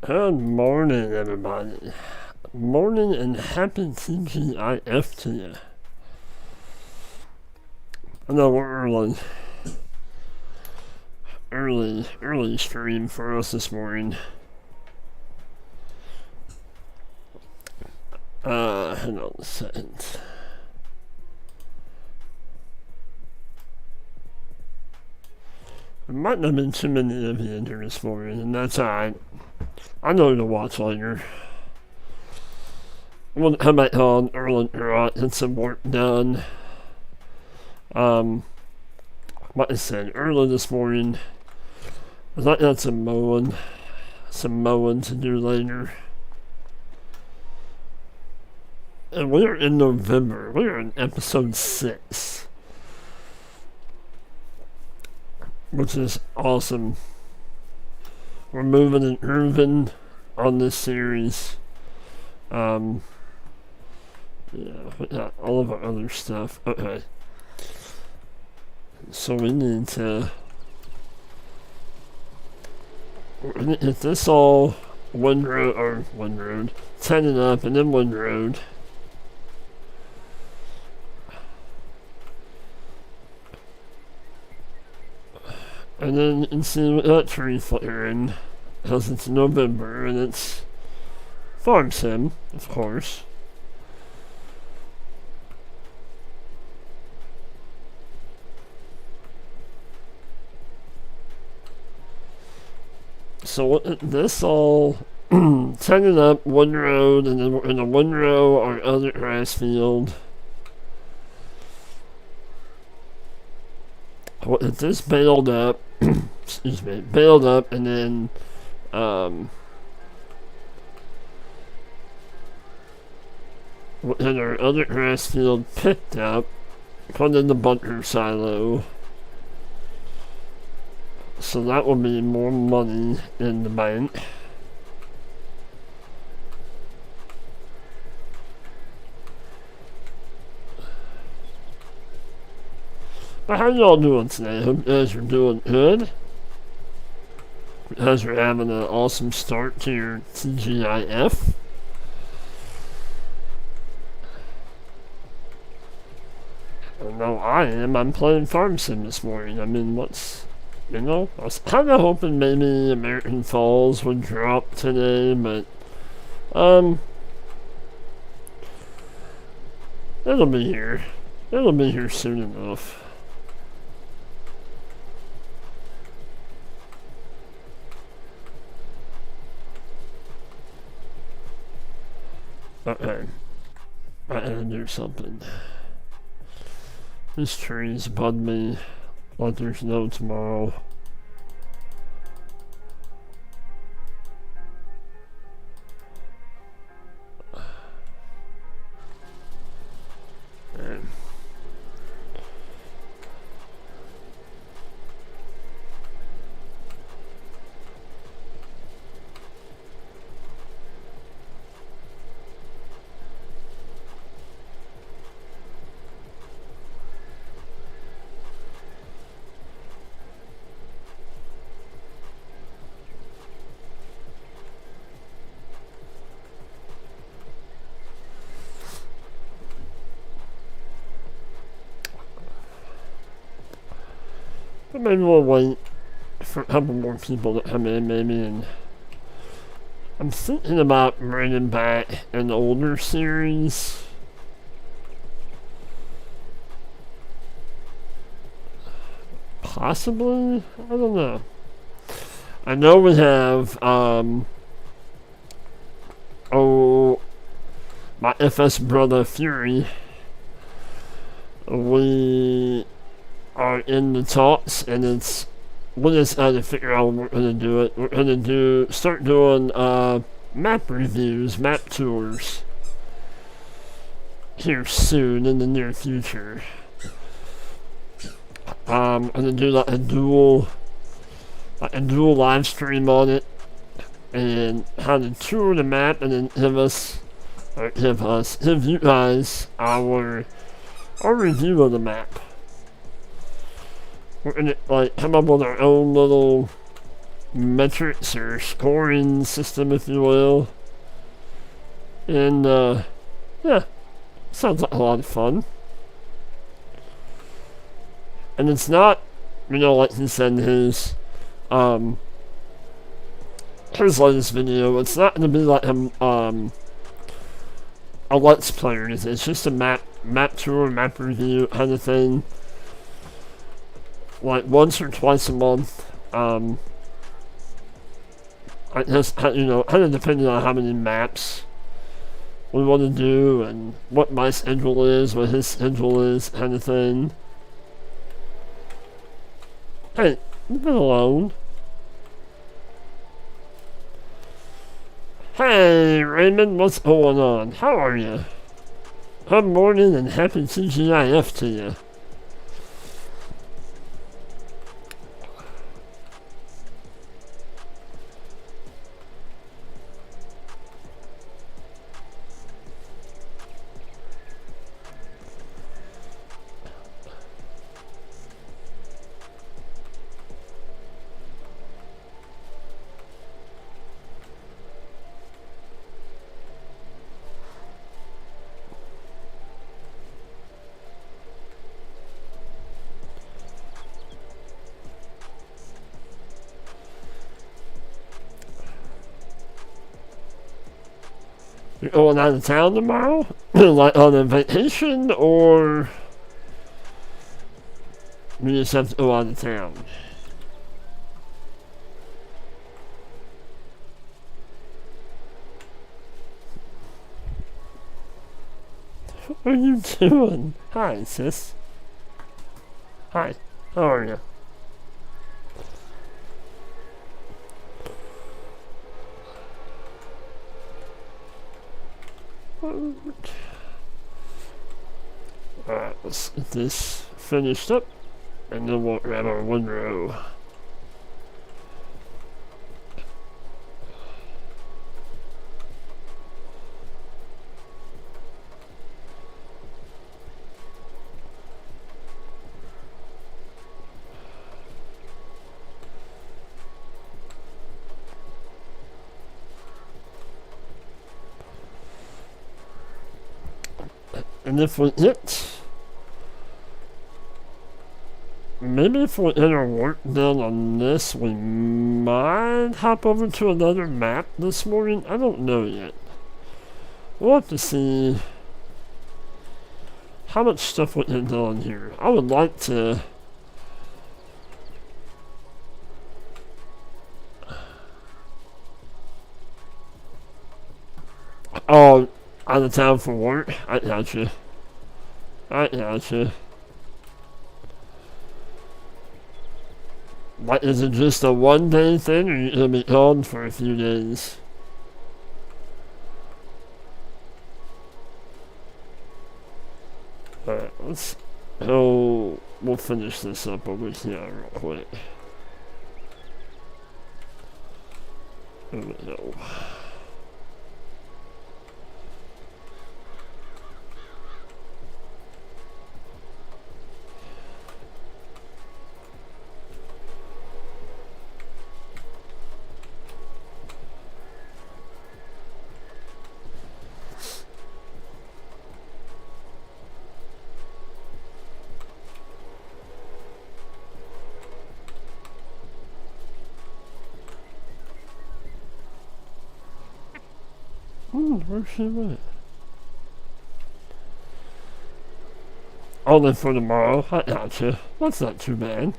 Good morning, everybody. Morning and happy TGIF to you. I know we're early stream for us this morning. Hang on a second. There might not have been too many of you in here this morning, and that's alright. I know you'll watch later. I want to come back on Erlengrat, get some work done. Like I said, early this morning, I thought I had some mowing to do later. And we're in November. We're in episode 6. Which is awesome. We're moving and grooving on this series. Yeah, we got all of our other stuff. Okay. So we need to hit this all one road, 10 and up, and then one road. And then you can see that tree flaring, because it's November, and it's farm sim, of course. So this all 10 and up, one road, and then in a one row our other grass field. With this baled up, baled up, and then and our other grass field picked up, put in the bunker silo. So that will be more money in the bank. But how y'all doing today? Hope you guys are doing good. You guys are having an awesome start to your TGIF. I know I am. I'm playing Farm Sim this morning. I mean, I was kind of hoping maybe American Falls would drop today, but, it'll be here. It'll be here soon enough. Okay. I gotta do something. This tree's bugged me like there's no tomorrow. Man. But maybe we'll wait for a couple more people to come in, maybe, and I'm thinking about bringing back an older series. Possibly? I don't know. I know we have, my FS brother Fury. We are in the talks, and we just had to figure out when we're gonna do it. We're gonna start doing map reviews, map tours here soon in the near future. I'm gonna do like a dual live stream on it, and how to tour the map, and then give you guys our review of the map. We're gonna like come up with our own little metrics or scoring system, if you will. And, yeah, sounds like a lot of fun. And it's not, like he said in his latest video, it's not going to be like a Let's Play or anything. It's just a map tour, map review kind of thing. Like once or twice a month. I guess, kind of depending on how many maps we want to do and what my schedule is, what his schedule is, kind of thing. Hey, leave it alone. Hey, Raymond, what's going on? How are you? Good morning and happy TGIF to you. You're going out of town tomorrow? Like on a vacation, or you just have to go out of town? What are you doing? Hi, sis. Hi, how are you? Alright, let's get this finished up, and then we'll grab our one row. And if we hit, maybe if we enter work done on this, we might hop over to another map this morning. I don't know yet. We'll have to see how much stuff we can do on here. I would like to out of town for work. I gotcha. Like, is it just a one-day thing, or are you gonna be gone for a few days? Alright, we'll finish this up over here real quick. There we go. Where's she at? Only for tomorrow. I gotcha. That's not too bad.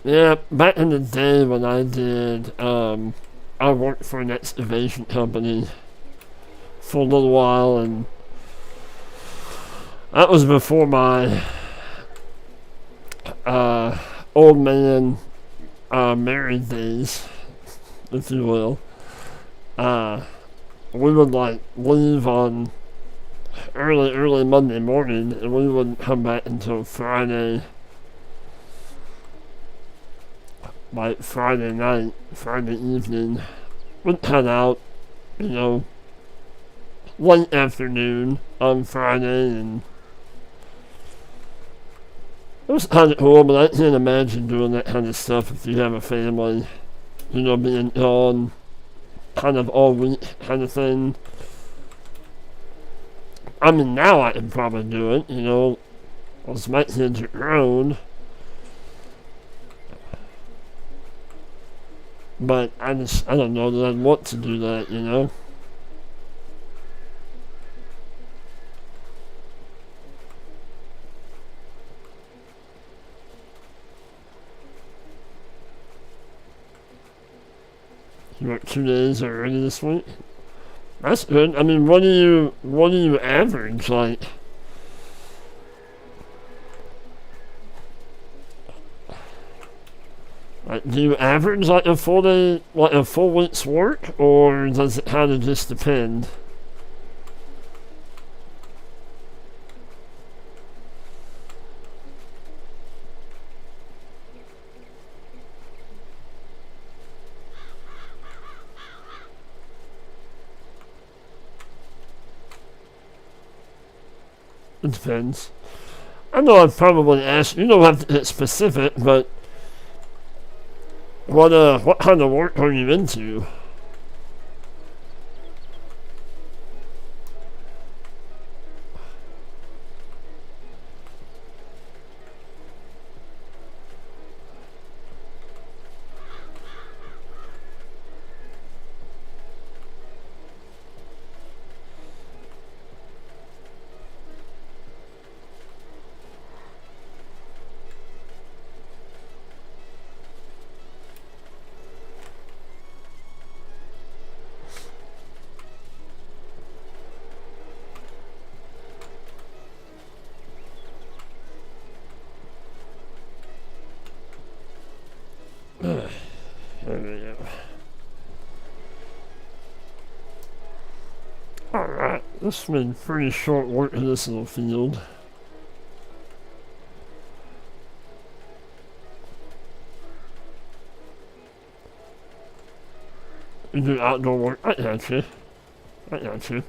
Yeah, back in the day when I did, I worked for an excavation company for a little while, and that was before my old man married days, if you will. We would like leave on early Monday morning, and we wouldn't come back until Friday, like Friday night, Friday evening. We'd head out, late afternoon on Friday, and was kind of cool, but I can't imagine doing that kind of stuff if you have a family. You know, being gone kind of all week kind of thing. I mean, now I can probably do it, you know, as my kids are grown. But I don't know that I'd want to do that, you know? You work 2 days already this week? That's good. I mean, what do you average, like? Like, do you average like a full day, like a full week's work, or does it kind of just depend? It depends. I know I'd probably ask, you don't have to get specific, but what kind of work are you into? There we go. Alright, this has been pretty short work in this little field. You do outdoor work. I got you. I got you.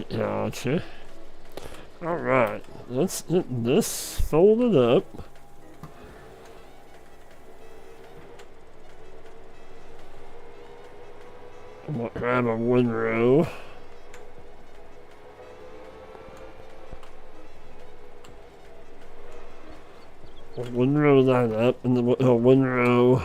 Gotcha. Alright, let's get this folded up. I'm gonna grab a windrow. We'll windrow that up, and then we'll windrow.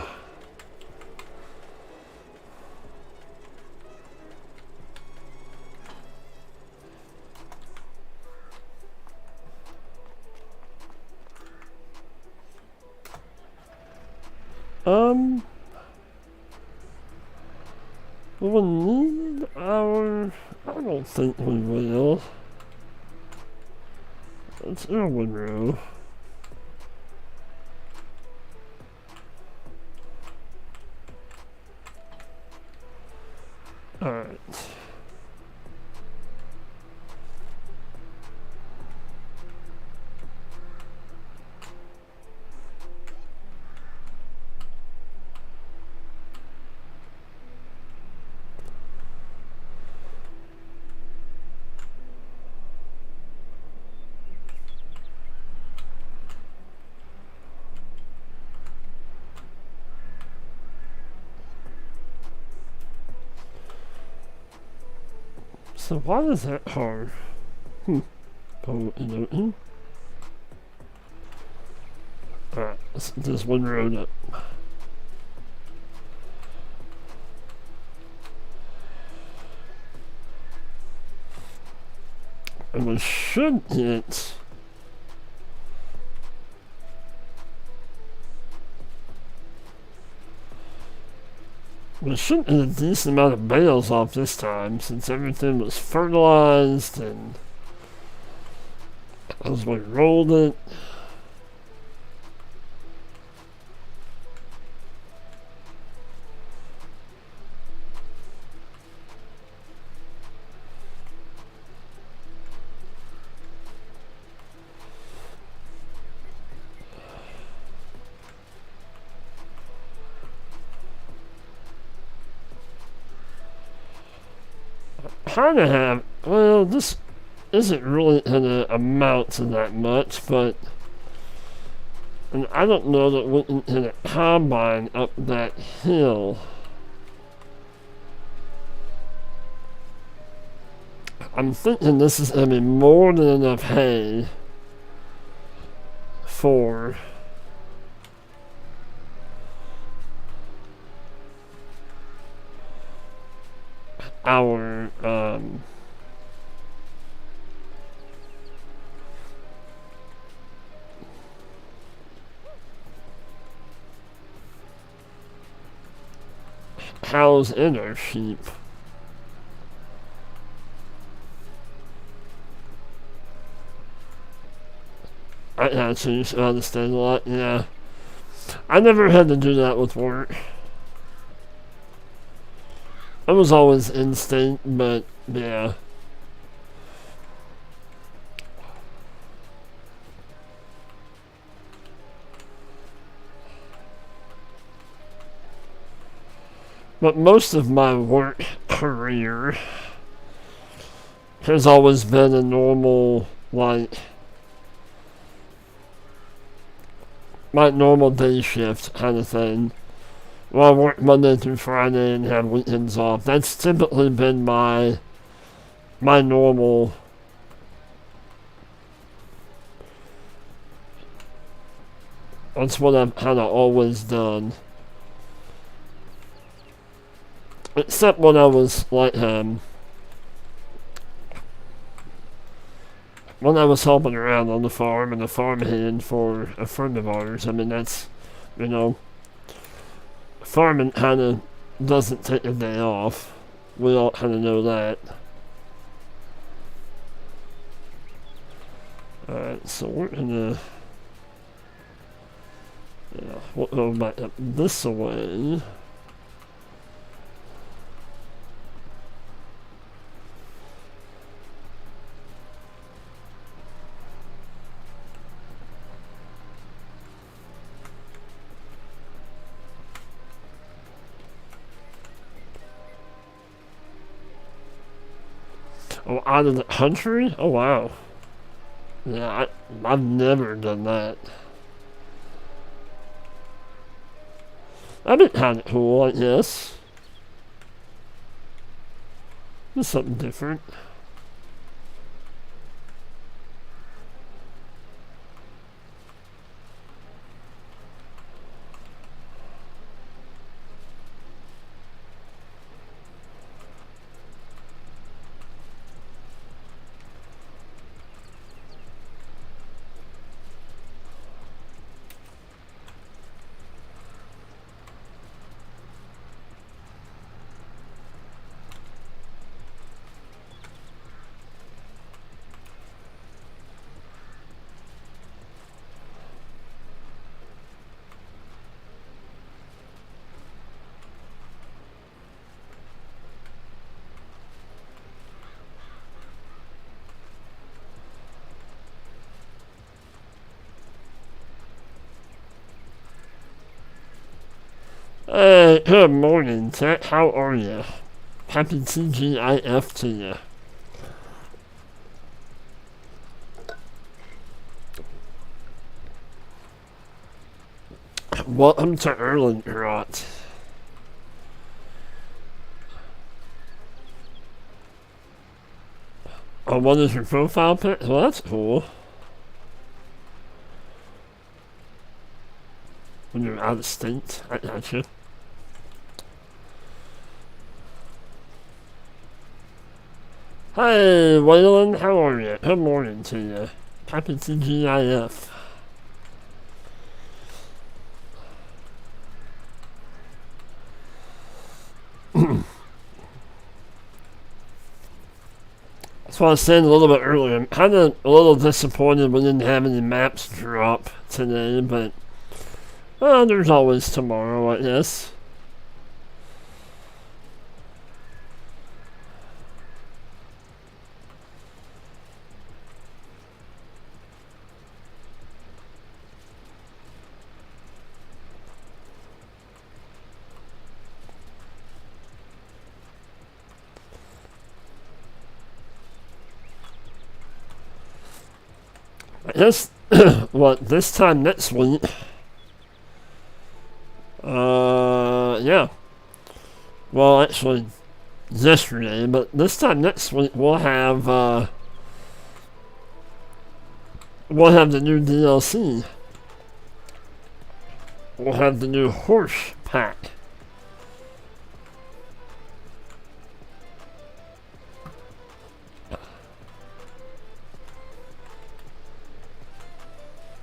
We'll need our... I don't think we will. Let's do a windrow. Alright. So why is that hard? Oh, and alright, let's get this one road up. And we should get We should get a decent amount of bales off this time, since everything was fertilized and as we rolled it. Kind of have, well, this isn't really gonna amount to that much, but, and I don't know that we can hit a combine up that hill. I'm thinking this is gonna be more than enough hay for our cows and our sheep. I actually used to understand a lot, yeah. I never had to do that with work. It was always instinct, but yeah. But most of my work career has always been a normal, like, my normal day shift kind of thing. Well, I work Monday through Friday and have weekends off. That's typically been my normal. That's what I've kind of always done. Except when I was like, when I was helping around on the farm and the farmhand for a friend of ours. I mean, that's, you know, farming kind of doesn't take a day off. We all kind of know that. Alright, so we're gonna, yeah, we'll go back up this way. Oh, out of the country? Oh, wow. Yeah, I've never done that. That'd be kind of cool, I guess. Just something different. Hey, good morning, Tech. How are you? Happy TGIF to you. Welcome to Erlengrat. Oh, what is your profile pic? Well, that's cool. When you're out of state, I gotcha. Hi, Waylon, how are you? Good morning to you. Happy TGIF. That's what I was saying a little bit earlier. I'm kind of a little disappointed we didn't have any maps drop today, but there's always tomorrow, I guess. I guess, this time next week, yeah. Well, actually, yesterday, but this time next week we'll have the new DLC. We'll have the new horse pack.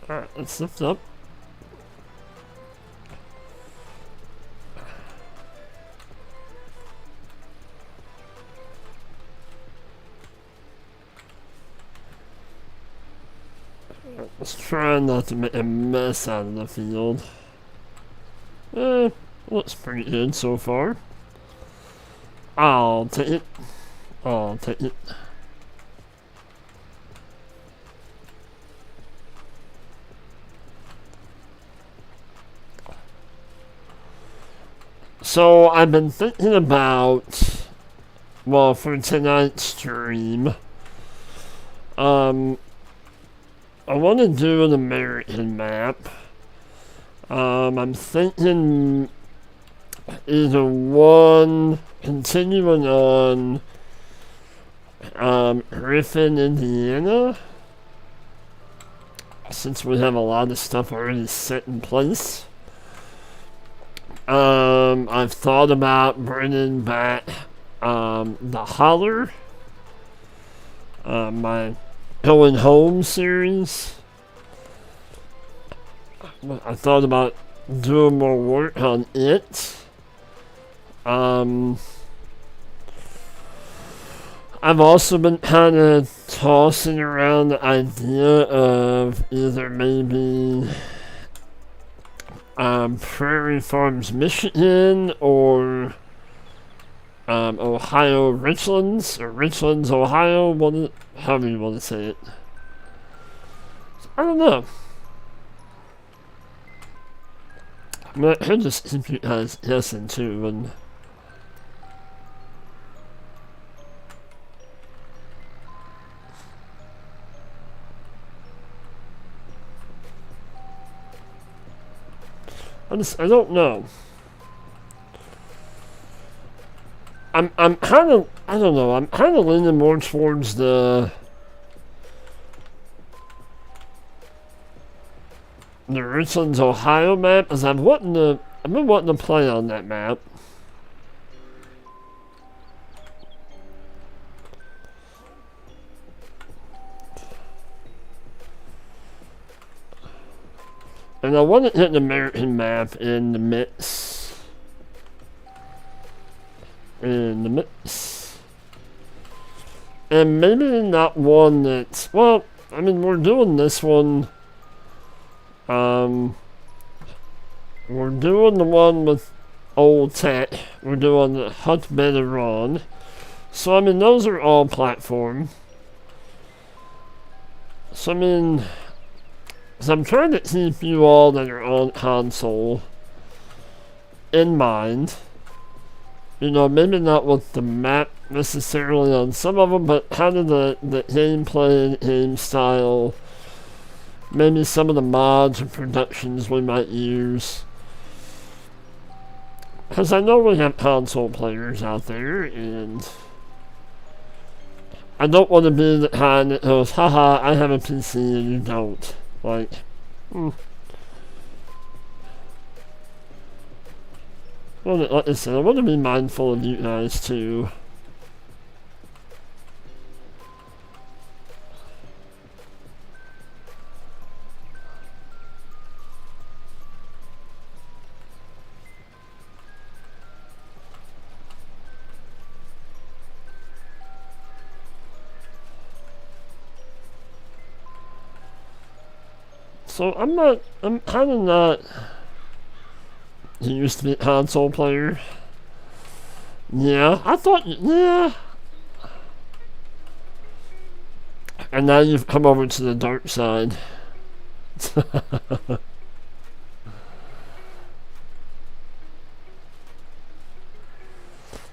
Alright, let's lift up. Let's try not to make a mess out of the field. Looks pretty good so far. I'll take it. I'll take it. So I've been thinking about, well, for tonight's stream, I want to do an American map. I'm thinking either one continuing on Griffin, Indiana, since we have a lot of stuff already set in place. I've thought about bringing back the Holler, my Hill and Home series. I thought about doing more work on it. I've also been kind of tossing around the idea of either maybe Prairie Farms, Michigan, or Ohio Richlands, or Richlands, Ohio, however you want to say it. I don't know. I mean, I just keep you guys guessing too, and I don't know. I'm kind of, I don't know, I'm kind of leaning more towards the Richlands, Ohio map, as I've been wanting to play on that map. And I want to hit an American map in the mix. And maybe not one that's, well, I mean, we're doing this one. We're doing the one with Old Tech. We're doing the Hut Veteran. So, I mean, those are all platform. So, I mean, so I'm trying to keep you all that are on console in mind. You know, maybe not with the map necessarily on some of them, but kind of the gameplay, game style, maybe some of the mods and productions we might use. Because I know we have console players out there, and I don't want to be the kind that goes, haha, I have a PC and you don't. Like, well, like I said, I want to be mindful of you guys too. So I'm kind of not. You used to be a console player. Yeah, I thought, yeah. And now you've come over to the dark side.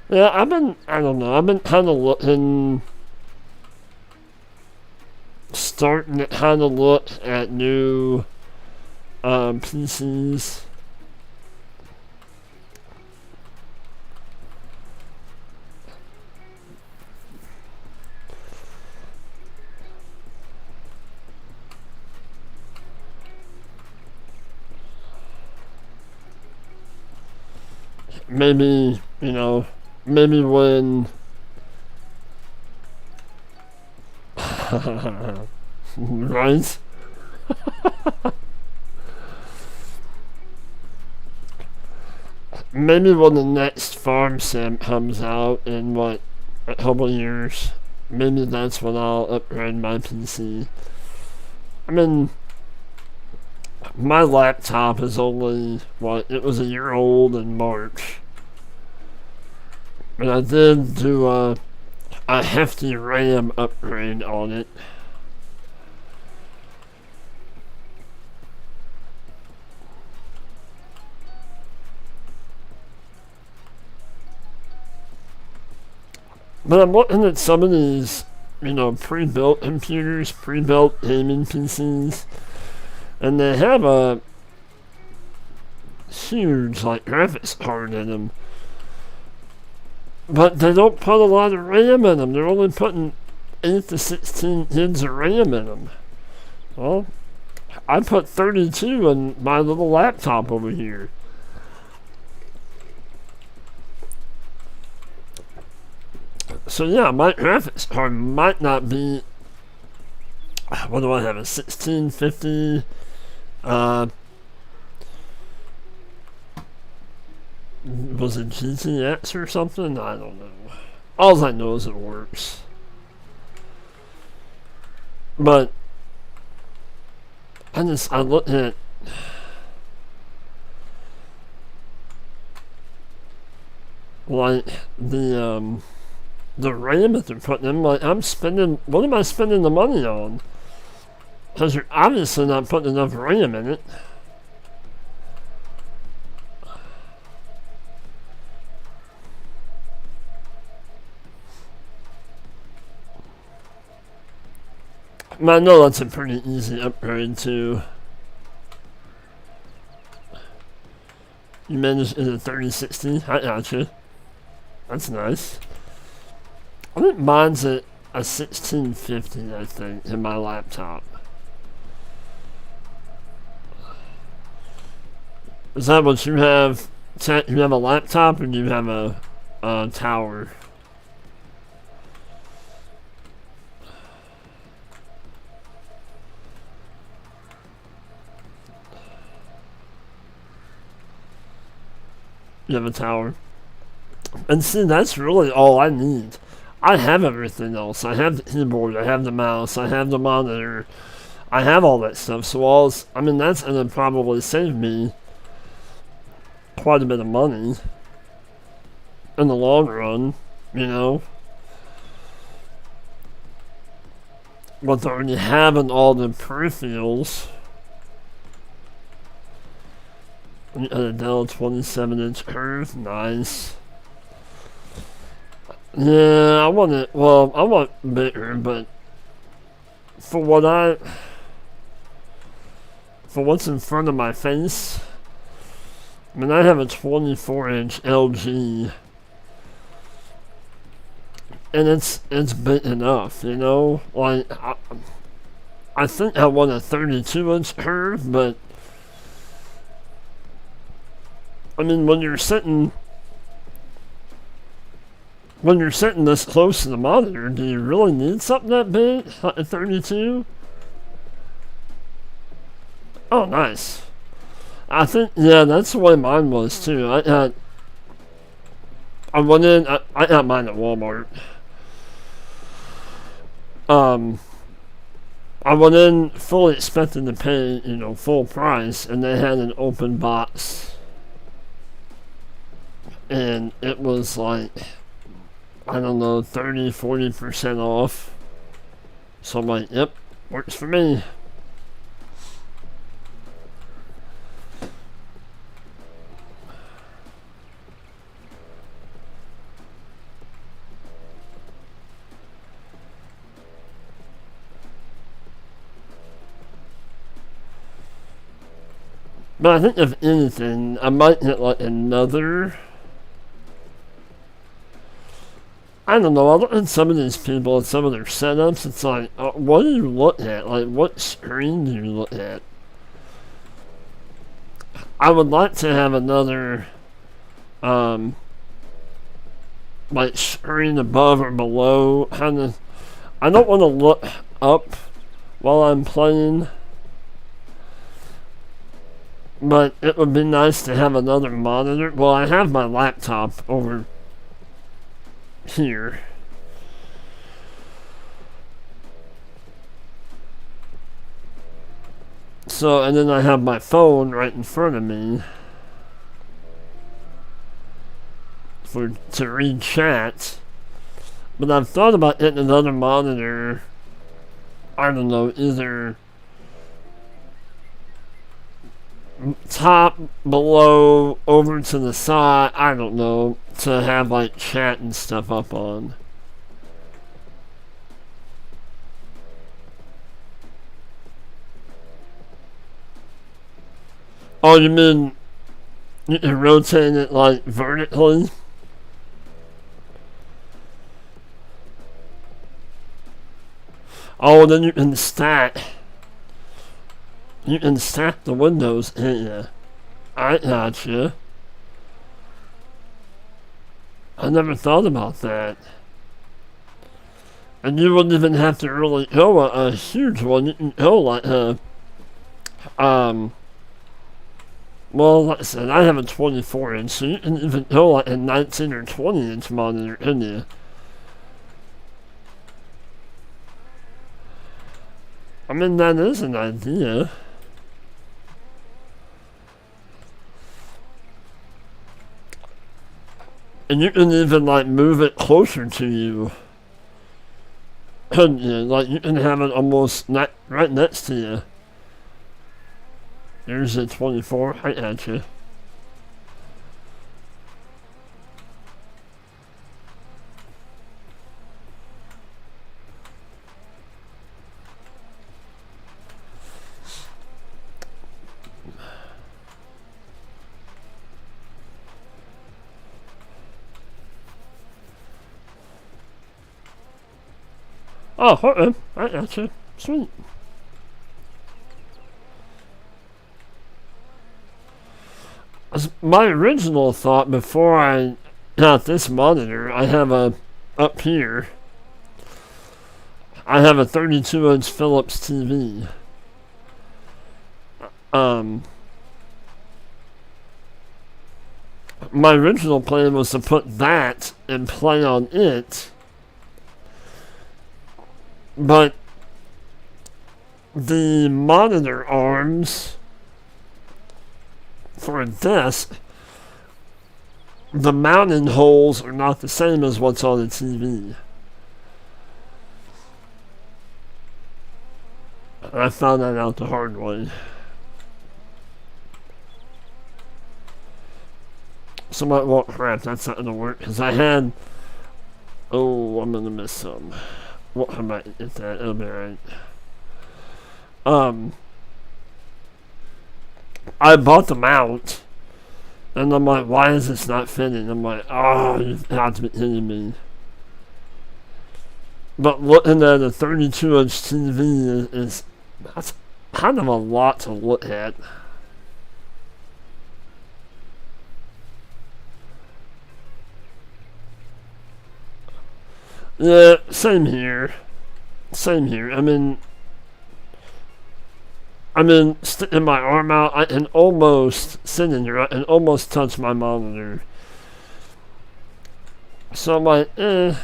Yeah, I don't know, I've been kind of looking, starting to kind of look at new PCs. Maybe, maybe when right? Maybe when the next farm sim comes out in what, a couple years, maybe that's when I'll upgrade my PC. I mean, my laptop is only, it was a year old in March. And I did do a hefty RAM upgrade on it. But I'm looking at some of these, pre-built computers, pre-built gaming PCs, and they have a huge, graphics card in them. But they don't put a lot of RAM in them. They're only putting 8 to 16 gigs of RAM in them. Well, I put 32 in my little laptop over here. So yeah, my graphics card might not be, what do I have, a 1650, was it GTX or something? I don't know. All I know is it works. But I look at the RAM that they're putting in, what am I spending the money on? Because you're obviously not putting enough RAM in it. I know that's a pretty easy upgrade too. You managed in a 3060? I gotcha. That's nice. I think mine's at a 1650, I think, in my laptop. Is that what you have? You have a laptop or do you have a tower? You have a tower. And see, that's really all I need. I have everything else. I have the keyboard, I have the mouse, I have the monitor, I have all that stuff. So that's gonna probably save me quite a bit of money in the long run, With already having all the peripherals. A Dell 27-inch curve, nice. Yeah, I want bigger, but for what's in front of my face, I have a 24-inch LG, and it's big enough, I think I want a 32-inch curve, but when you're sitting this close to the monitor, do you really need something that big? Like a 32? Oh, nice. I think, yeah, that's the way mine was too. I got mine at Walmart. I went in fully expecting to pay, full price, and they had an open box. And it was like, I don't know, 30-40% off. So I'm like, yep, works for me. But I think if anything, I might get like another. I don't know, I look at some of these people and some of their setups, it's like, what do you look at? Like, what screen do you look at? I would like to have another, like, screen above or below, kind of. I don't want to look up while I'm playing, but it would be nice to have another monitor. Well, I have my laptop over here. So, and then I have my phone right in front of me to read chat. But I've thought about getting another monitor. I don't know, either top, below, over to the side, I don't know, to have like chat and stuff up on. Oh, you mean you can rotate it like vertically? Oh, then you can stack. You can stack the windows in ya. I gotcha. I never thought about that. And you wouldn't even have to really go a huge one. You can go like well, like I said, I have a 24-inch, so you can even go like a 19 or 20-inch monitor, couldn't you? I mean, that is an idea. And you can even, like, move it closer to you. Couldn't you? Like, you can have it almost right next to you. There's a 24. I got you. Oh, okay. I gotcha. Sweet. My original thought before I got this monitor, I have up here, I have a 32-inch Philips TV. My original plan was to put that and play on it. But the monitor arms for a desk, the mounting holes are not the same as what's on the TV. I found that out the hard way. So my, well, crap, that's not gonna work, because I had, oh, I'm gonna miss some. Well, I might get that, it'll be alright. I bought the mount, and I'm like, why is this not fitting? I'm like, oh, you have to be kidding me. But looking at a 32-inch TV is that's kind of a lot to look at. Yeah, same here. Same here. I mean, sticking my arm out, I can almost, sitting here, I can almost touch my monitor. So I'm like, it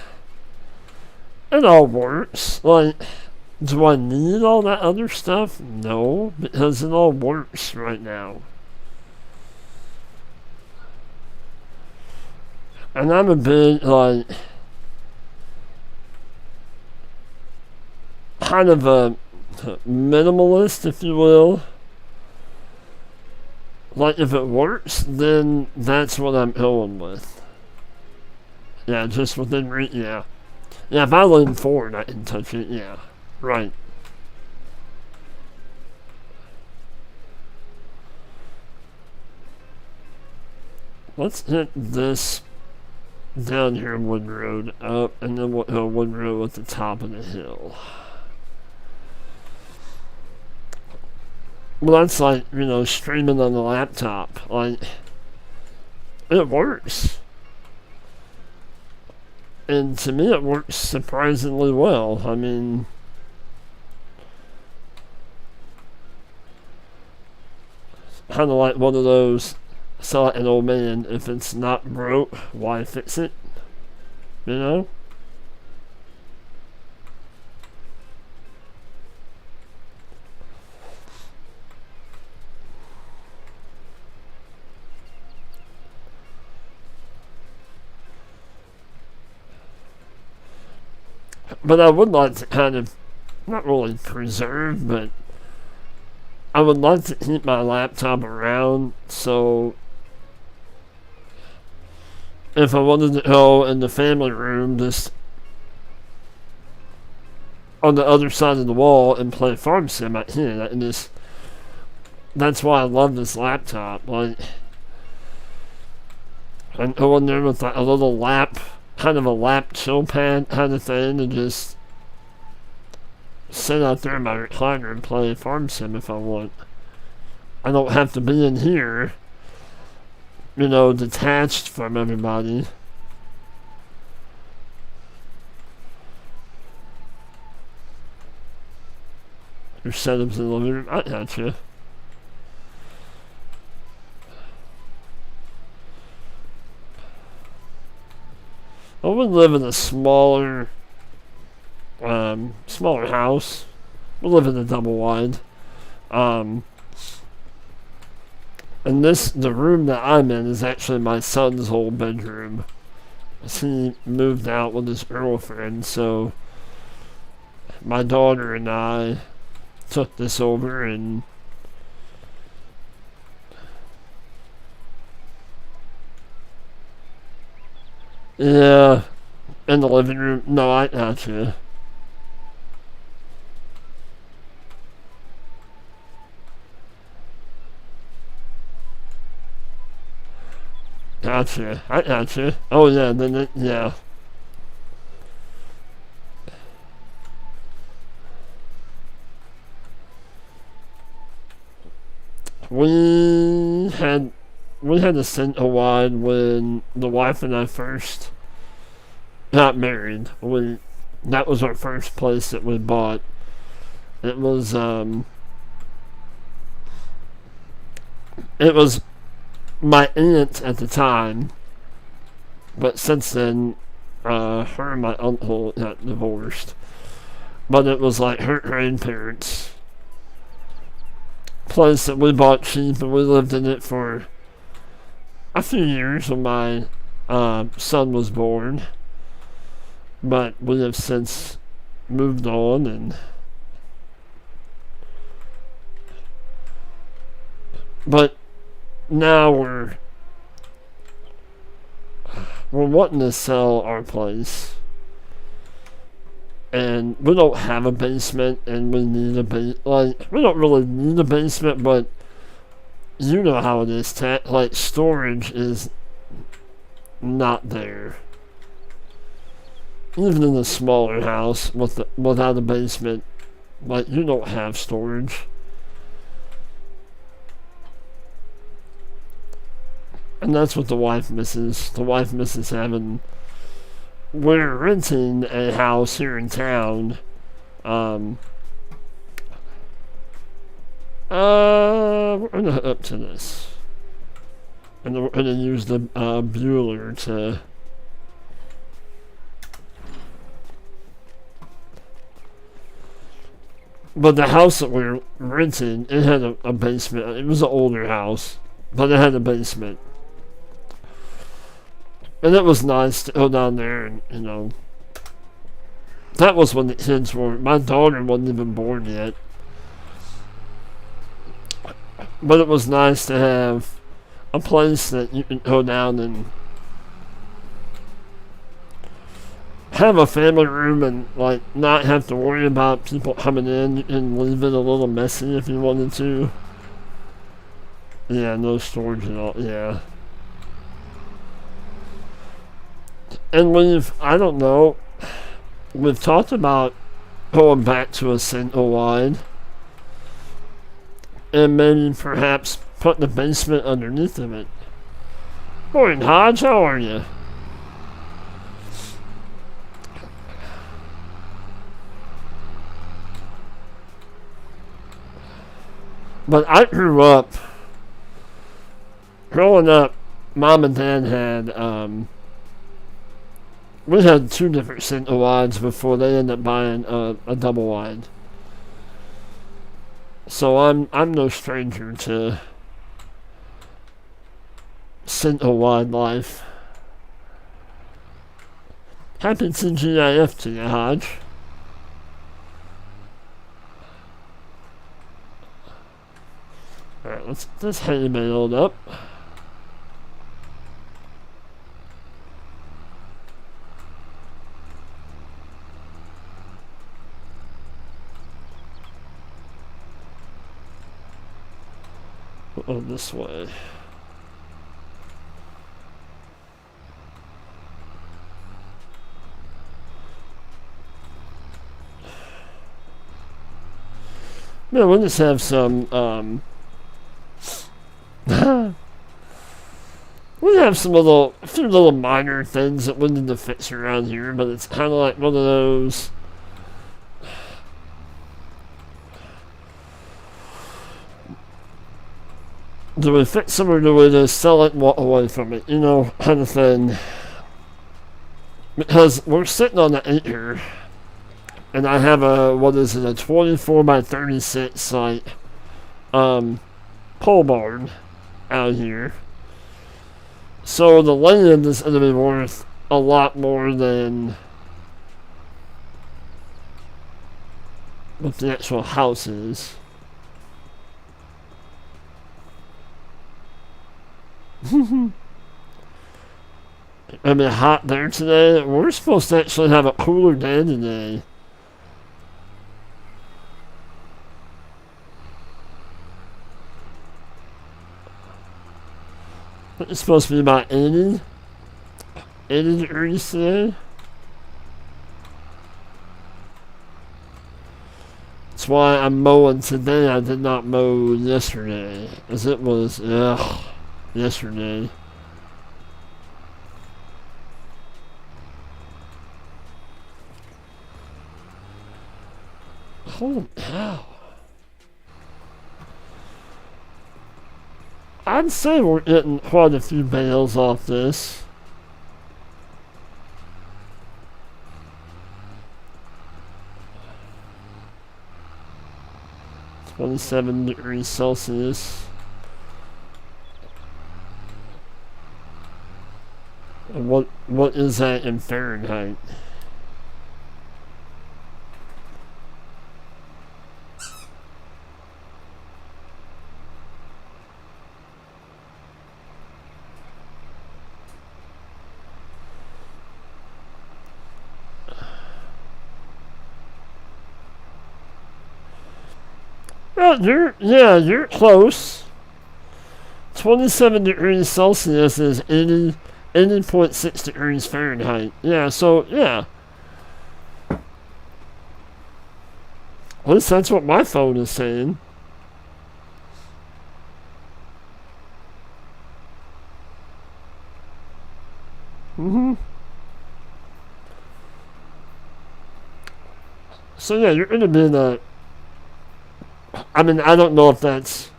all works. Like, Do I need all that other stuff? No, because it all works right now. And I'm a bit, like, kind of a minimalist, if you will. Like, if it works, then that's what I'm going with. Yeah, just within reach, yeah. Yeah, if I lean forward, I can touch it, yeah. Right. Let's hit this down here, Wood Road, up, and then Wood Road at the top of the hill. Well, that's like, you know, streaming on the laptop. Like, it works. And to me, it works surprisingly well. I mean, kind of like one of those, so like an old man, if it's not broke, why fix it? You know? But I would like to kind of, not really preserve, but I would like to keep my laptop around, so if I wanted to go in the family room, just on the other side of the wall and play Farm Sim, I can. I can just, that's why I love this laptop. Like, I go in there with like a little lap, kind of a lap chill pad kind of thing, and just sit out there in my recliner and play Farm Sim if I want. I don't have to be in here, you know, detached from everybody. Your setups in the living room, I gotcha. I would live in a smaller house. We live in a double wide. And the room that I'm in is actually my son's old bedroom. He moved out with his girlfriend, so my daughter and I took this over, and yeah, in the living room. No, I gotcha. Gotcha. I gotcha. Oh yeah, then yeah. We had a center wide when the wife and I first got married. That was our first place that we bought. It was my aunt at the time, but since then, her and my uncle got divorced. But it was like her grandparents' place that we bought cheap, and we lived in it for a few years when my son was born. But we have since moved on, and but now we're wanting to sell our place, and we don't have a basement, and we need we don't really need a basement, but you know how it is, like storage is not there. Even in a smaller house without a basement, like, you don't have storage. And that's what the wife misses. The wife misses having. We're renting a house here in town. We're gonna hook up to this. And we're gonna use the Bueller to. But the house that we were renting, it had a basement. It was an older house, but it had a basement. And it was nice to go down there and, you know, that was when the kids were, my daughter wasn't even born yet. But it was nice to have a place that you can go down and have a family room and, like, not have to worry about people coming in. You can leave it a little messy if you wanted to. Yeah, no storage at all, yeah. And I don't know, we've talked about going back to a single wide. And maybe perhaps put the basement underneath of it. Morning, Hodge, how are you? But I grew up, growing up, Mom and Dad had, we had 2 different single wides before they ended up buying a double wide. So I'm no stranger to single wide life. Happy TGIF to you, Hodge. Alright, let's hang it on up. Oh, this way. Man, we'll just have some, we have a few little minor things that we need to fix around here, but it's kind of like one of those. Do we fix them or do we just sell it and walk away from it? You know, kind of thing. Because we're sitting on an acre, and I have a 24 by 36 like pole barn out here. So the land is going to be worth a lot more than what the actual house is. I mean, hot there today. We're supposed to actually have a cooler day today. It's supposed to be about 80 degrees today. That's why I'm mowing today. I did not mow yesterday, as it was, yesterday. Holy cow. I'd say we're getting quite a few bales off this. (27°C). And what is that in Fahrenheit? Well, you're close. 27°C is 80.6 degrees Fahrenheit. Yeah, so, yeah. At least that's what my phone is saying. So, yeah, you're going to be in a... I mean, I don't know if that's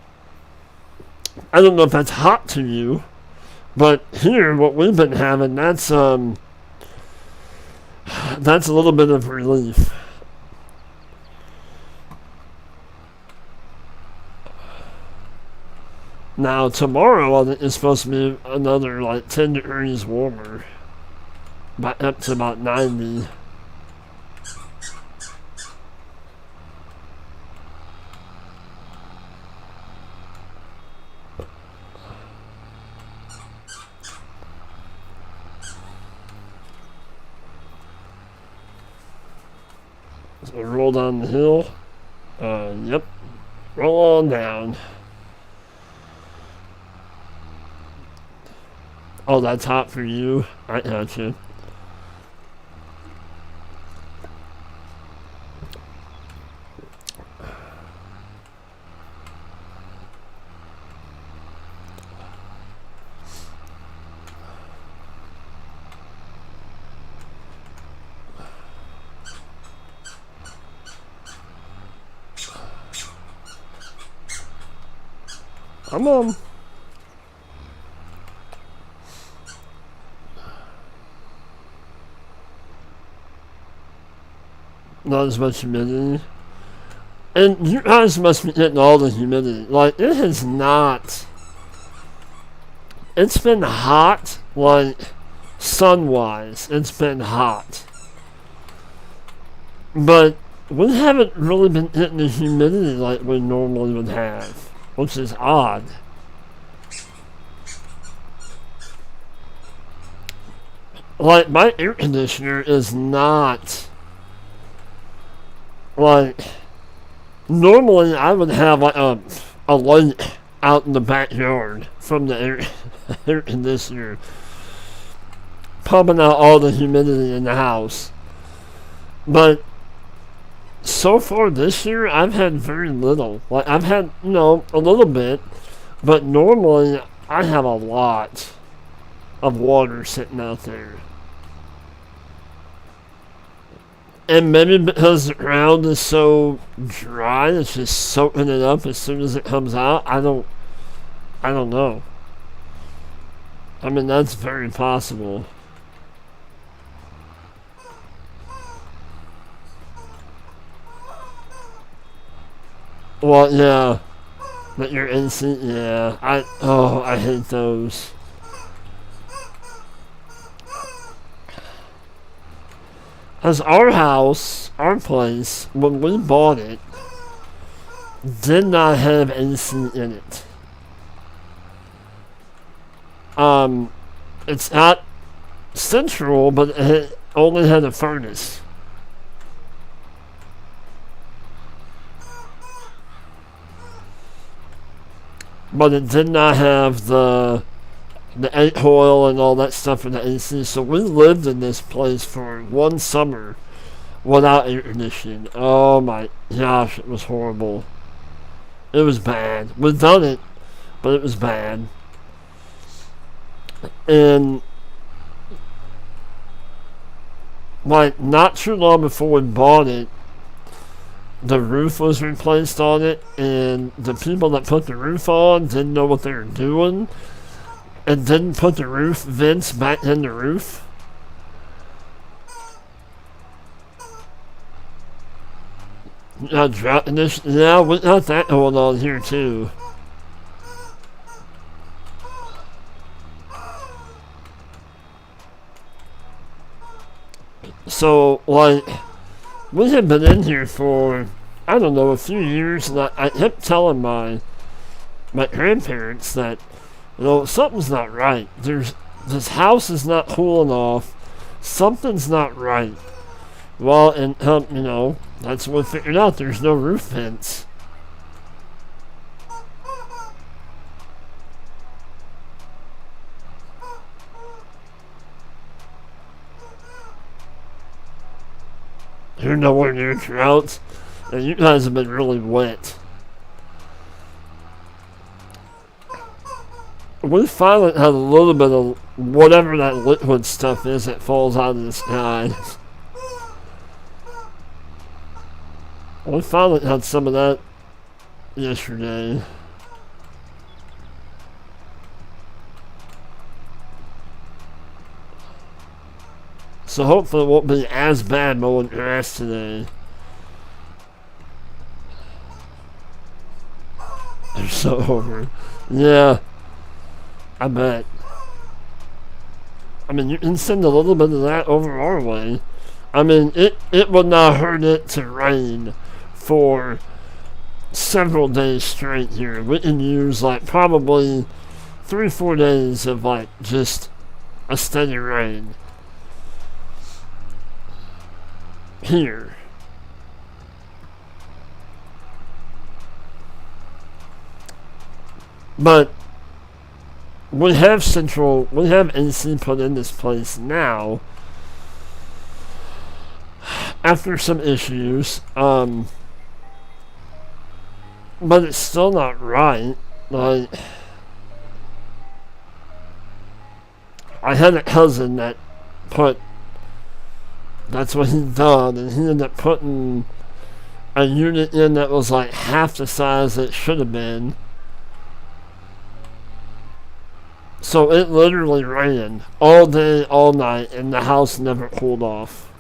hot to you, but here, what we've been having, that's a little bit of relief. Now tomorrow I think it's supposed to be another like 10 degrees warmer, up to about 90. So roll down the hill. Yep. Roll on down. Oh, that's hot for you. I got you. Come on. Not as much humidity. And you guys must be getting all the humidity. Like, it has not. It's been hot, like, sun-wise. It's been hot. But we haven't really been getting the humidity like we normally would have, which is odd. Like, my air conditioner is not, like, normally I would have like a light out in the backyard from the air conditioner pumping out all the humidity in the house. But so far this year, I've had very little. Like, I've had, a little bit, but normally I have a lot of water sitting out there. And maybe because the ground is so dry, it's just soaking it up as soon as it comes out. I don't know. I mean, that's very possible. Well, yeah. But your instant, yeah. I hate those. As our house, our place, when we bought it, did not have AC in it. It's not central, but it only had a furnace. But it did not have the 8-coil and all that stuff in the AC. So we lived in this place for one summer without air conditioning. Oh my gosh, it was horrible. It was bad. We've done it, but it was bad. And like not too long before we bought it, the roof was replaced on it, and the people that put the roof on didn't know what they were doing and didn't put the roof vents back in the roof. Drought condition. Yeah, we got that going on here too. So, like, we had been in here for, I don't know, a few years, and I kept telling my grandparents that, something's not right. This house is not cooling off. Something's not right. Well, and, that's what we figured out. There's no roof vents. You're nowhere near drought, and you guys have been really wet. We finally had a little bit of whatever that liquid stuff is that falls out of the sky. We finally had some of that yesterday. So hopefully it won't be as bad mowing grass today. They're so over. Yeah, I bet. I mean, you can send a little bit of that over our way. I mean, it would not hurt it to rain for several days straight here. We can use like probably 3-4 days of like just a steady rain here. But we have AC put in this place now after some issues, but it's still not right. Like, I had a cousin that that's what he done, and he ended up putting a unit in that was like half the size it should have been. So it literally ran all day, all night, and the house never cooled off.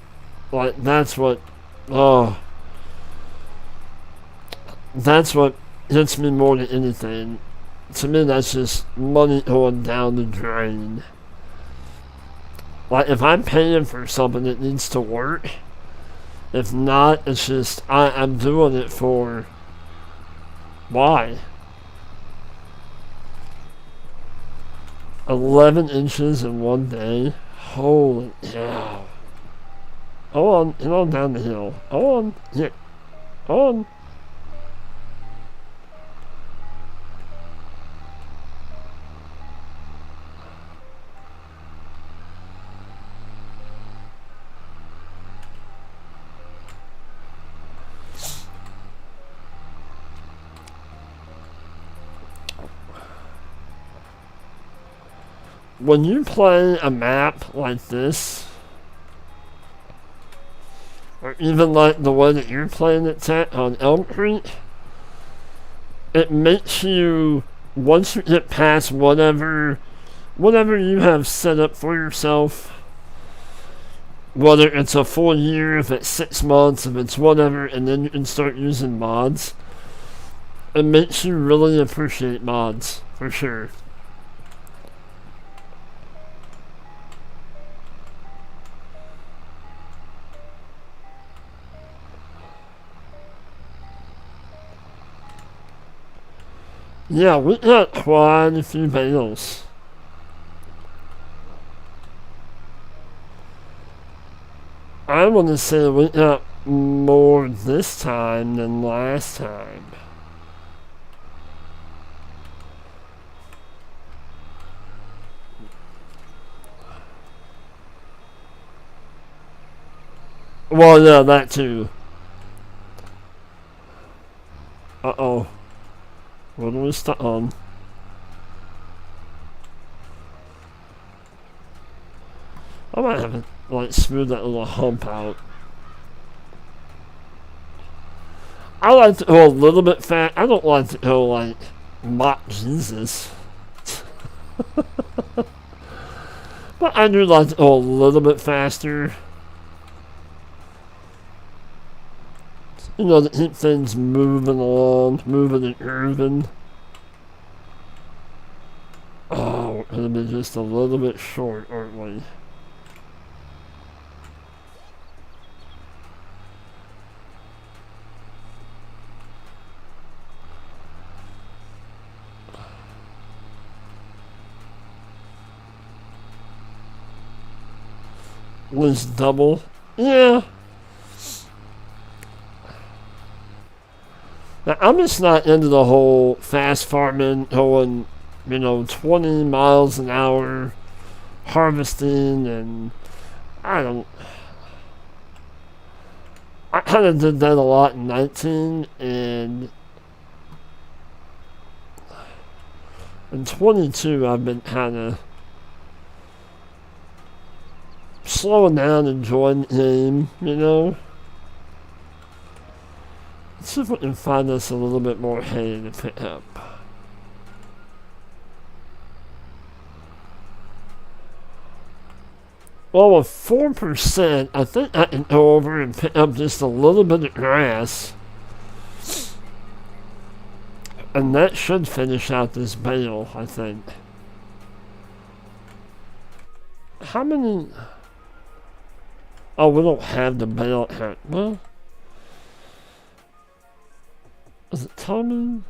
Like, that's what hits me more than anything. To me, that's just money going down the drain. Like, if I'm paying for something, it needs to work. If not, it's just, I'm doing it for... Why? 11 inches in one day? Holy cow. Hold on down the hill. Hold on. Yeah. Hold on. When you play a map like this, or even like the one that you're playing it on Elm Creek, it makes you, once you get past whatever you have set up for yourself, whether it's a full year, if it's 6 months, if it's whatever, and then you can start using mods, it makes you really appreciate mods, for sure. Yeah, we got quite a few bales. I want to say we got more this time than last time. Well, yeah, that too. Uh-oh. What do we start on? I might have to, like, smooth that little hump out. I like to go a little bit fast. I don't like to go, like, mock Jesus. But I do like to go a little bit faster. You know, to keep things moving along, moving and grooving. Oh, we're gonna be just a little bit short, aren't we? Was double? Yeah. Now, I'm just not into the whole fast farming, going, 20 miles an hour, harvesting, and I kind of did that a lot in 19, and in 22 I've been kind of slowing down, enjoying the game, Let's see if we can find us a little bit more hay to pick up. Well, with 4%, I think I can go over and pick up just a little bit of grass. And that should finish out this bale, I think. How many... Oh, we don't have the bale at hand. Well... Does it tell me?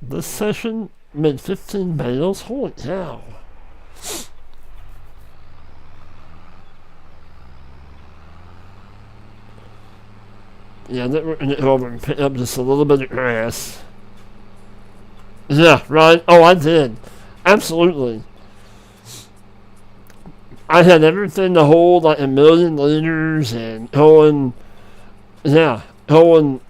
This session made 15 bales? Holy cow. Yeah, then we're gonna go over and pick up just a little bit of grass. Yeah, right. Oh, I did. Absolutely. I had everything to hold like 1,000,000 liters and going, yeah, going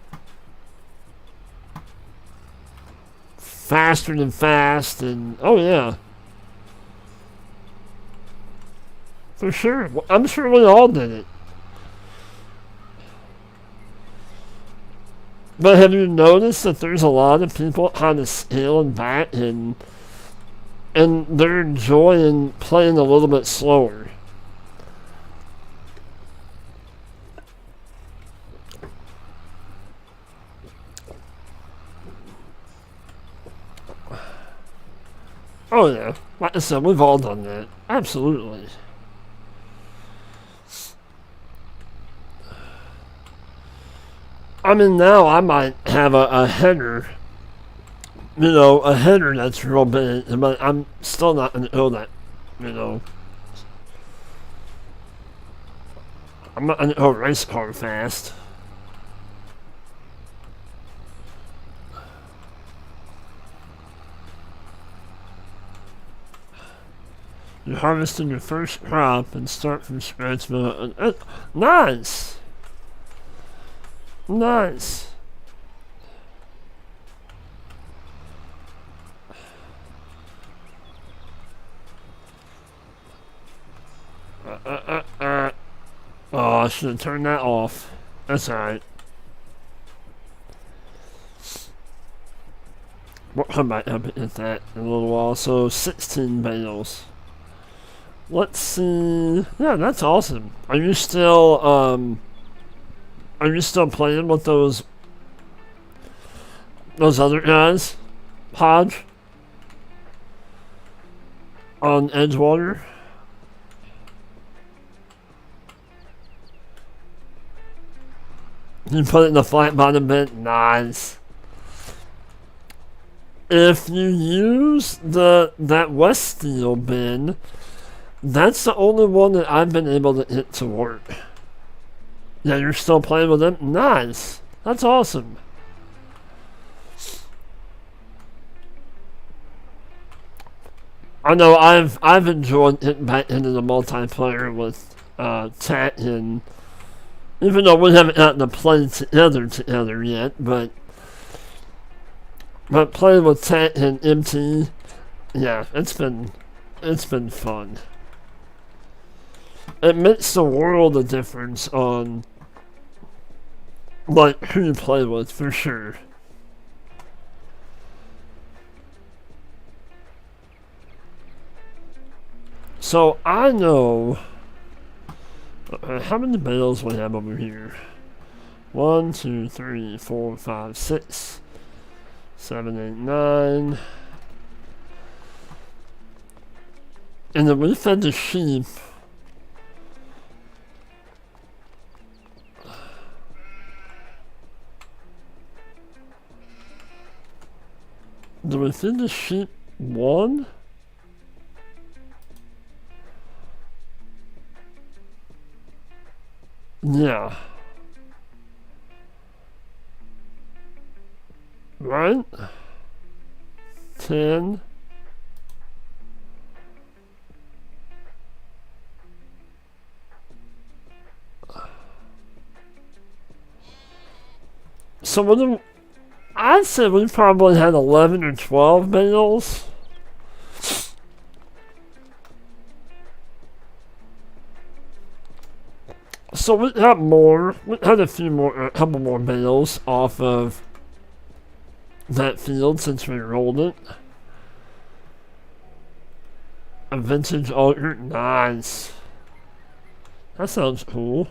faster than fast and, oh yeah. For sure. I'm sure we all did it. But have you noticed that there's a lot of people kind of scaling back and they're enjoying playing a little bit slower? Oh yeah, like I said, we've all done that. Absolutely. I mean, now I might have a header, you know, a header that's real big, but I'm still not going to go that, you know. I'm not going to go race car fast. You harvested your first crop and start from scratch. Nice! Nice! Oh, I should have turned that off. That's alright. We'll come back up at that in a little while. So, 16 bales. Let's see. Yeah, that's awesome. Are you still playing with those other guys? Hodge? On Edgewater? You put it in the flat bottom bit? Nice. If you use that West Steel bin, that's the only one that I've been able to get to work. Yeah, you're still playing with them? Nice. That's awesome. I know I've enjoyed getting back into the multiplayer with Tat, and even though we haven't gotten to play together yet, but playing with Tat and MT, yeah, it's been fun. It makes a world of difference on like who you play with, for sure. So I know how many bales we have over here. 1, 2, 3, 4, 5, 6, 7, 8, 9. And then we fed the sheep. Do we feed the sheep 1? Yeah. Right? 10. So what do I'd say we probably had 11 or 12 bales. So we had more. We had a couple more bales off of that field since we rolled it. A vintage auger, nice. That sounds cool.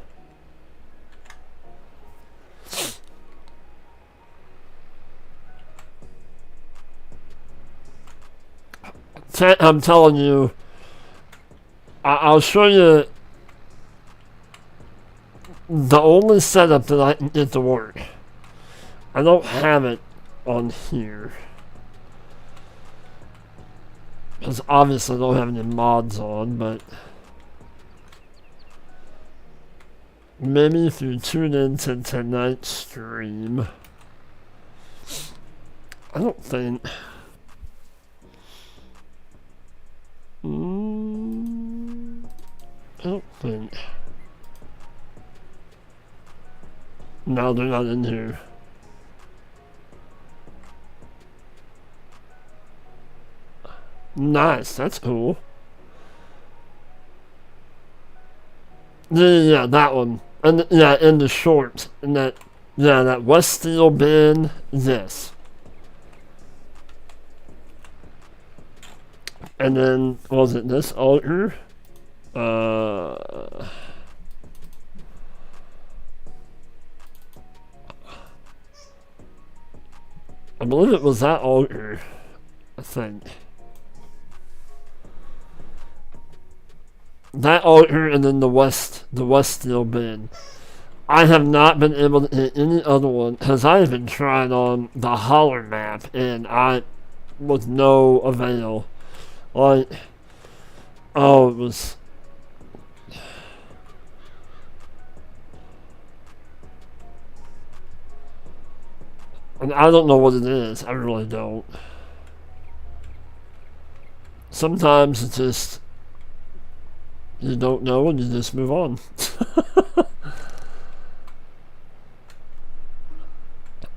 I'm telling you, I'll show you the only setup that I can get to work. I don't have it on here. Because obviously I don't have any mods on, but maybe if you tune into tonight's stream, I don't think. I don't think. No, they're not in here. Nice, that's cool. Yeah, that one. And yeah, in the short. And that, yeah, that West Steel bin, this. And then, was it this altar? I believe it was that altar, I think. That altar and then the West Steel bin. I have not been able to hit any other one because I have been trying on the holler map and I with no avail. Like, oh, it was. And I don't know what it is. I really don't. Sometimes it's just you don't know and you just move on.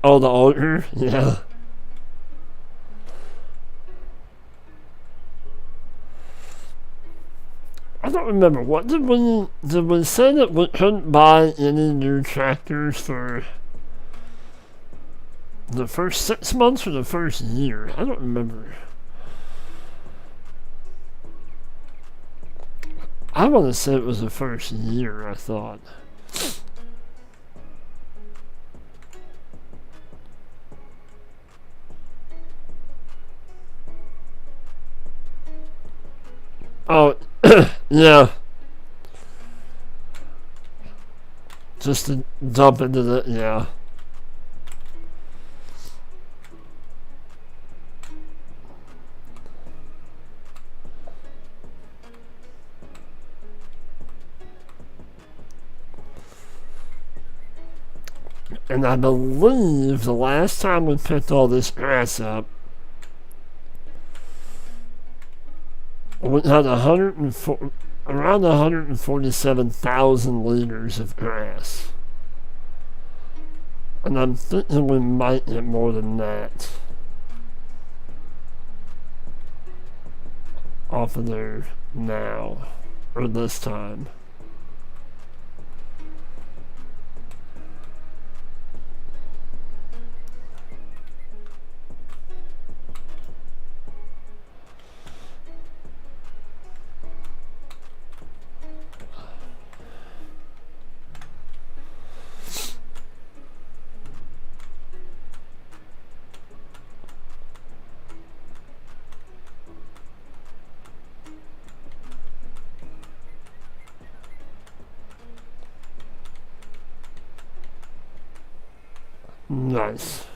Oh, the altar? Yeah. I don't remember. What did we say that we couldn't buy any new tractors for the first 6 months or the first year? I don't remember. I want to say it was the first year, I thought. Oh, yeah. Just to dump into the, yeah. And I believe the last time we picked all this grass up, we had around 147,000 liters of grass. And I'm thinking we might get more than that off of there now, or this time. Nice.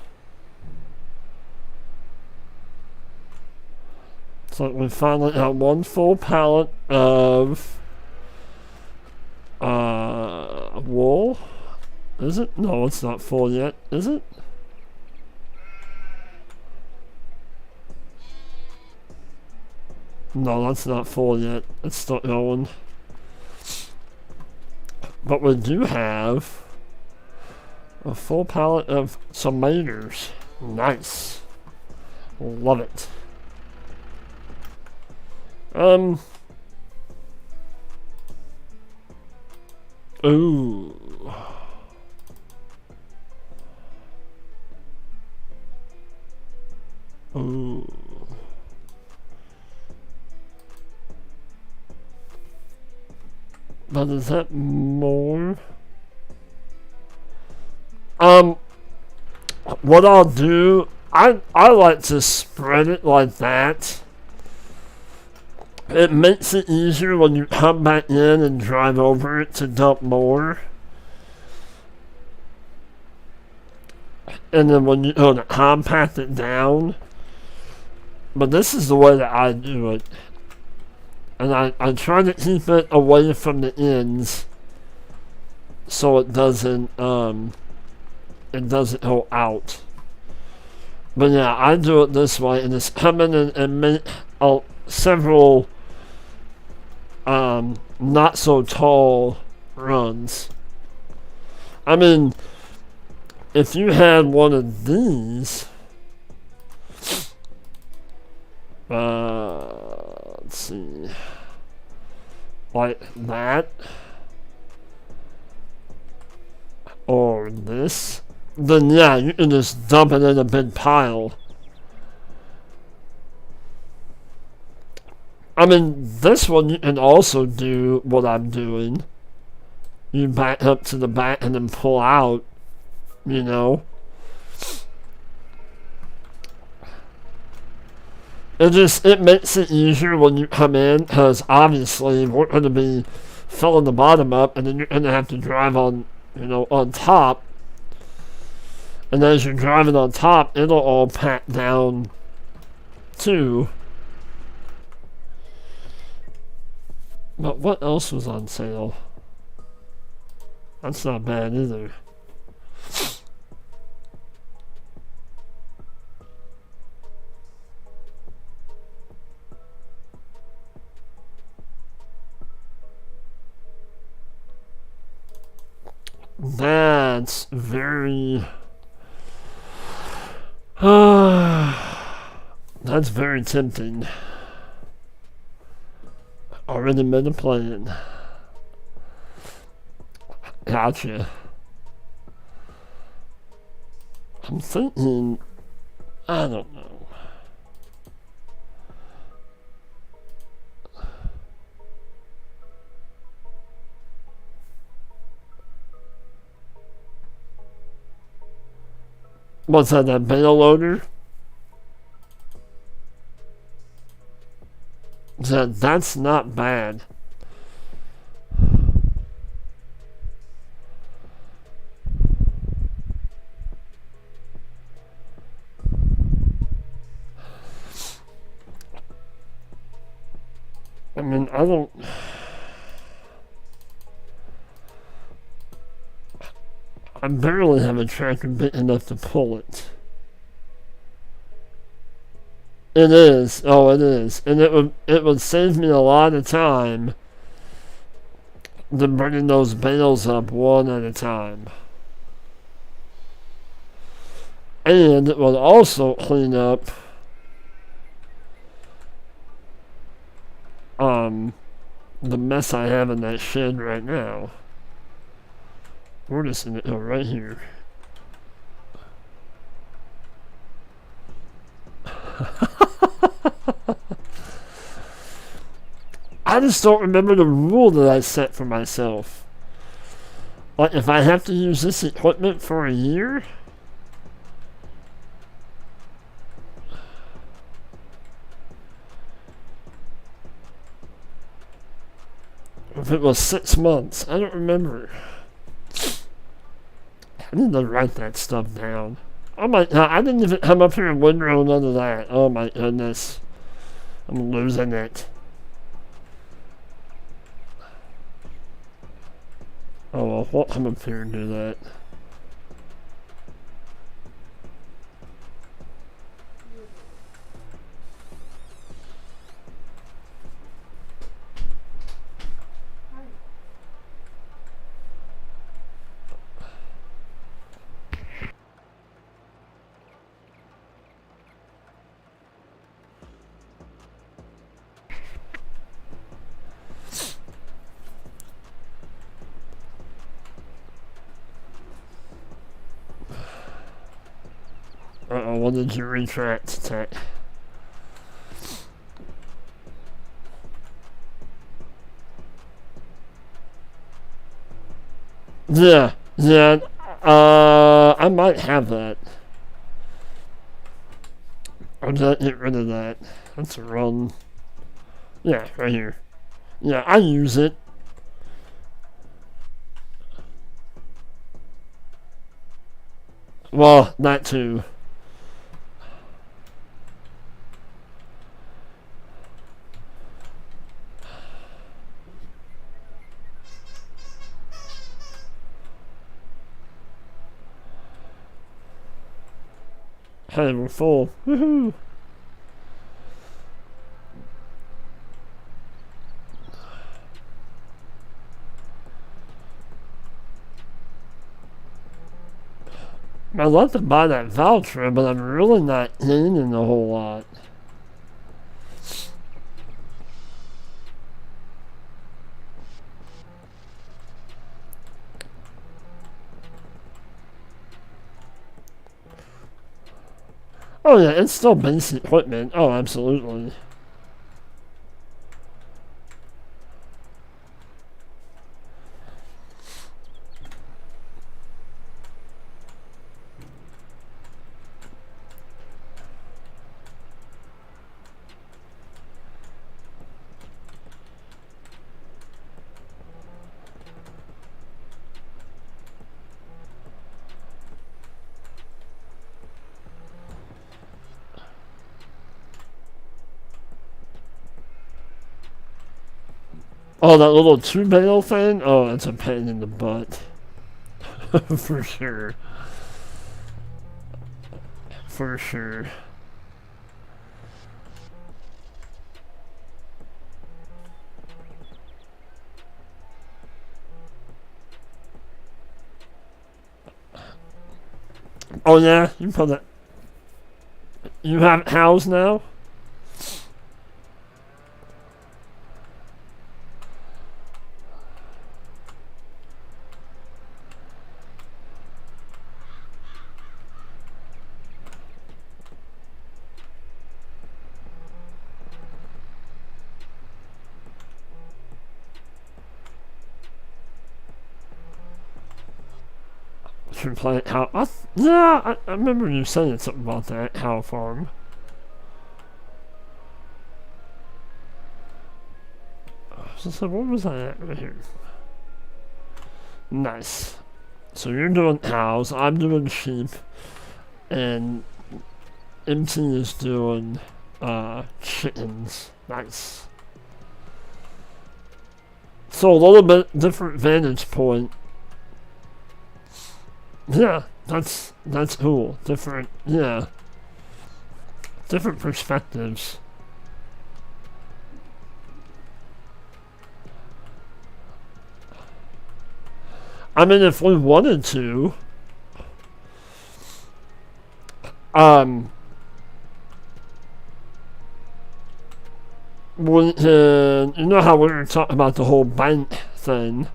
So we finally got one full pallet of wool. Is it? No, it's not full yet. Is it? No, that's not full yet. It's still going. But we do have a full pallet of tomatoes. Nice. Love it. Ooh. Ooh. But Is that more? What I'll do, I like to spread it like that. It makes it easier when you come back in and drive over it to dump more. And then when you go to compact it down. But this is the way that I do it. And I try to keep it away from the ends so it doesn't go out. But yeah, I do it this way, and it's coming in and make several not so tall runs. I mean, if you had one of these, let's see, like that, or this, then yeah, you can just dump it in a big pile. I mean, this one you can also do what I'm doing. You back up to the back and then pull out, you know. It makes it easier when you come in, because obviously we're going to be filling the bottom up, and then you're going to have to drive on, you know, on top. And as you're driving on top, it'll all pack down too. But what else was on sale? That's not bad either. That's very... that's very tempting. Already made a plan. Gotcha. I'm thinking... I don't know. What's that bale loader? That's not bad. I mean, I barely have a tractor big enough to pull it. It is. Oh, it is. And it would save me a lot of time than bringing those bales up one at a time. And it would also clean up the mess I have in that shed right now. We're just in it right here. I just don't remember the rule that I set for myself. Like, if I have to use this equipment for a year? If it was 6 months, I don't remember. I need to write that stuff down. Oh my god, I didn't even come up here and windrow none of that. Oh my goodness. I'm losing it. Oh well, we'll come up here and do that. Uh-oh, what did you retract, Tech? Yeah, yeah. I might have that. Or did I get rid of that? That's a run. Yeah, right here. Yeah, I use it. Well, that too. Hey, we're full. Woohoo! I'd love to buy that voucher, but I'm really not gaining a whole lot. Oh yeah, it's still basic equipment. Oh, absolutely. Oh, that little 2 bale thing? Oh, that's a pain in the butt. For sure. For sure. Oh yeah, you put that. You have it housed now? Should play it how? Yeah, I remember you saying something about that. How farm? So what was I at right here? Nice. So you're doing cows, I'm doing sheep, and MT is doing chickens. Nice. So a little bit different vantage point. Yeah, that's cool. Different, yeah. Different perspectives. I mean, if we wanted to, we can, you know how we were talking about the whole bank thing?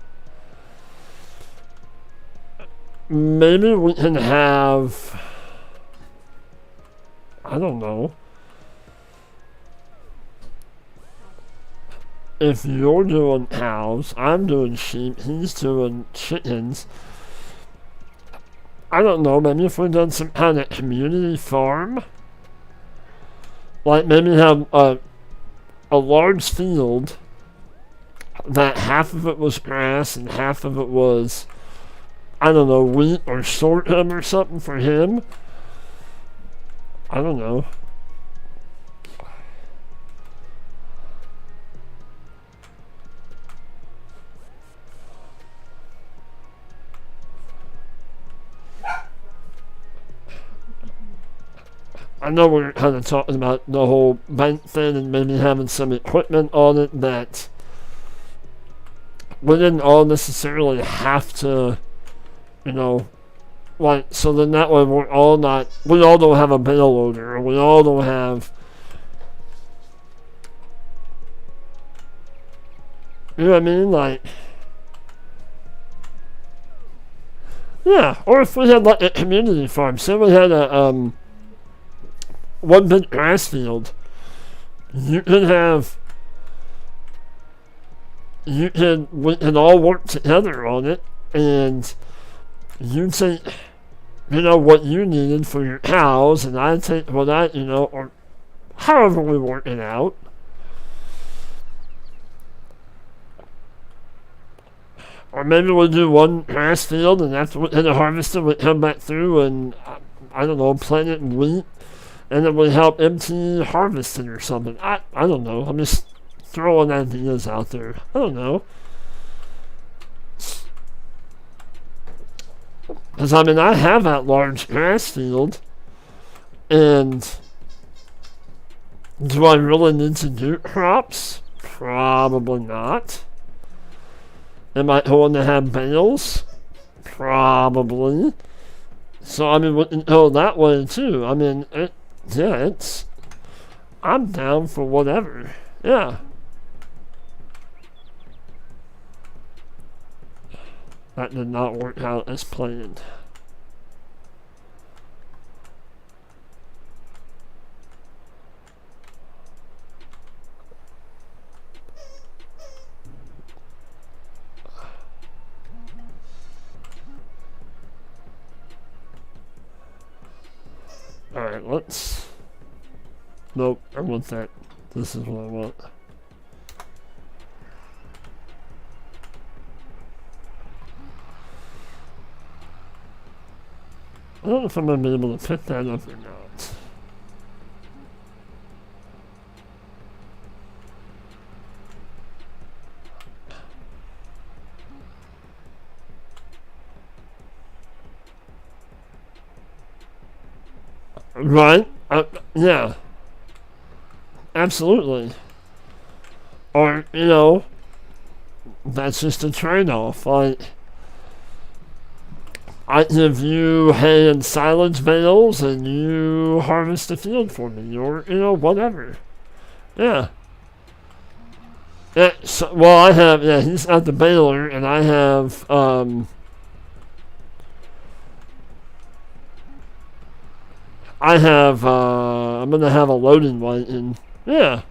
Maybe we can have, I don't know, if you're doing cows, I'm doing sheep, he's doing chickens. I don't know, maybe if we done some kind of community farm, like maybe have a large field that half of it was grass and half of it was, I don't know, wheat or sorghum or something for him. I don't know. I know we're kind of talking about the whole bank thing and maybe having some equipment on it that we didn't all necessarily have to, you know, like, so then that way we all don't have a bale loader, or we all don't have, you know what I mean? Like, yeah, or if we had like a community farm, say we had a, one big grass field, you could we can all work together on it, and you take, what you needed for your cows, and I take what I, or however we work it out. Or maybe we'll do one grass field, and after we hit a harvester, we come back through and, I don't know, plant it in wheat, and then we help empty harvest it or something. I don't know. I'm just throwing ideas out there. I don't know. Because, I have that large grass field, and do I really need to do crops? Probably not. Am I going to have bales? Probably. So, we can go that way, too. I'm down for whatever. Yeah. That did not work out as planned. Alright, let's... Nope, I want that. This is what I want. I don't know if I'm going to be able to pick that up or not. Right? Yeah. Absolutely. Or, that's just a trade-off. I give you hay and silage bales, and you harvest the field for me, or, whatever. Yeah. I have, he's got the baler, and I have, I'm gonna have a loading light, and, yeah.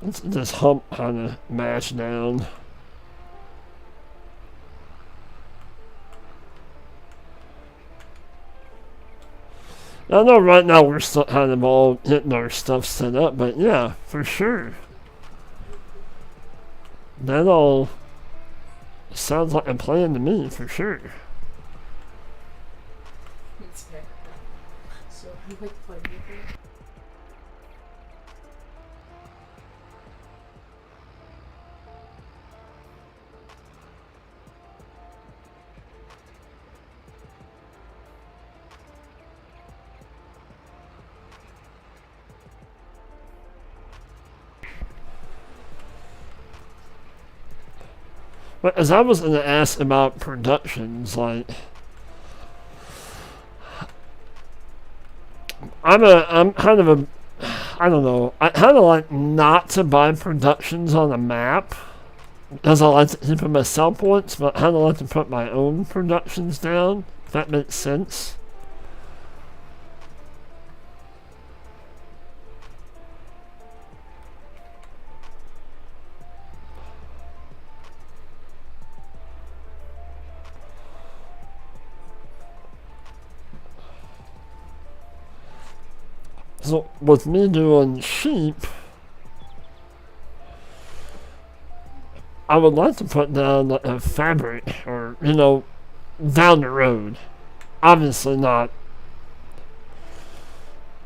Let's this hump kind of mash down. I know right now we're still kind of all getting our stuff set up, but yeah, for sure. That all sounds like a plan to me, for sure. So, you like to play music? But as I was going to ask about productions, I'm kind of a, I don't know, I kind of like not to buy productions on a map, because I like to keep them as sell points, but I kind of like to put my own productions down, if that makes sense. So, with me doing sheep, I would like to put down like a fabric, or, down the road. Obviously not.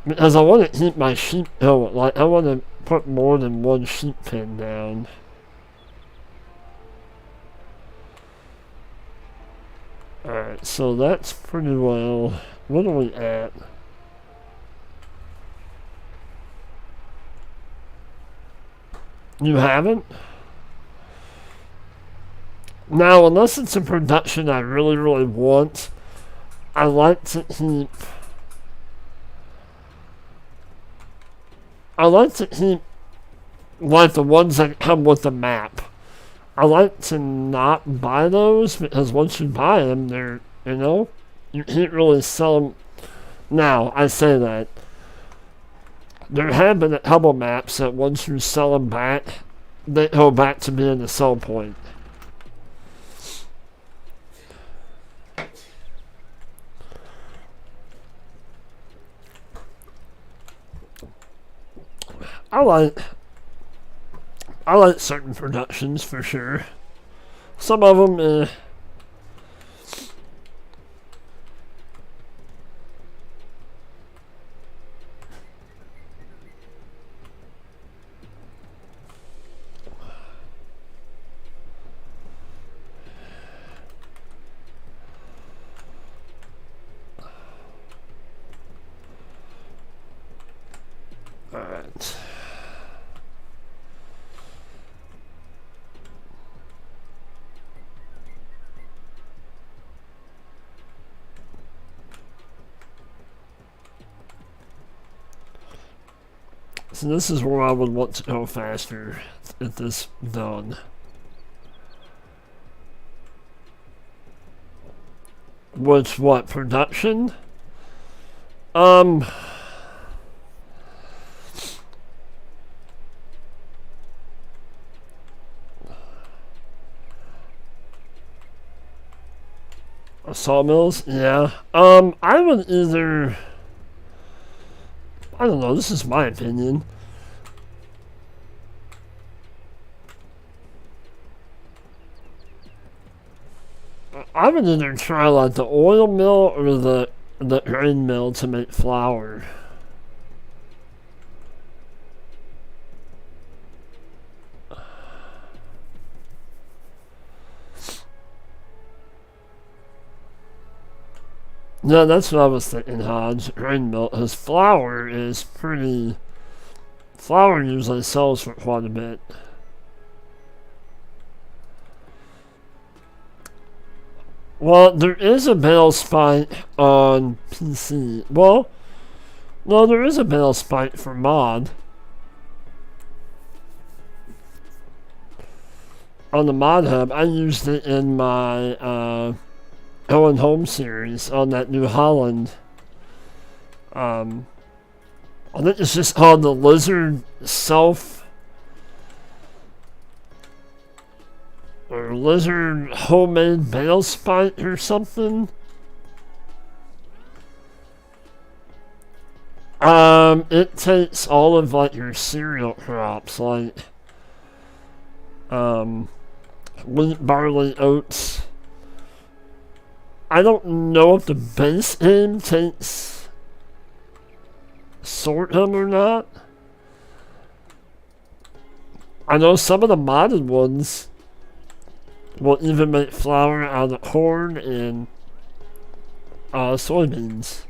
Because I want to keep my sheep going. I want to put more than one sheep pen down. Alright, so that's pretty well. What are we at? You haven't? Now, unless it's a production I really, really want, I like to keep... like, the ones that come with the map. I like to not buy those, because once you buy them, they're, you can't really sell them Now, I say that there have been a couple maps that once you sell them back, they go back to being the sell point. I like certain productions for sure. Some of them, Alright. So this is where I would want to go faster at this done. Which what, production? Sawmills? Yeah. I would either... I don't know, this is my opinion. I would either try like the oil mill or the grain mill to make flour. No, that's what I was thinking, Hodge. Grain mill, because flour is pretty... Flour usually sells for quite a bit. Well, there is a bale spike on PC. Well, no, there is a bale spike for mod. On the mod hub, I used it in my Owen Home series on that New Holland. I think it's just called the Lizard Self or Lizard Homemade Bale Spike or something. It takes all of like your cereal crops, like wheat, barley, oats. I don't know if the base game takes sorghum or not. I know some of the modded ones will even make flour out of corn and soybeans.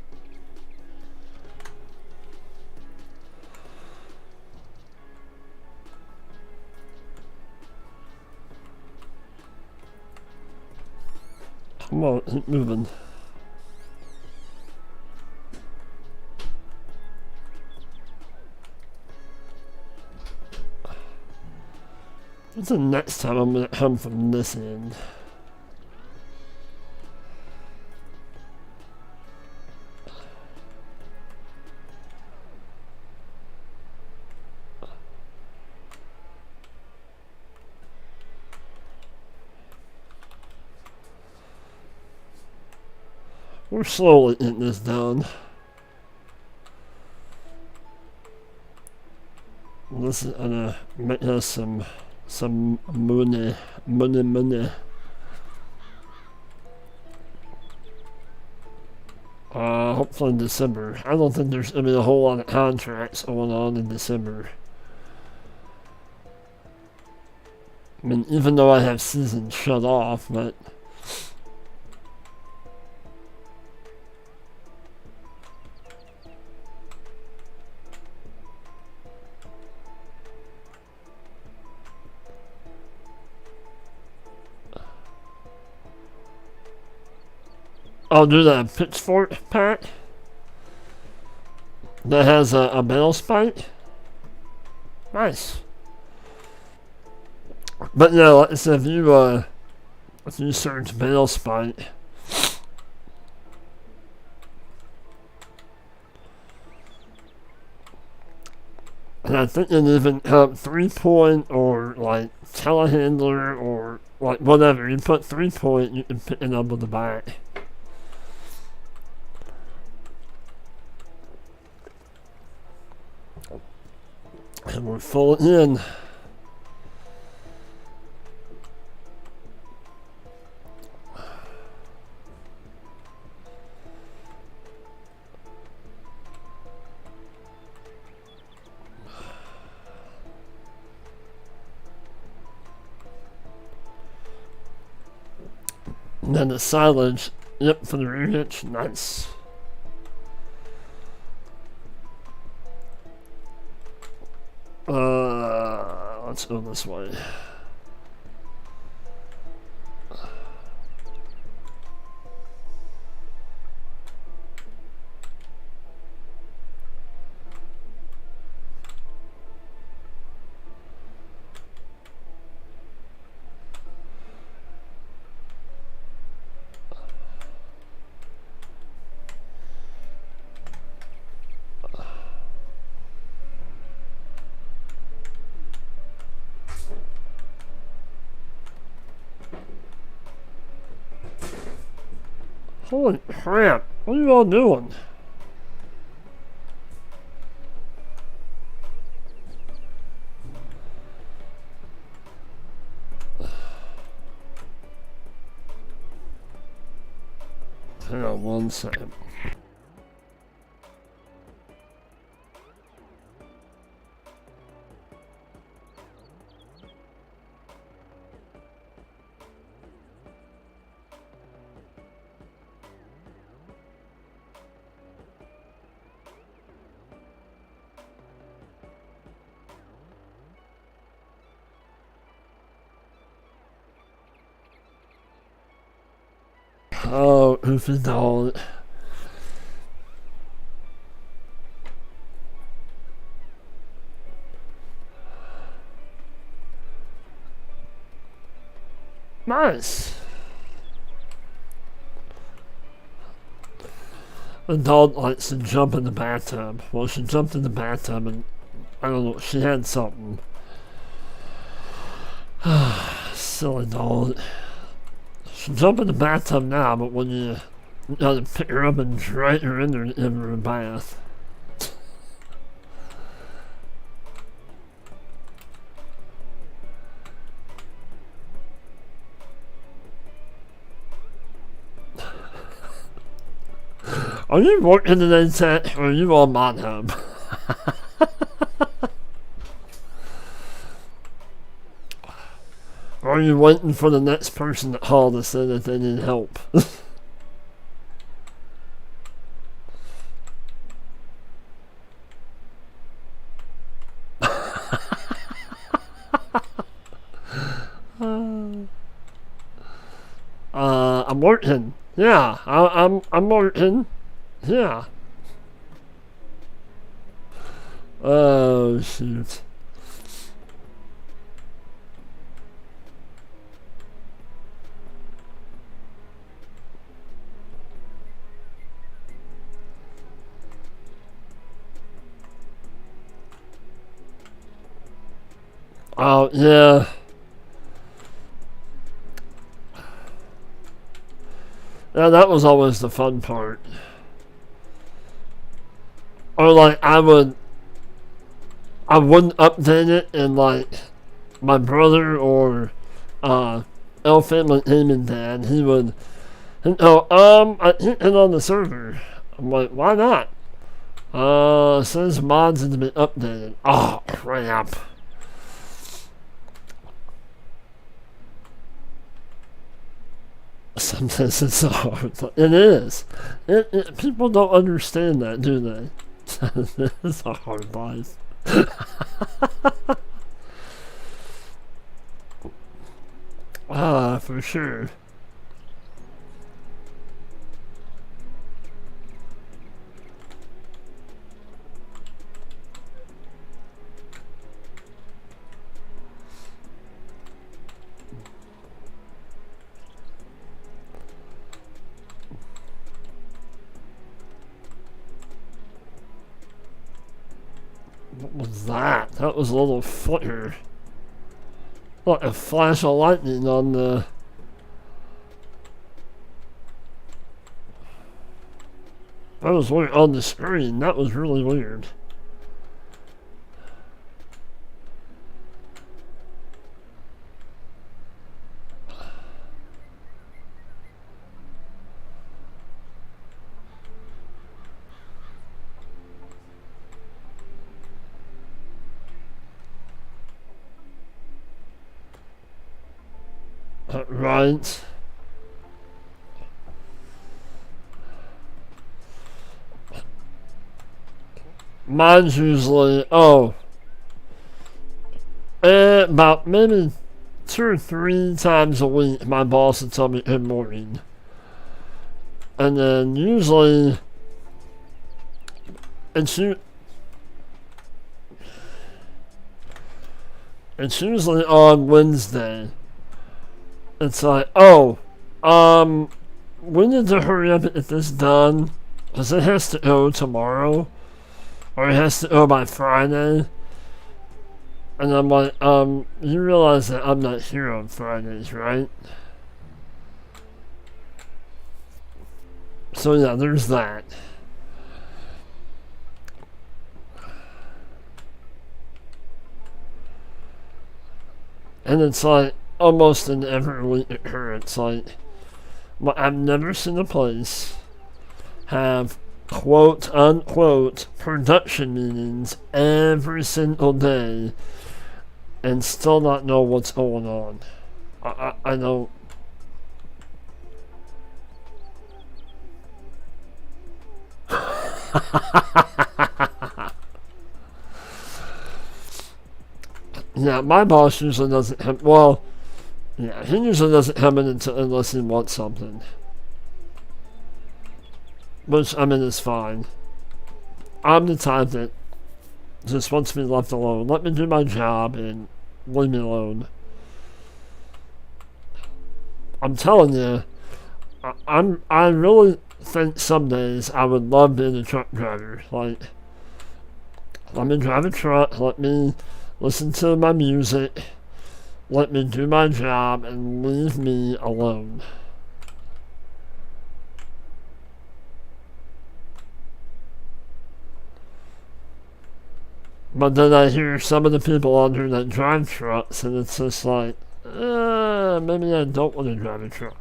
Come on, keep moving. What's the next time I'm gonna come from this end? We're slowly getting this done. This is gonna make us some money. Hopefully in December. I don't think there's gonna be a whole lot of contracts going on in December. I mean, even though I have seasons shut off, but I'll do the pitchfork pack that has a bale spike. Nice. But yeah, like I said, if you search bale spike, And I think it even have 3-point or like telehandler or like whatever. You put 3-point, you can pick it up with the back. And we're full in. And then the silage, yep, for the rear hitch, nice. Let's go this way. Holy crap, what are you all doing? Hang on 1 second. Oh, oofy dog. Nice. The dog likes to jump in the bathtub. Well, she jumped in the bathtub and I don't know, she had something. Silly dog. She'll jump in the bathtub now, but when you gotta pick her up and drag her in there and give her a bath. Are you working today, Tech, or are you on my home? Or are you waiting for the next person to call to say that they need help? I'm working. Yeah, I'm working. Yeah. Oh shoot. Oh yeah. Yeah, that was always the fun part. Or like I wouldn't update it and like my brother or El Family Gaming Dad, he would I hit it on the server. I'm like, why not? Says mods need to be updated. Oh crap. Sometimes it's hard. It is. People don't understand that, do they? It's a hard life. For sure. What was that? That was a little flicker. Like a flash of lightning on the... That was weird on the screen. That was really weird. Right. Mine's usually, about maybe 2 or 3 times a week my boss will tell me good morning. And then usually it's usually on Wednesday. It's like, we need to hurry up and get this done, because it has to go tomorrow, or it has to go by Friday. And I'm like, you realize that I'm not here on Fridays, right? So yeah, there's that. And it's like, almost in every week occurrence, like, I've never seen a place have quote unquote production meetings every single day and still not know what's going on. I don't. Yeah, my boss usually doesn't have, well, yeah, he usually doesn't come in unless he wants something. Which, I mean, is fine. I'm the type that just wants to be left alone. Let me do my job and leave me alone. I'm telling you, I really think some days I would love being a truck driver. Like, let me drive a truck, let me listen to my music, let me do my job, and leave me alone. But then I hear some of the people on here that drive trucks, and it's just like, maybe I don't want to drive a truck.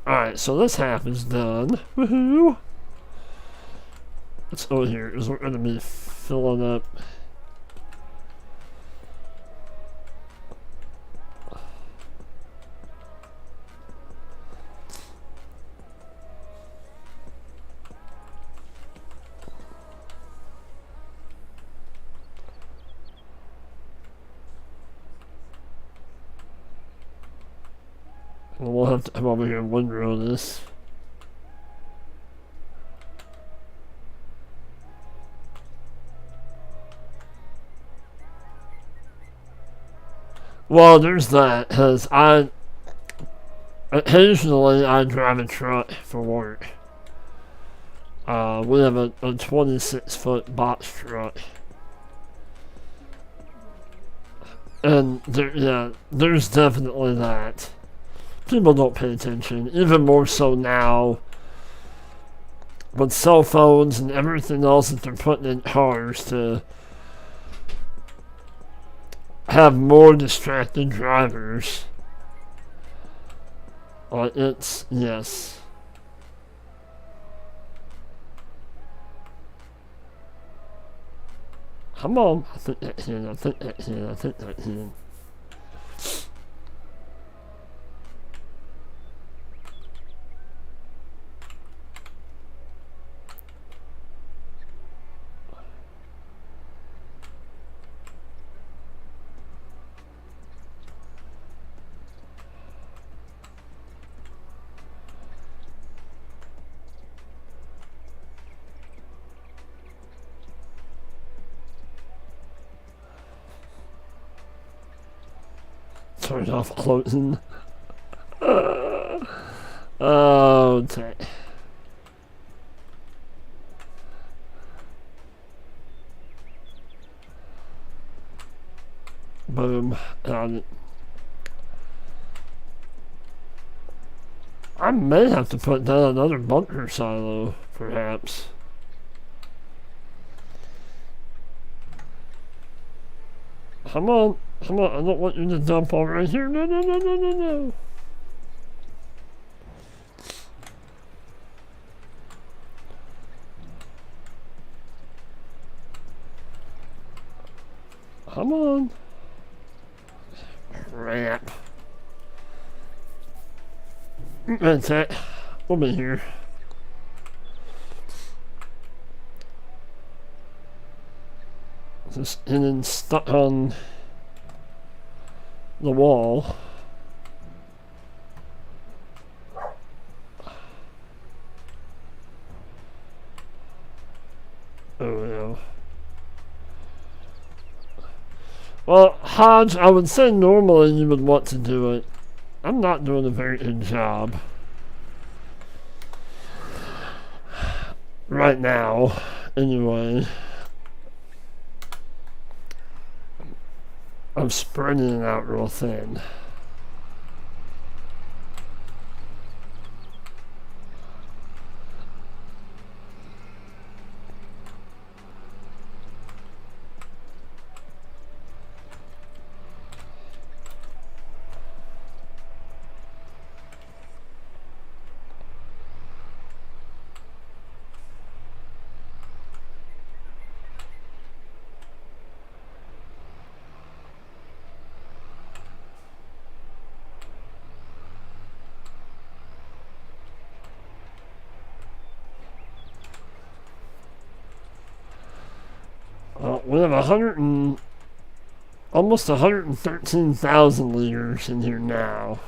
Alright, so this half is done. Woohoo! Let's go here, because we're going to be filling up. We'll have to come over here and windrow this. Well, there's that, because occasionally I drive a truck for work. We have a 26-foot box truck. And there's definitely that. People don't pay attention, even more so now with cell phones and everything else that they're putting in cars to have more distracted drivers. Yes. Come on, I think that in. Turn off closing. Okay. Boom. Got it. I may have to put down another bunker silo, perhaps. Come on. Come on. I don't want you to dump all right here. No, no, no, no, no, no. Come on. Crap. That's it. We'll be here. Just and then stuck on the wall. Oh yeah. Well, Hodge, I would say normally you would want to do it. I'm not doing a very good job right now, anyway. I'm spreading it out real thin. We have almost 113,000 liters in here now.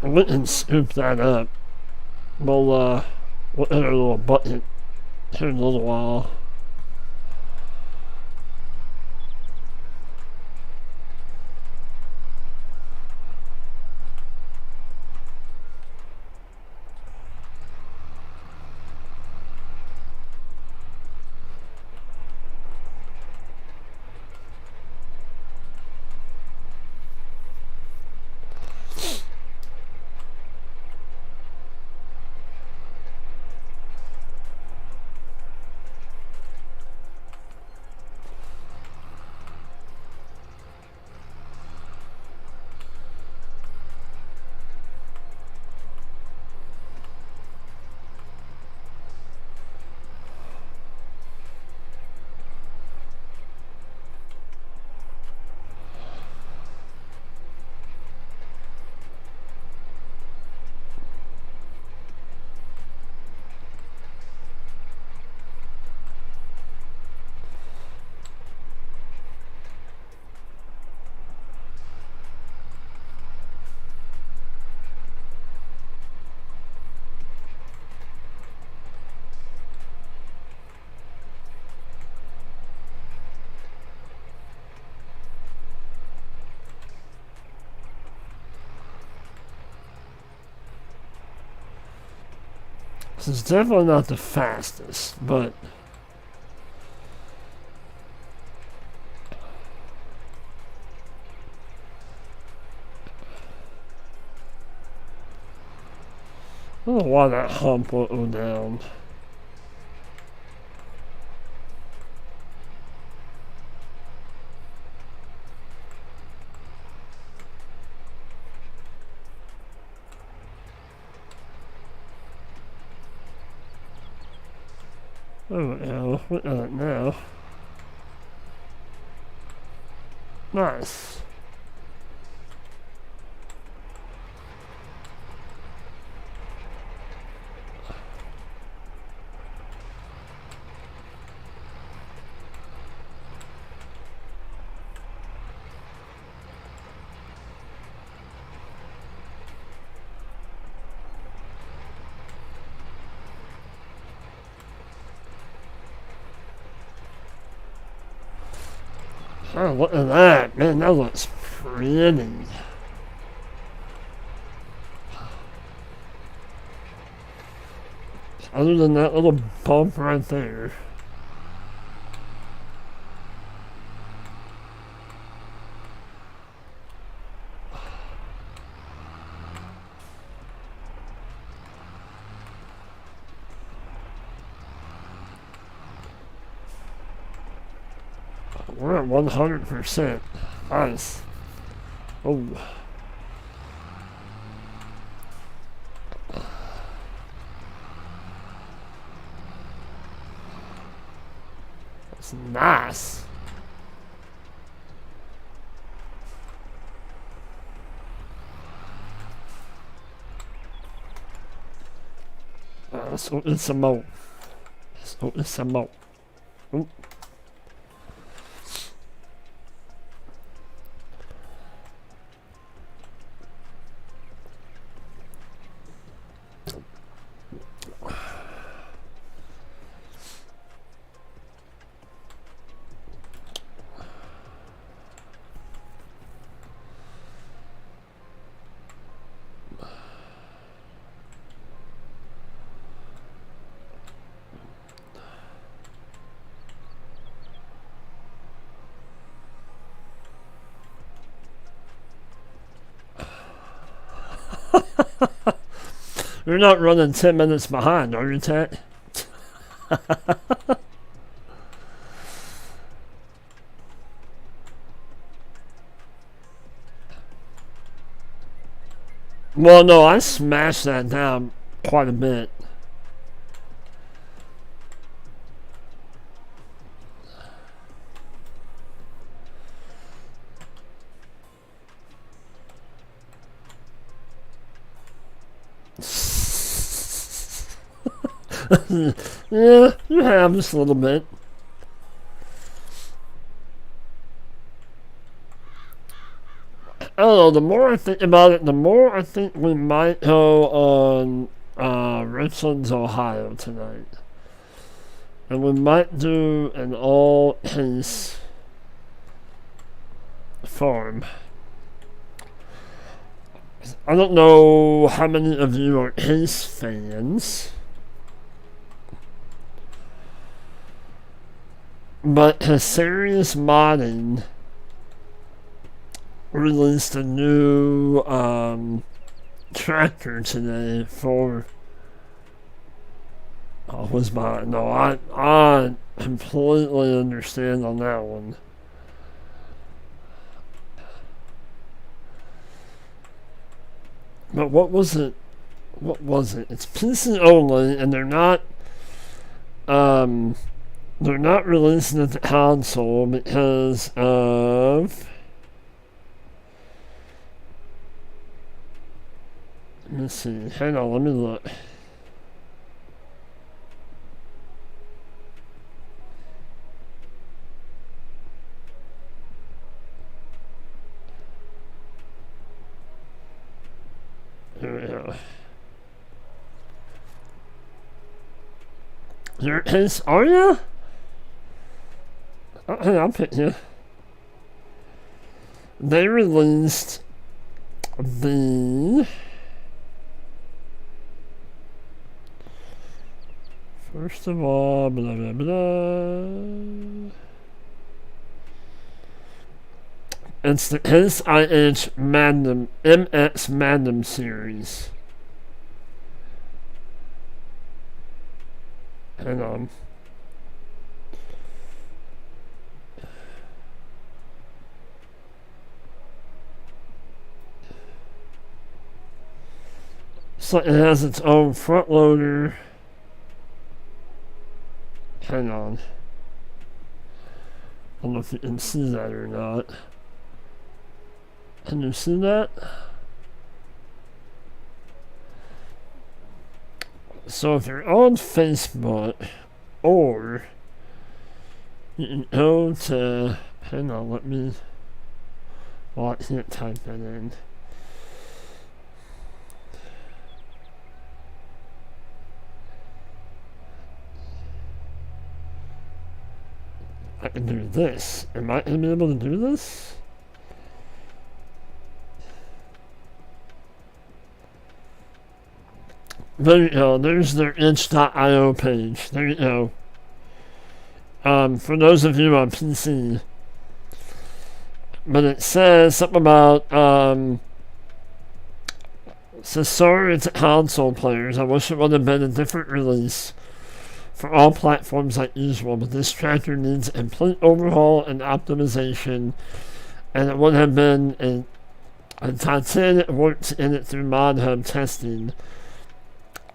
I went and scooped that up. We'll hit a little bucket here in a little while. This is definitely not the fastest, but don't know why that hump won't go down. Oh yeah, look at it now. Nice. Oh, look at that. Man, that looks pretty. Other than that little bump right there. We're at 100%. Nice. Oh. That's nice. Let's open some more. Let's open some more. Ooh. You're not running 10 minutes behind, are you, Tat? Well, no, I smashed that down quite a bit. Yeah, you have just a little bit. I don't know, the more I think about it, the more I think we might go on Richlands, Ohio tonight. And we might do an all-Ace farm. I don't know how many of you are Ace fans. But Serious Modding released a new tractor today for was mine. No, I completely understand on that one. But what was it? What was it? It's PC only, and they're not releasing it to console because of. Let me see. Hang on, let me look. Here we go. You're Ace, are you? Oh, hey, I'll pick you. They released the first of all, blah blah blah. It's the SIH Magnum MX Magnum series. And so it has its own front loader. Hang on. I don't know if you can see that or not. Can you see that? So if you're on Facebook, or you can go to, hang on, let me, well, I can't type that in. I can do this. Am I going to be able to do this? There you go. There's their itch.io page. There you go. For those of you on PC. But it says something about, it says, sorry to console players. I wish it would have been a different release for all platforms like usual, but this tractor needs a complete overhaul and optimization, and it would have been a Titanic worked in it through Mod Hub testing,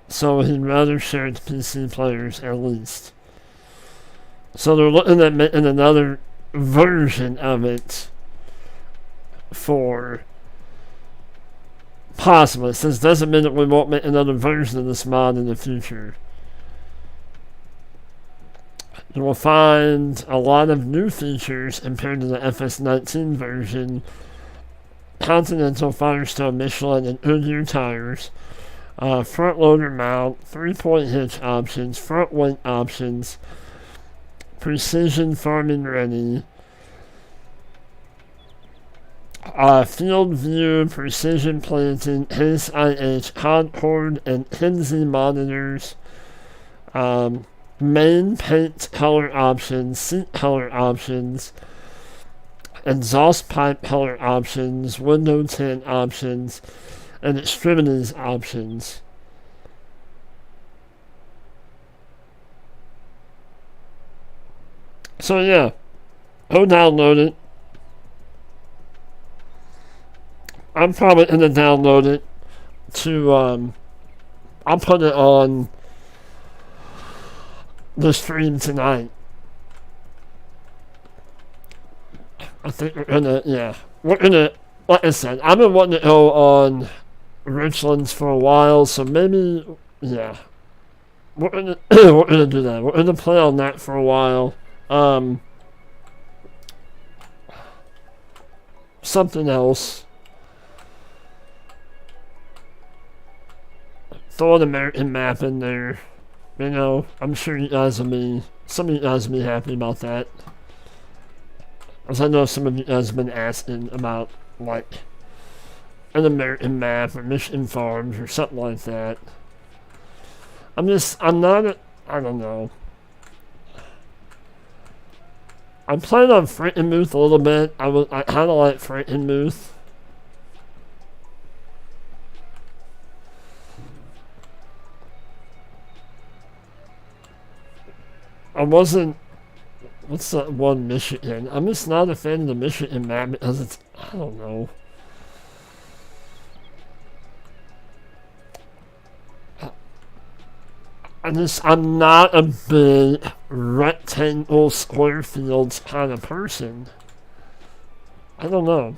so he'd rather share it to PC players at least. So they're looking at making another version of it for possible. It says doesn't mean that we won't make another version of this mod in the future. You will find a lot of new features compared to the FS19 version. Continental, Firestone, Michelin, and Goodyear tires. Front loader mount, 3-point hitch options, front weight options, precision farming ready, field view, precision planting, Case IH, Concord, and Kinsey monitors, main paint color options, seat color options, exhaust pipe color options, window tint options, and extremities options. So yeah, go download it. I'm probably going to download it to, I'll put it on the stream tonight. I think we're gonna, like I said, I've been wanting to go on Richlands for a while, so maybe, yeah, we're gonna do that. We're gonna play on that for a while. Something else. Throw an American map in there. You know, I'm sure you guys will be, some of you guys will be happy about that. As I know some of you guys have been asking about, like, an American map or Mission Farms or something like that. I don't know. I'm playing on Frankenmuth a little bit. I kind of like Frankenmuth. I wasn't. What's that one Michigan? I'm just not a fan of the Michigan map because it's. I don't know. I'm not a big rectangle square fields kind of person. I don't know.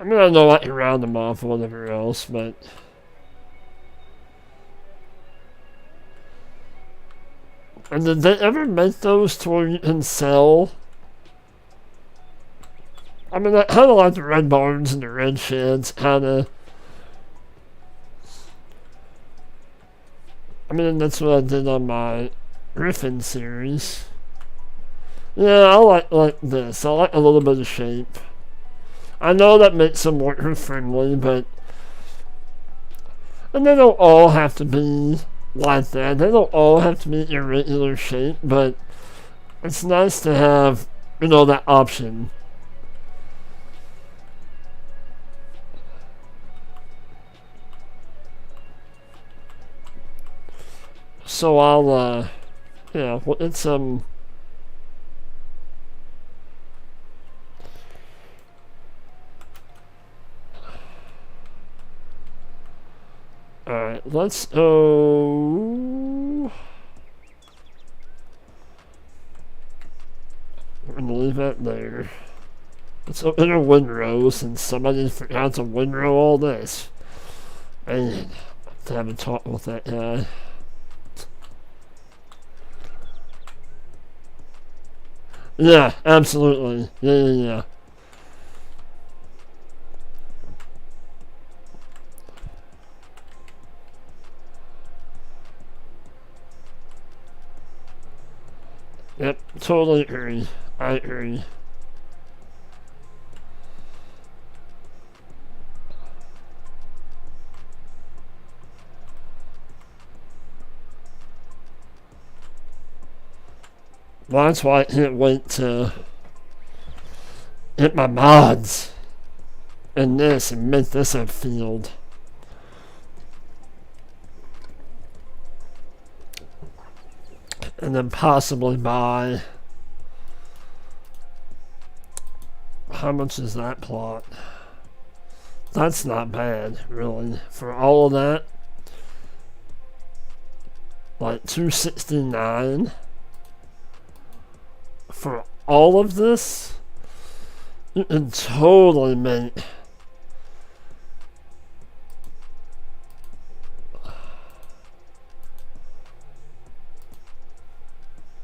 I mean, I know I can round them off or whatever else, but... And did they ever make those to where you can sell? I mean, I kind of like the red barns and the red sheds, kind of. I mean, that's what I did on my Griffin series. Yeah, I like this. I like a little bit of shape. I know that makes them worker friendly, but... And they don't all have to be like that. They don't all have to be irregular shape, but... It's nice to have, that option. So I'll, yeah, well, it's, alright, let's go. We're gonna leave that there. Let's open a windrow since somebody forgot to windrow all this. Man, I have to have a talk with that guy. Yeah, absolutely. Yeah. Yep, totally agree. I agree. Well, that's why I can't wait to hit my mods in this and make this a field. And then possibly buy. How much is that plot? That's not bad, really. For all of that, like $269 for all of this, you can totally make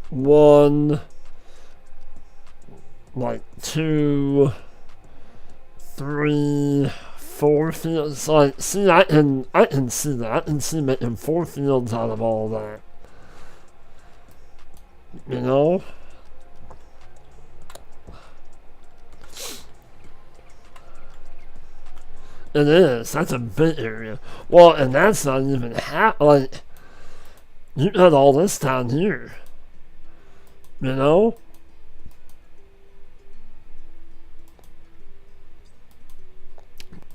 one, like 2, 3, 4 fields. Like, see, I can see that. I can see making 4 fields out of all that. You know? It is. That's a big area. Well, and that's not even half. Like, you got all this down here. You know?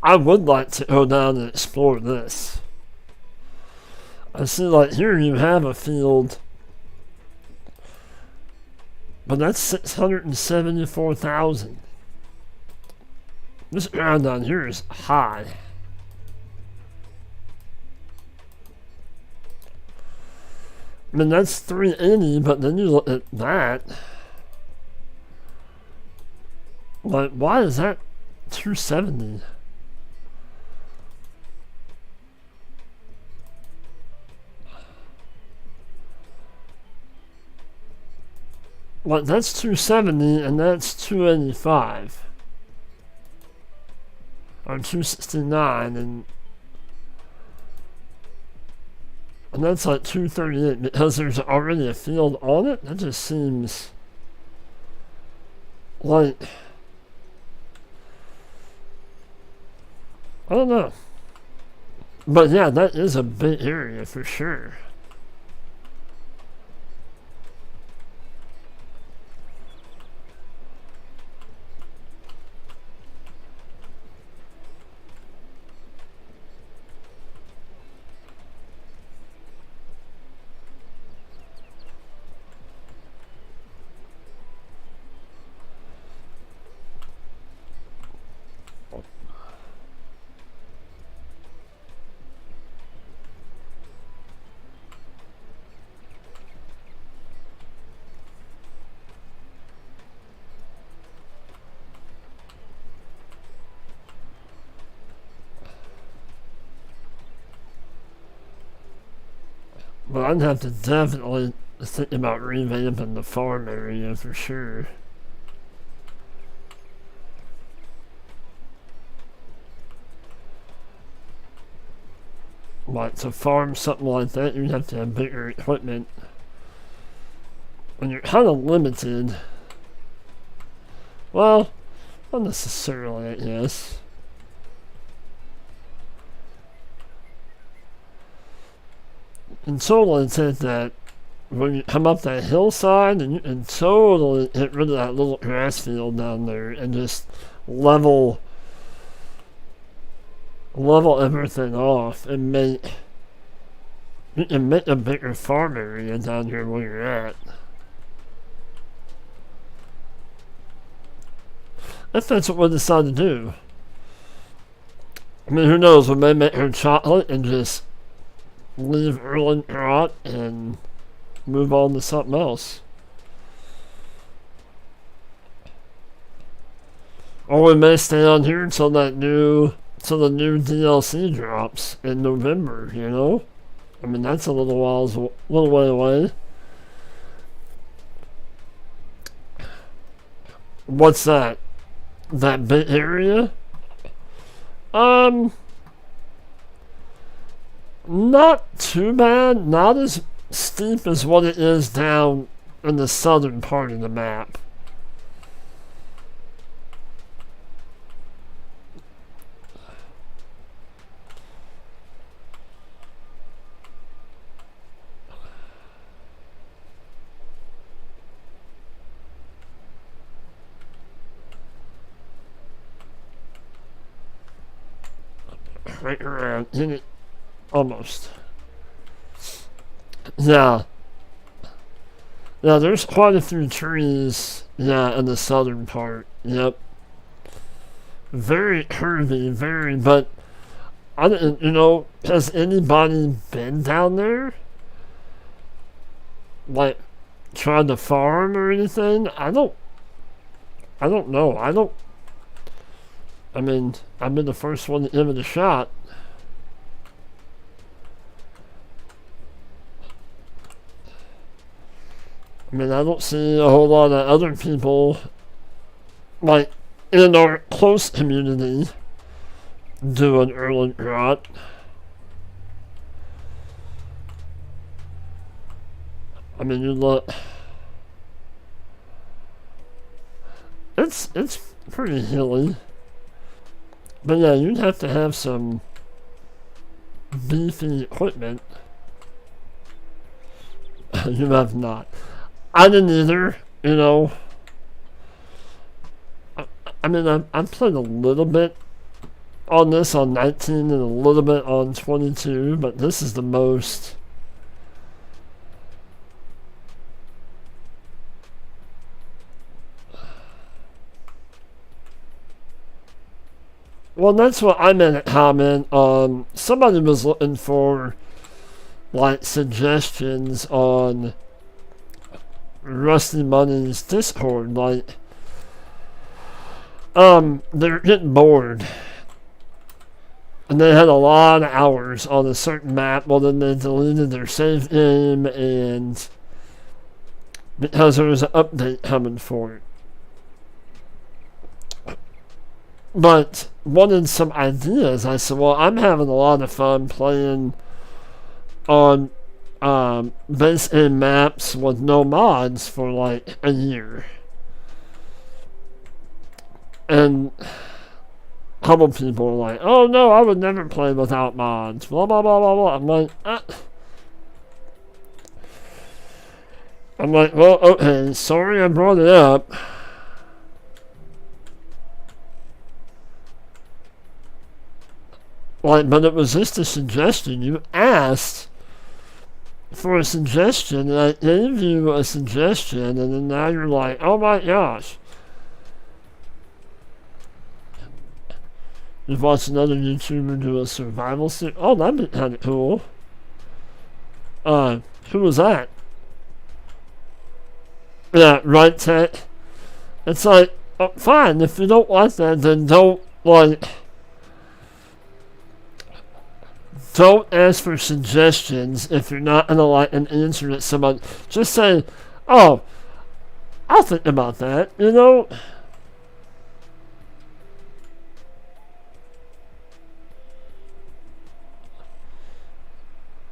I would like to go down and explore this. I see, like, here you have a field, but that's 674,000. This ground down here is high. I mean, that's 380, but then you look at that. Like, why is that 270? Like, that's 270 and that's 285. Or 269 and that's like 238 because there's already a field on it. That just seems like, I don't know. But yeah, that is a big area for sure. But I'd have to definitely think about revamping the farm area for sure. Like, to farm something like that, you'd have to have bigger equipment. And you're kind of limited. Well, not necessarily, I guess. And totally take that when you come up that hillside, and you can totally get rid of that little grass field down there and just level everything off and make You can make a bigger farm area down here where you're at. If that's what we decide to do. I mean, who knows? We may make her chocolate and just leave Erlengrat and move on to something else. Or we may stay on here until the new DLC drops in November, you know? I mean, that's a little way away. What's that? That bit area? Not too bad. Not as steep as what it is down in the southern part of the map. Right around, in it, almost. Yeah. Yeah, there's quite a few trees, yeah, in the southern part. Yep. Very curvy, but I didn't, has anybody been down there? Like, trying to farm or anything? I don't know. I mean, I've been the first one to give it a shot. I mean, I don't see a whole lot of other people, like, in our close community, doing Erlengrat. I mean, you look... It's pretty hilly. But yeah, you'd have to have some beefy equipment. You have not. I didn't either, I mean, I've played a little bit on this on 19 and a little bit on 22, but this is the most. Well, that's what I meant at comment. Somebody was looking for, like, suggestions on Rusty Money's Discord. Like, they're getting bored. And they had a lot of hours on a certain map. Well, then they deleted their save game, and because there was an update coming for it. But wanted some ideas. I said, well, I'm having a lot of fun playing on base-in maps with no mods for like a year. And a couple people were like, oh no, I would never play without mods. Blah, blah, blah, blah, blah. I'm like, well, okay, sorry I brought it up. Like, but it was just a suggestion. You asked for a suggestion, and I gave you a suggestion, and then now you're like, oh my gosh. You've watched another YouTuber do a survival series. Oh, that'd be kind of cool. Who was that? Yeah, right, Tech. It's like, fine, if you don't like that, then don't ask for suggestions if you're not gonna like an answer that someone. Just say, oh, I'll think about that,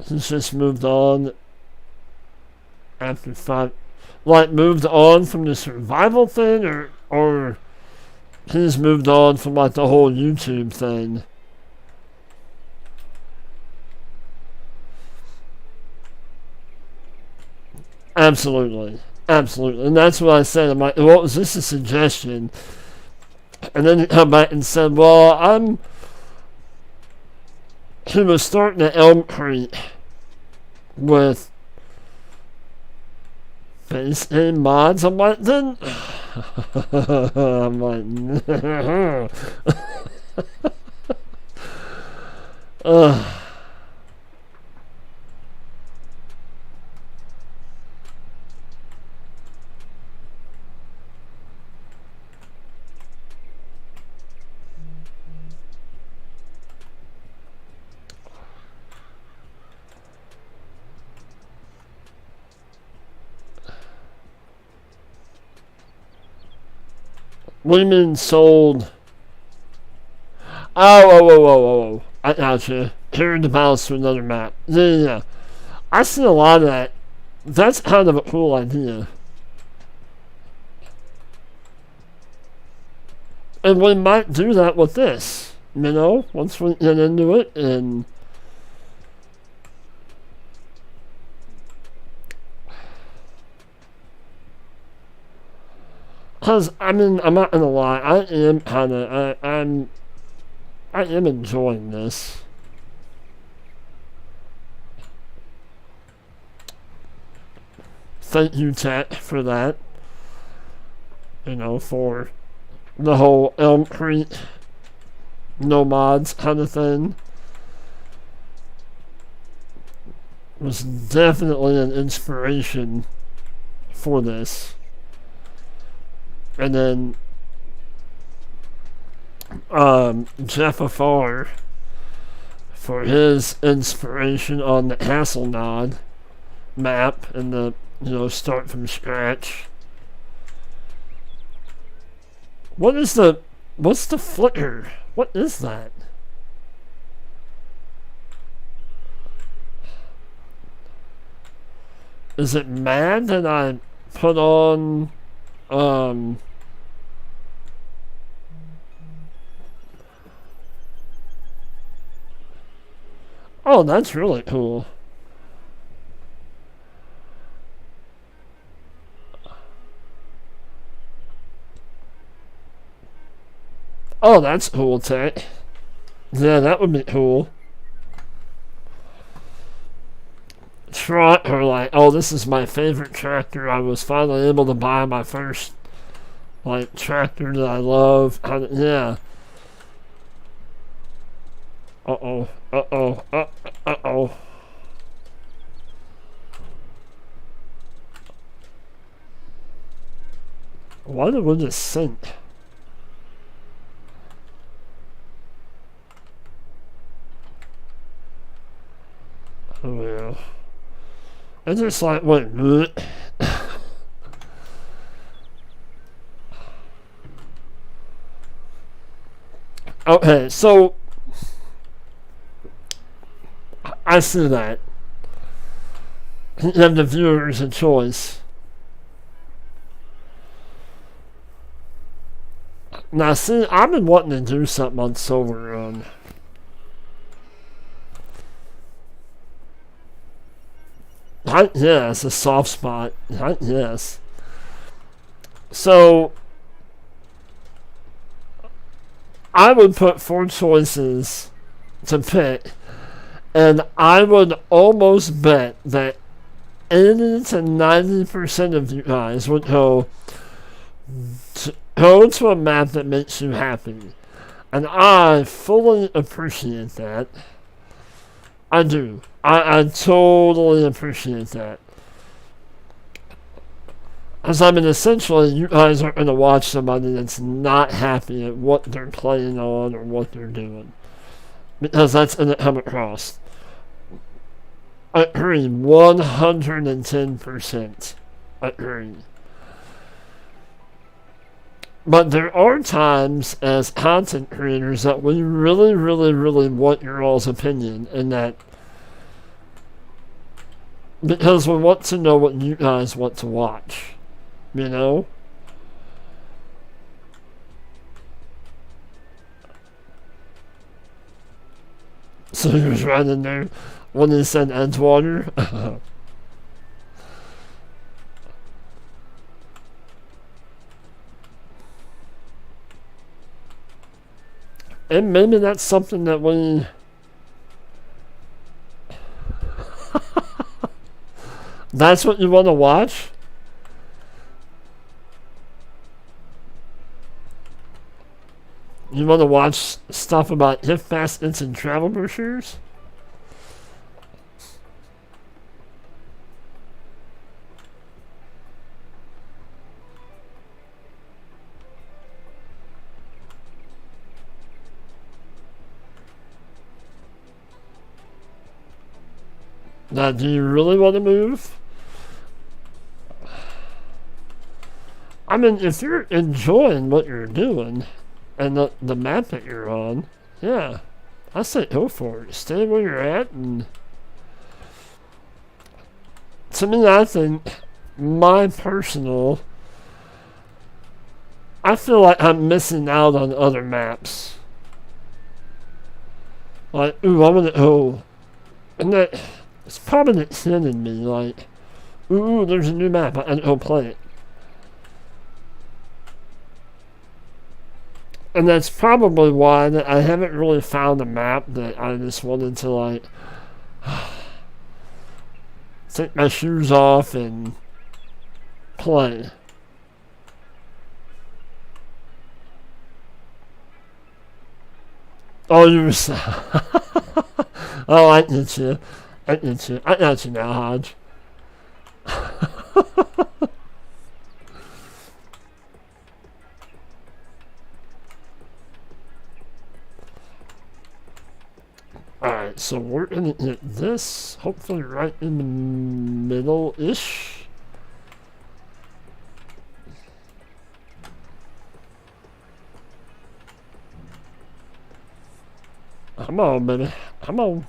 He's just moved on after 5. Like, moved on from the survival thing, or he's moved on from, like, the whole YouTube thing. Absolutely. And that's what I said. I'm like, well, was this a suggestion? And then he come back and said, well, he was starting at Elm Creek. with Base-ics mods. I'm like, then I'm like, what do you mean sold? Oh. I gotcha. Carrying the mouse to another map. Yeah. I see a lot of that. That's kind of a cool idea. And we might do that with this, you know, once we get into it. And because I mean, I'm not gonna lie, I am enjoying this. Thank you, chat, for that. You know, for the whole Elm Creek no mods kind of thing. Was definitely an inspiration for this. And then Jeff Afar for his inspiration on the Hasselnod map and the, you know, start from scratch. What's the flicker? What is that? Is it mad that I put on, oh, that's really cool. Oh, that's cool, tech. Yeah, that would be cool. Trot or like, oh, this is my favorite tractor. I was finally able to buy my first, like, tractor that I love. Yeah. Uh-oh. Why did we just sink? Oh, yeah. It's just like, wait, okay, so I see that. You have the viewers a choice. Now, see, I've been wanting to do something on Silver Run. Yes, a soft spot. Yes. So, I would put 4 choices to pick, and I would almost bet that 80 to 90% of you guys would go to a map that makes you happy. And I fully appreciate that. I do. I totally appreciate that. Because I mean, essentially, you guys are going to watch somebody that's not happy at what they're playing on or what they're doing. Because that's going to come across. I agree. 110%. Agree. But there are times as content creators that we really, really, really want your all's opinion, and that because we want to know what you guys want to watch, you know? So he was right in there when he said Edgewater. And maybe that's something that we That's what you want to watch? You want to watch stuff about Base-ics and travel brochures? Now, do you really want to move? I mean, if you're enjoying what you're doing and the map that you're on, yeah, I say go for it. Stay where you're at, and to me, I think my personal, I feel like I'm missing out on other maps. Like, ooh, I want to go, and that it's probably extending me. Like, ooh, there's a new map. I can go play it. And that's probably why that I haven't really found a map that I just wanted to, like, take my shoes off and play. Oh, you were oh, I get you. I get you. I got you now, Hodge. Alright, so we're gonna hit this, hopefully right in the middle-ish. Come on, baby. Come on.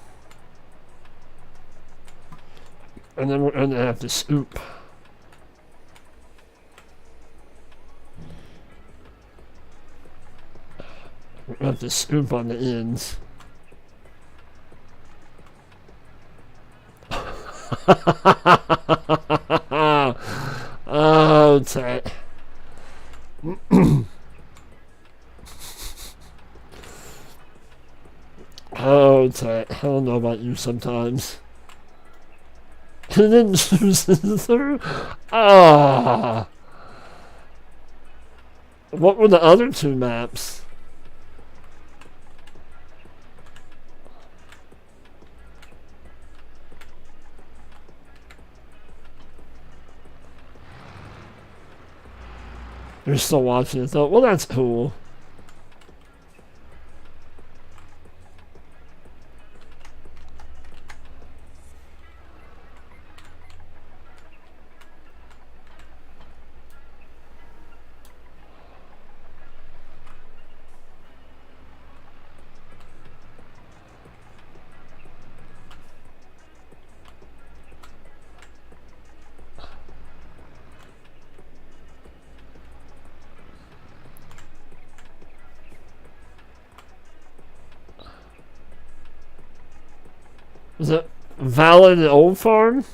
And then we're gonna have to scoop. We're gonna have to scoop on the ends. Oh, tight. Oh, tight. I don't know about you sometimes. He didn't choose it through? Ah. What were the other two maps? You're still watching it though? Well, that's cool. Is it Valid Old Farm?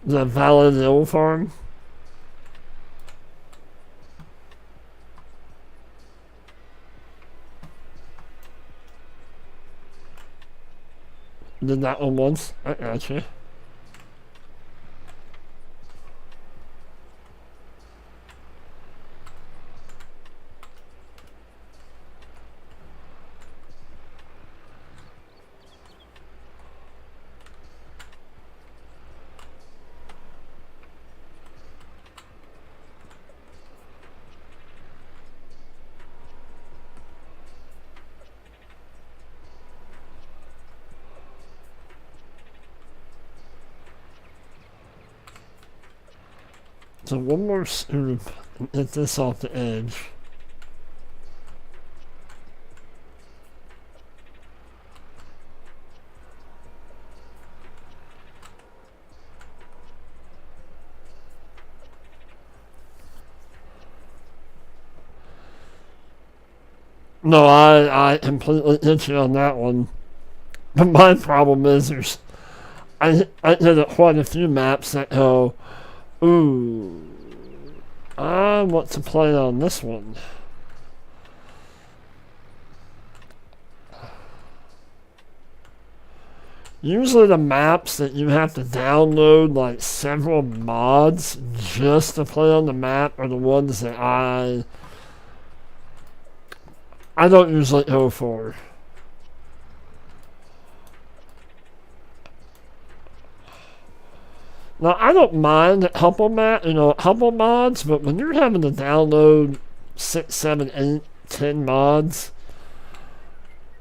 Is that Valid Old Farm? Did that one once? I gotcha. So one more scoop and get this off the edge. No, I completely hit you on that one. But my problem is I did quite a few maps that go, ooh, I want to play on this one. Usually the maps that you have to download like several mods just to play on the map are the ones that I don't usually go for. Now I don't mind a couple mods, but when you're having to download 6, 7, 8, 10 mods,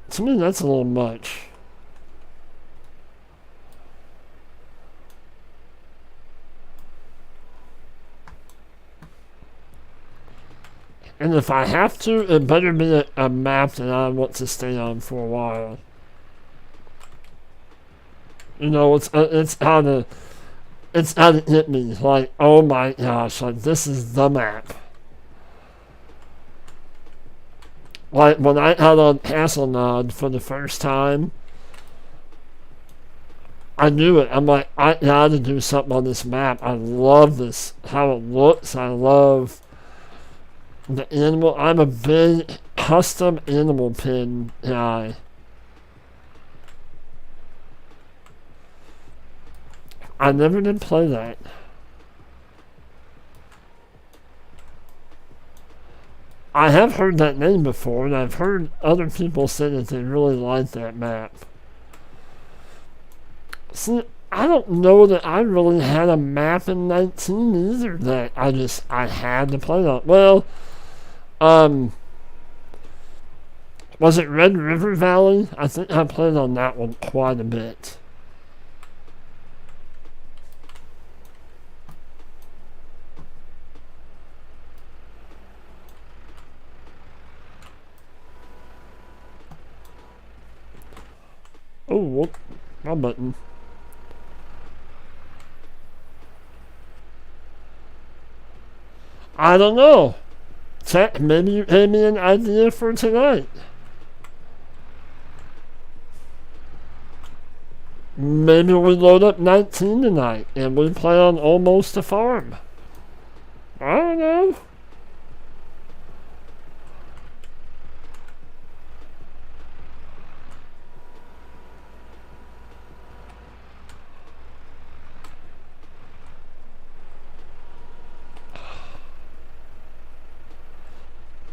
to me that's a little much. And if I have to, it better be a map that I want to stay on for a while. You know, it's how to hit me. Like, oh my gosh, like this is the map. Like when I had on Hasselnod for the first time, I knew it. I'm like, I gotta do something on this map. I love this, how it looks. I love the animal. I'm a big custom animal pin guy. I never did play that. I have heard that name before, and I've heard other people say that they really like that map. See, I don't know that I really had a map in 19 either that I had to play on. Well, was it Red River Valley? I think I played on that one quite a bit. Oh, whoop, my button. I don't know. Maybe you gave me an idea for tonight. Maybe we load up 19 tonight and we play on Almost a Farm. I don't know.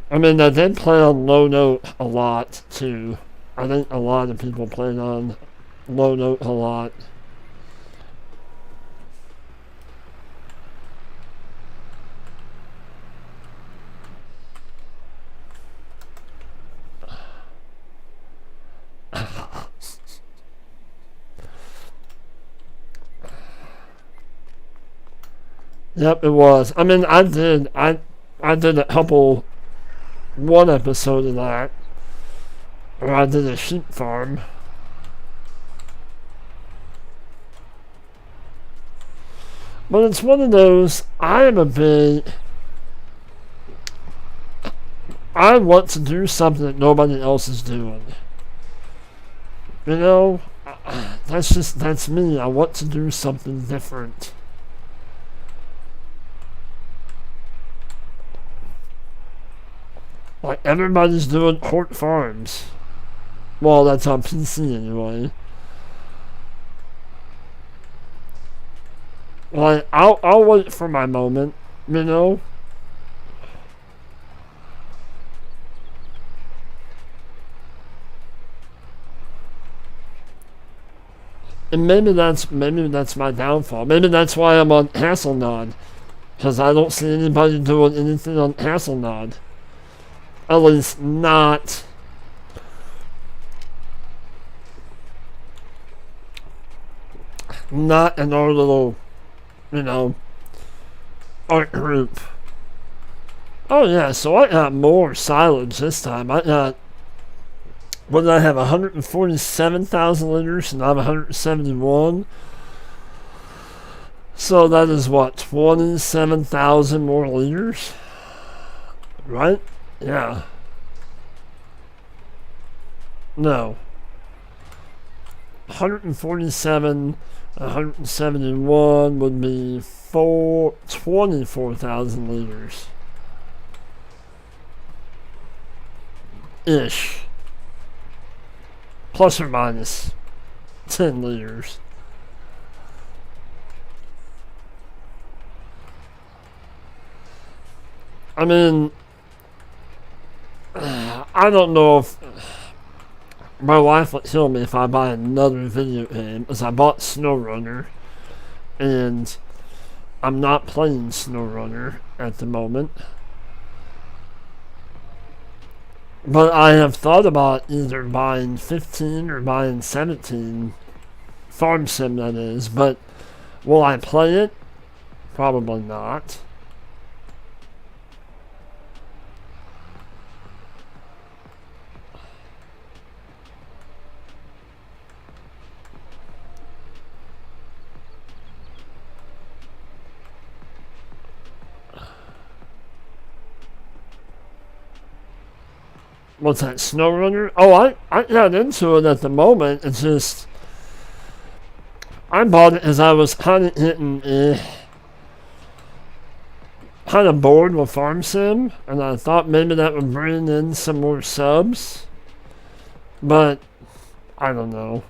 I mean, I did play on Low Note a lot, too. I think a lot of people played on Low Note a lot. Yep, it was. I mean, I did a couple, one episode of that, where I did a sheep farm. But it's one of those, I want to do something that nobody else is doing. You know, that's me. I want to do something different. Like, everybody's doing Court Farms. Well, that's on PC anyway. Like, I'll wait for my moment, you know? And maybe that's my downfall. Maybe that's why I'm on Hasselnod. Because I don't see anybody doing anything on Hasselnod. At least not in our little, you know, art group. Oh yeah, so I got more silage this time. I got, what did I have, 147,000 liters, and I'm 171. So that is what, 27,000 more liters? Right? Yeah. No. 147, 171 would be 24,000 liters. Ish. Plus or minus 10 liters. I mean, I don't know if my wife would kill me if I buy another video game, as I bought SnowRunner, and I'm not playing SnowRunner at the moment. But I have thought about either buying 15 or buying 17, Farm Sim that is, but will I play it? Probably not. What's that, SnowRunner? Oh, I got into it at the moment. It's just, I bought it as I was kind of hitting, kind of bored with Farm Sim, and I thought maybe that would bring in some more subs, but I don't know.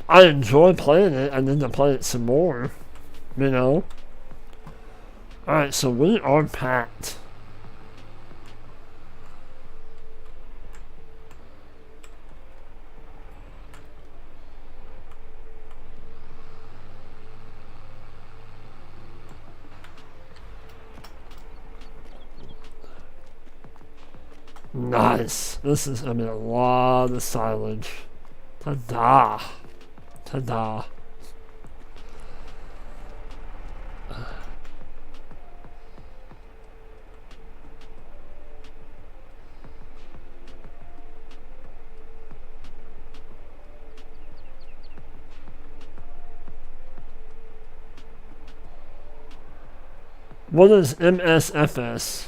I enjoy playing it. I need to play it some more, you know? Alright, so we are packed. Nice. This is, I mean, a lot of silage. Ta-da. Ta-da. What is MSFS?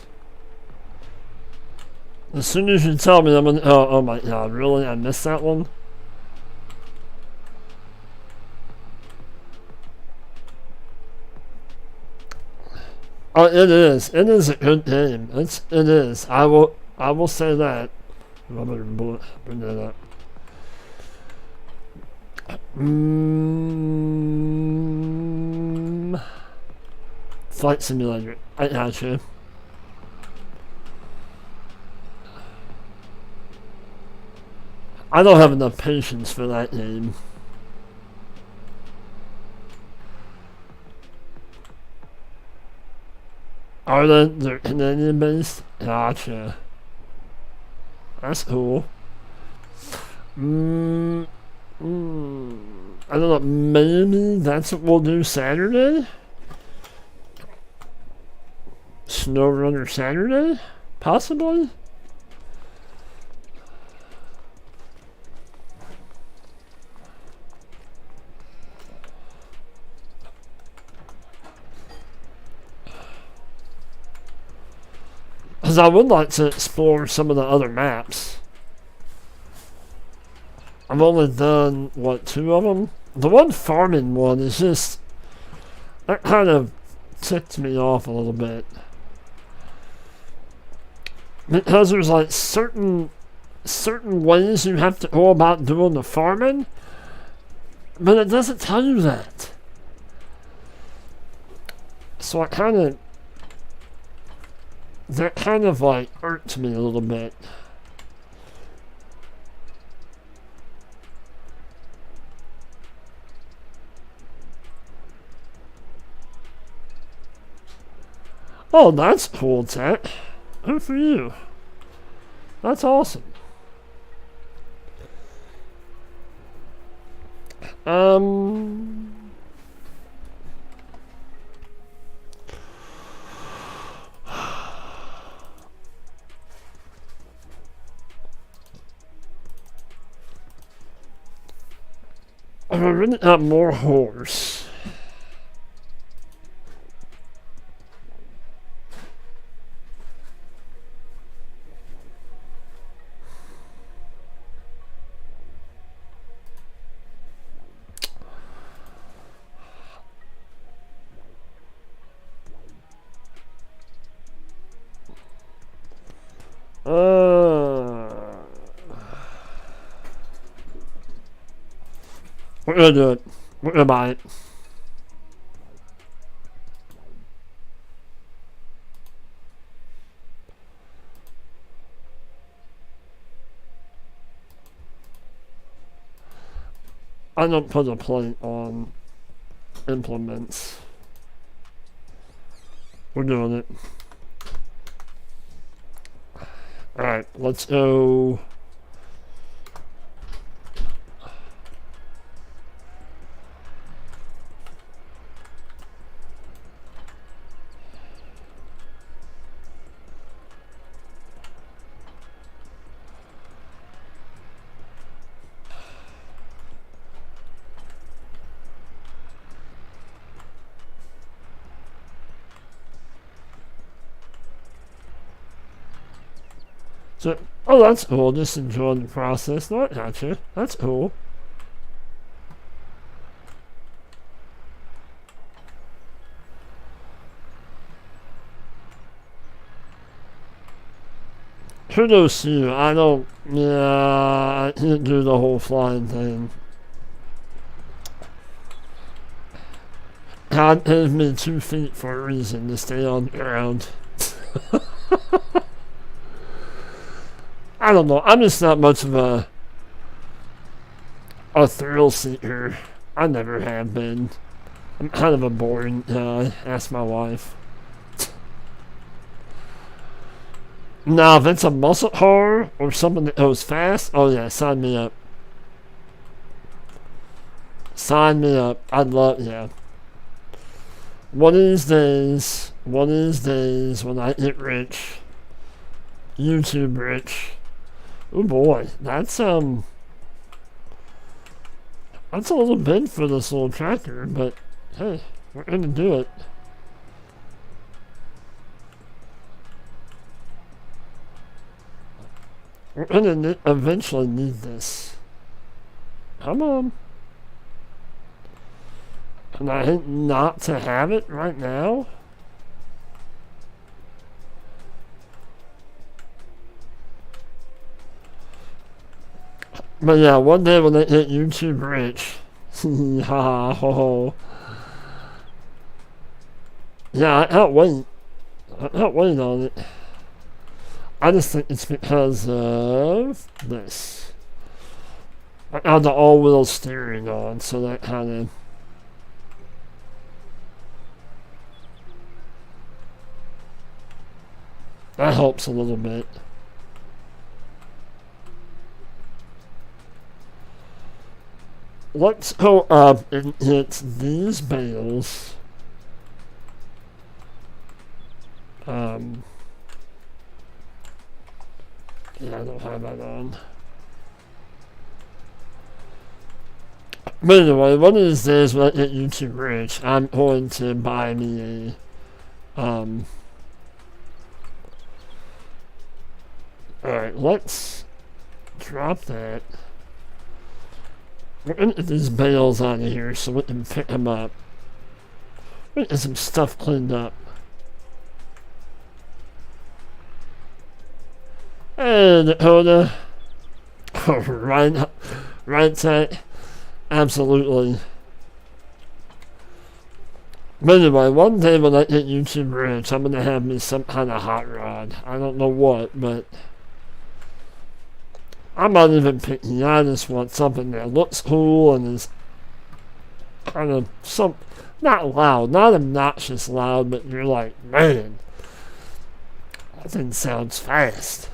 As soon as you tell me, I'm gonna. Oh my god, really? I missed that one? Oh, it is. It is a good game. It is. I will say that. I better bring that up. Flight Simulator. I got you. I don't have enough patience for that game. Are they're Canadian based? Gotcha. That's cool. I don't know, maybe that's what we'll do Saturday? SnowRunner Saturday? Possibly? Because I would like to explore some of the other maps. I've only done, what, 2 of them? The one farming one is just, that kind of ticked me off a little bit. Because there's like certain ways you have to go about doing the farming, but it doesn't tell you that. So that kind of like irked me a little bit. Oh, that's cool, Tech. Good for you. That's awesome. I'm running out more horse. We're gonna do it. We're gonna buy it. I don't put a plate on implements. We're doing it. Alright, let's go. So, oh, that's cool. Just enjoying the process. No, I gotcha. That's cool. Kudos to you. I don't. Yeah, I didn't do the whole flying thing. God gave me 2 feet for a reason to stay on the ground. I don't know. I'm just not much of a thrill seeker. I never have been. I'm kind of a boring guy. Ask my wife. Now, if it's a muscle car or something that goes fast, oh yeah, sign me up. Sign me up. I'd love, yeah. One of these days, when I get rich, YouTube rich. Oh boy, that's a little big for this little tractor, but hey, we're gonna do it. We're gonna eventually need this. Come on. And I hate not to have it right now. But yeah, one day when they hit YouTube rich, ha ho ho. Yeah, I can't wait. I can't wait on it. I just think it's because of this. I got the all-wheel steering on, so that kind of. That helps a little bit. Let's go up and hit these bales. Yeah, I don't have that on. But anyway, one of these days when I get YouTube rich, I'm going to buy me a, alright, let's drop that. We're gonna get these bales out of here so we can pick them up. We're gonna get some stuff cleaned up. Hey, Dakota. right side. Absolutely. But anyway, one day when I get YouTube rich, I'm gonna have me some kind of hot rod. I don't know what, but I'm not even picky. I just want something that looks cool and is kind of not loud, not obnoxious loud, but you're like, man, that thing sounds fast.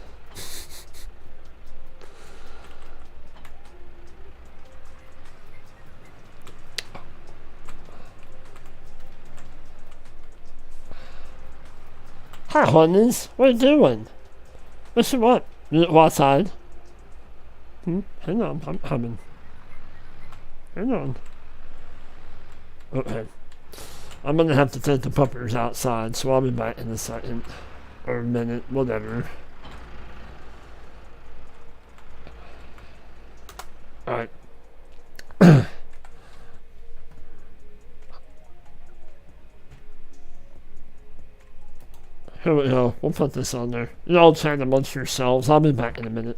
Hi, honeys. What are you doing? What you want? You go outside? Hang on, I'm coming. Hang on. Okay. I'm gonna have to take the puppers outside, so I'll be back in a second. Or a minute, whatever. Alright. Here we go. We'll put this on there. You all chat amongst yourselves. I'll be back in a minute.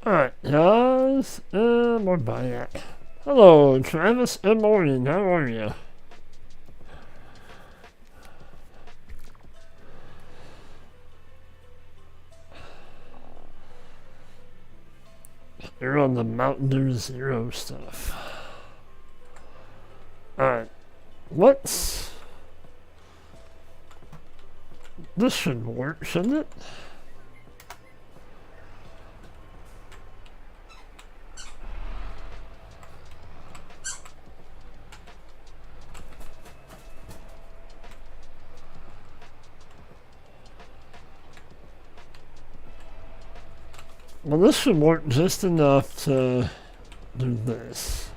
Alright, guys, and we're back. Hello, Travis. Good morning. How are you? You're on the Mountain Dew Zero stuff. Alright, let's... This should work, shouldn't it? Well, this should work just enough to do this.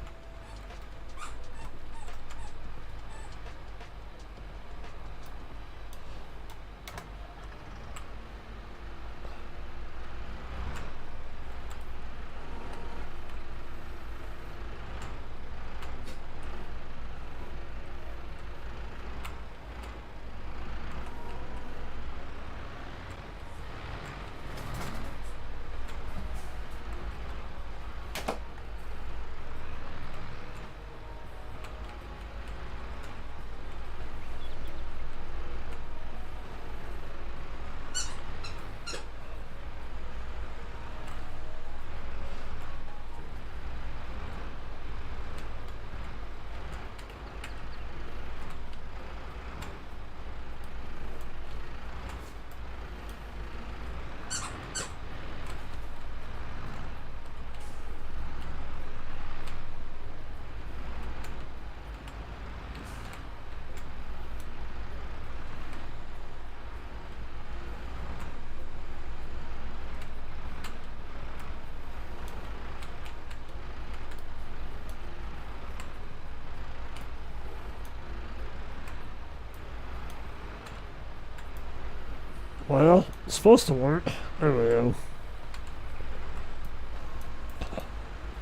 Well, it's supposed to work. There we go.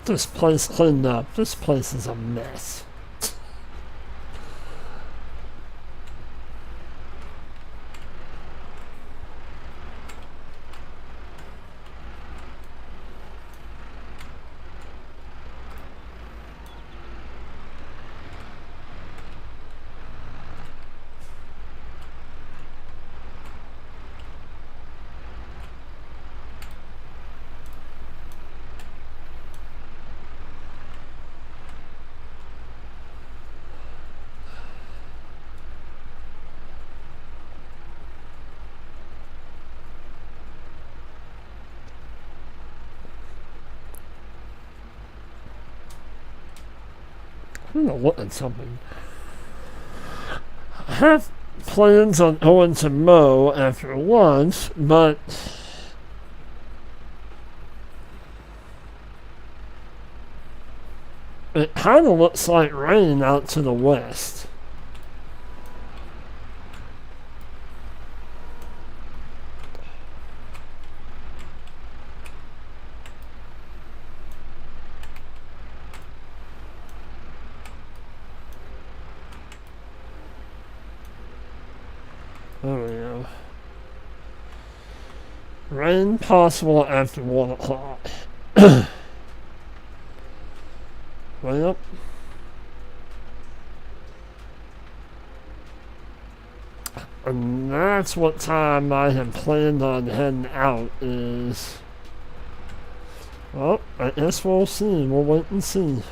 This place cleaned up. This place is a mess. I'm gonna look at something. I have plans on going to mow after lunch, but it kind of looks like rain out to the west. There we go. Rain possible after 1 o'clock. Well, and that's what time I had planned on heading out is. Well, I guess we'll see. We'll wait and see.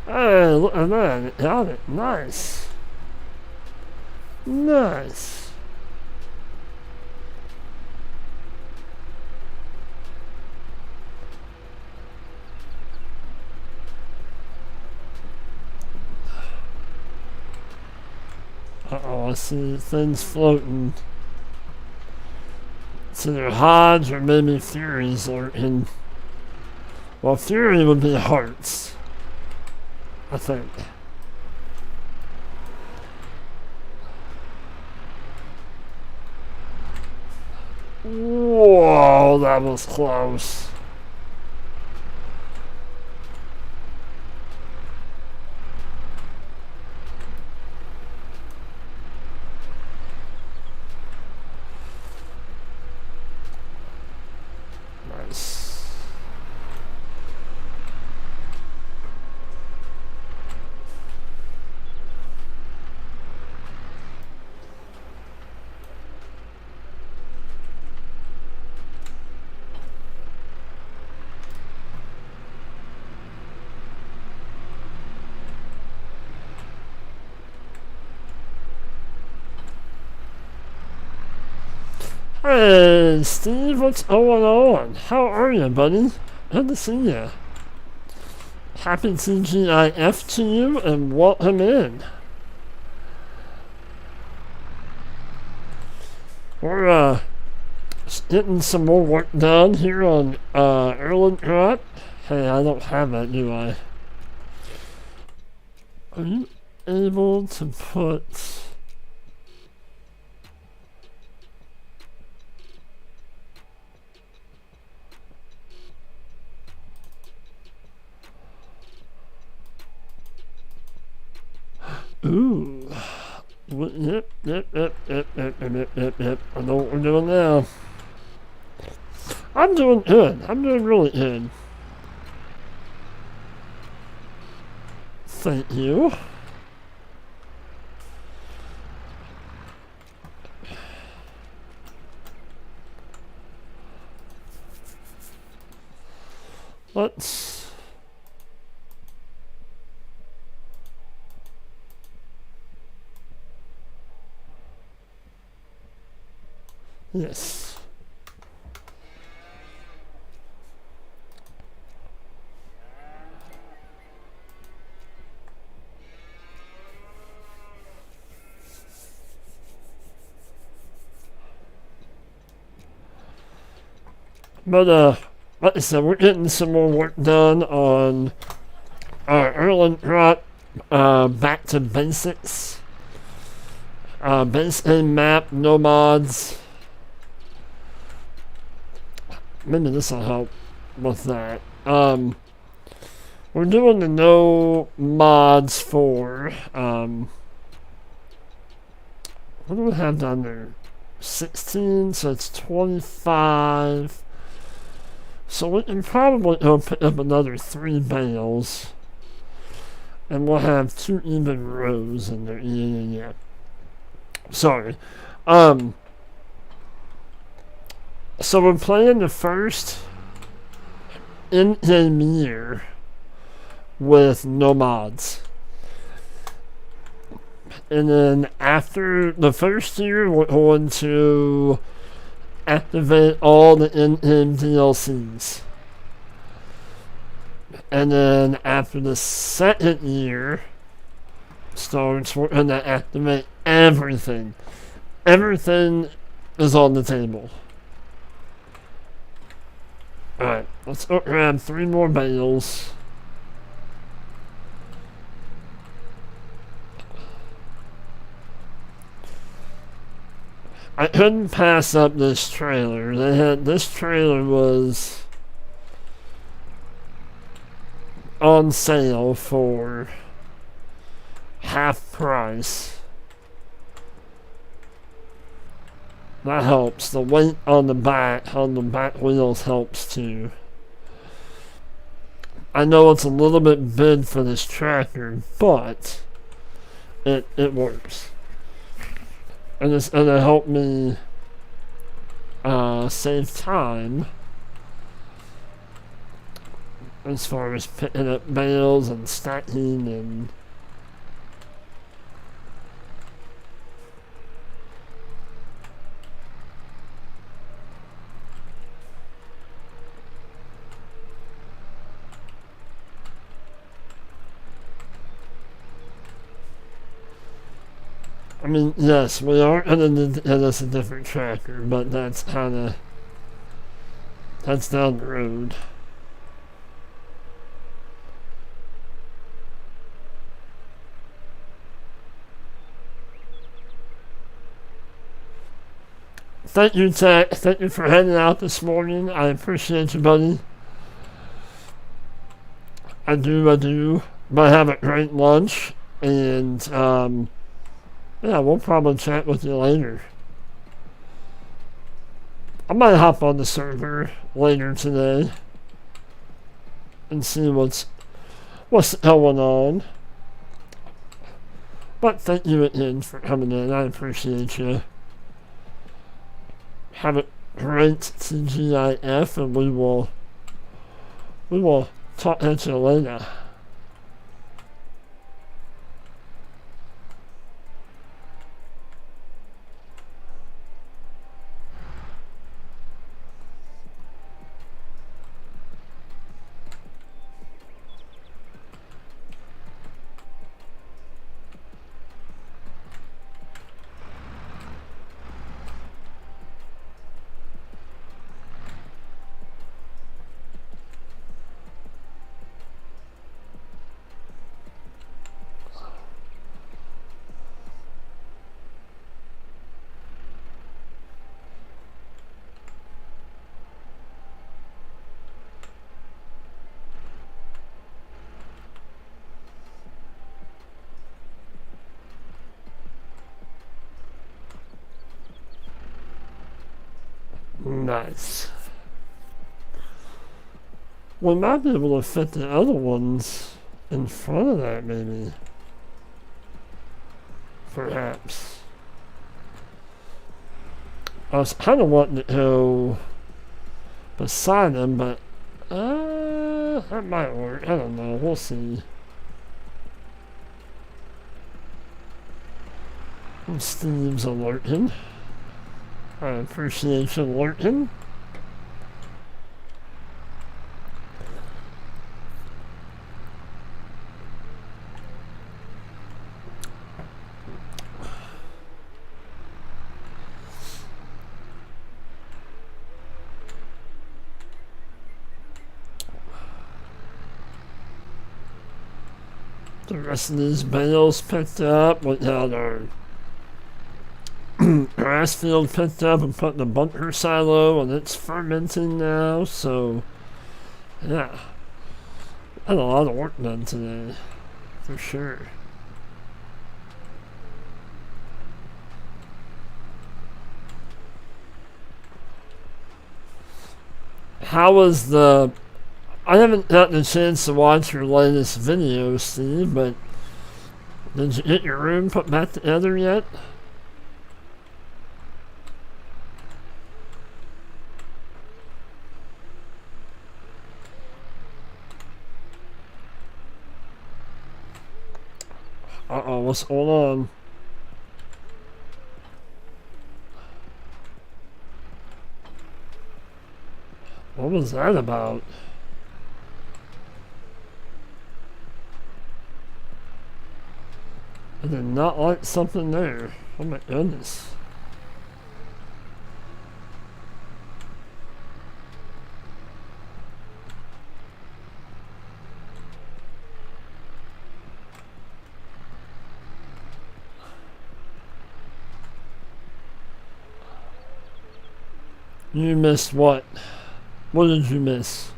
Hey, look at that. It got it. Nice. Nice. Uh-oh, I see things floating. It's either Hodge or maybe Fury's lurking. Well, Fury would be Hearts, I think. Whoa, that was close. Nice. Hey, Steve, what's going on? How are you, buddy? Good to see you. Happy TGIF to you, and welcome in. We're, getting some more work done here on, Erlengrat. Hey, I don't have that, do I? Are you able to put... Ooh. Yep. I know what we're doing now. I'm doing good. I'm doing really good. Thank you. Let's... Yes. But, like I said, we're getting some more work done on Erlengrat, back to basics. Base A map, no mods. Maybe this will help with that. We're doing the no mods for, what do we have down there? 16, so it's 25. So we can probably go pick up another 3 bales. And we'll have 2 even rows in there. Yeah. Sorry. So we're playing the first in-game year with no mods. And then after the first year, we're going to activate all the in-game DLCs. And then after the second year starts, we're going to activate everything. Everything is on the table. Alright, let's go grab 3 more bales. I couldn't pass up this trailer. This trailer was on sale for half price. That helps. The weight on the back wheels helps too. I know it's a little bit big for this tractor, but it works. And it's gonna help me save time as far as picking up bales and stacking and I mean, yes, we are gonna get us a different tracker, but that's kinda That's down the road. Thank you, Tech. Thank you for hanging out this morning. I appreciate you, buddy. I do. But have a great lunch. And, yeah, we'll probably chat with you later. I might hop on the server later today and see what's going on. But thank you again for coming in. I appreciate you. Have a great TGIF, and we will talk at you later. Nice. We might be able to fit the other ones in front of that, maybe. Perhaps. I was kind of wanting to go beside them, but that might work. I don't know. We'll see. And Steve's alerting. I appreciate you alerting. The rest of these bales picked up. What now? Our grass field picked up and put in the bunker silo, and it's fermenting now. So, yeah, had a lot of work done today, for sure. How was the... I haven't gotten a chance to watch your latest video, Steve, but did you get your room put back together yet? Uh-oh, what's going on? What was that about? I did not like something there. Oh my goodness. You missed what? What did you miss?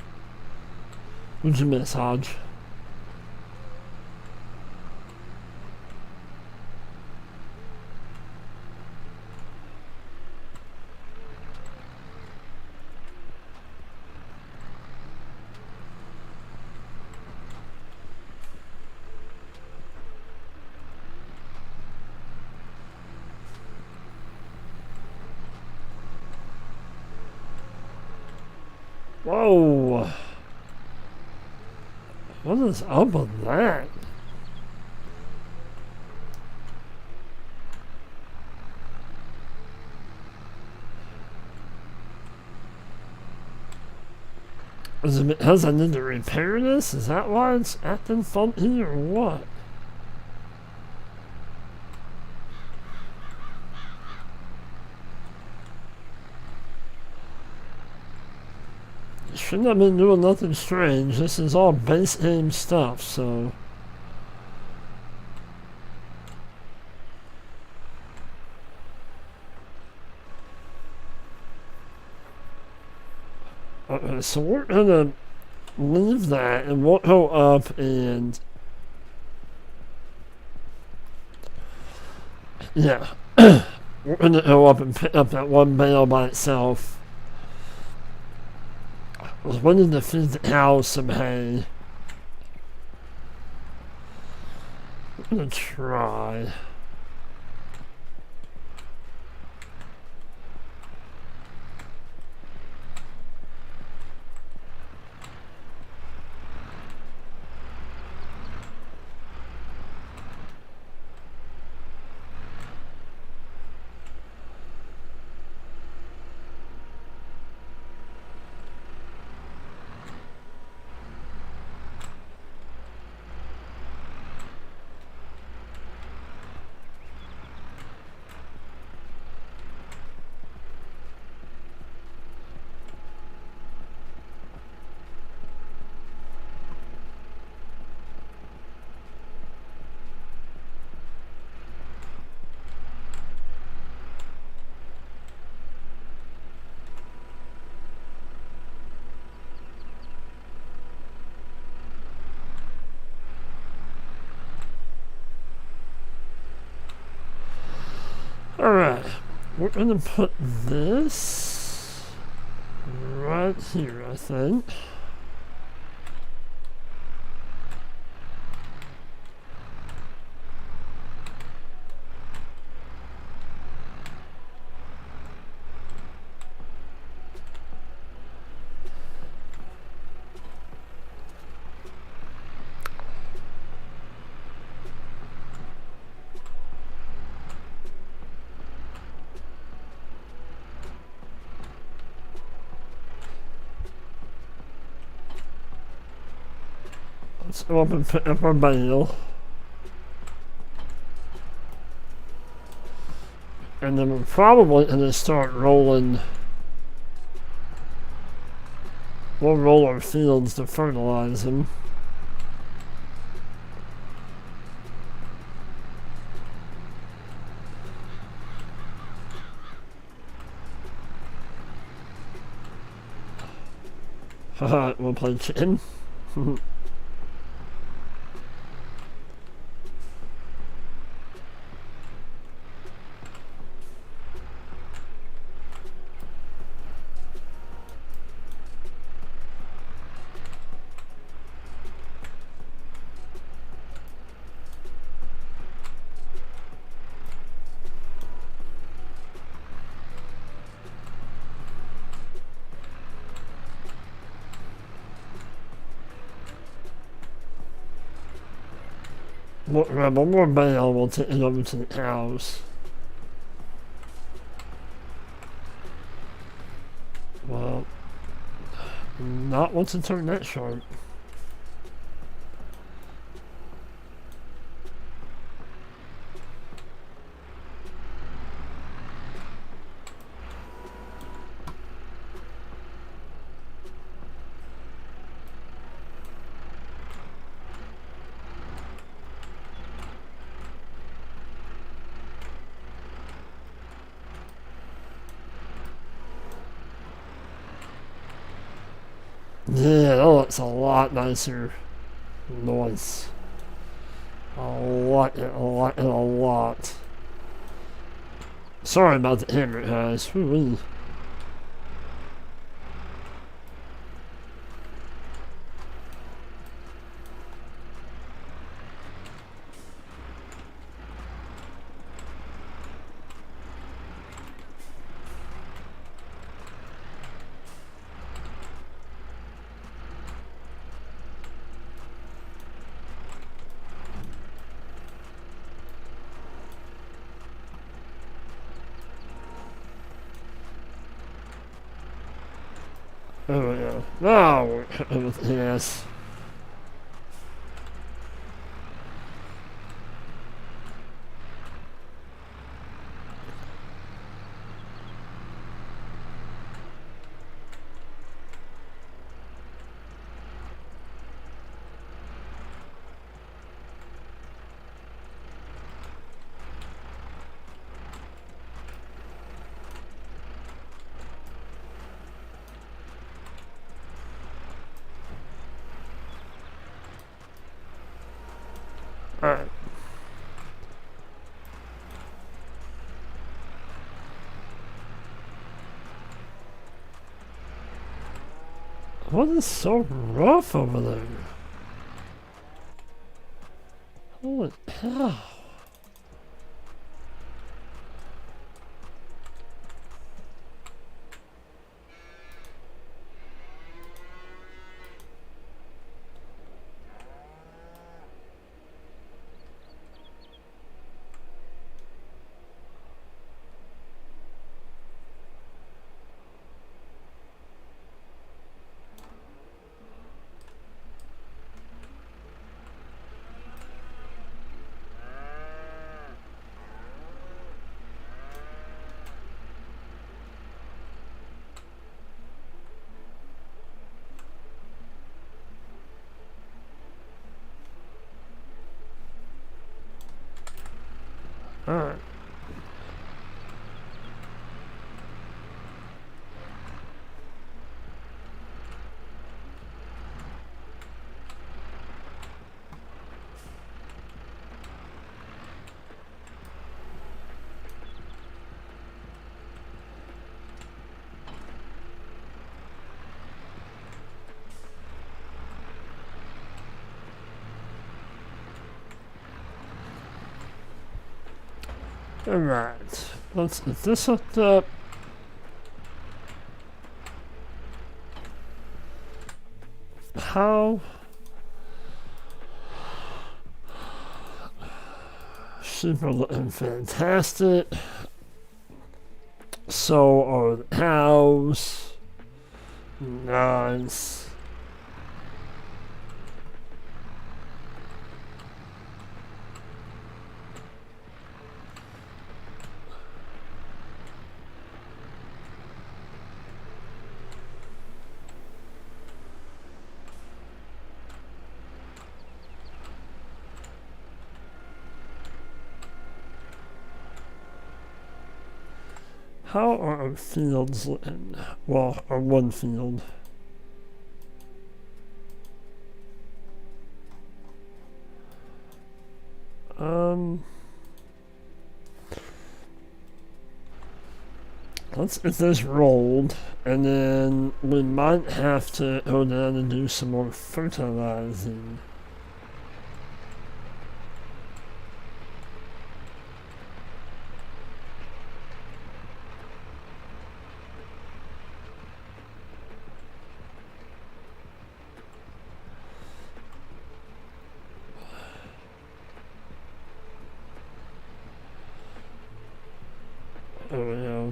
What did you miss, Hodge? Whoa! What is up with that? Is it because I need to repair this? Is that why it's acting funky or what? shouldn't have been doing nothing strange. This is all base game stuff, so. Okay, so we're gonna leave that and we'll go up and. Yeah. We're gonna go up and pick up that one bale by itself. I was wanting to feed the cows some hay. I'm gonna try. Alright, we're gonna put this right here, I think. Let's go up and pick up our bale. And then we're probably gonna start rolling. We'll roll our fields to fertilize them. Haha, we'll play chicken. We'll grab one more bale, we'll take it over to the cows. Well, not once it turned that sharp. Yeah, that looks a lot nicer. Nice. I like it, I like it a lot. Sorry about the hammer, guys. Woo-wee. Oh yeah. No! Yes. What is so rough over there? Holy cow. Alright. Alright, let's get this hooked up. How? Sheep are looking fantastic. So are the cows. Nice. How are our fields looking? Well, our one field. Let's get this rolled, and then we might have to go down and do some more fertilizing. Oh, yeah.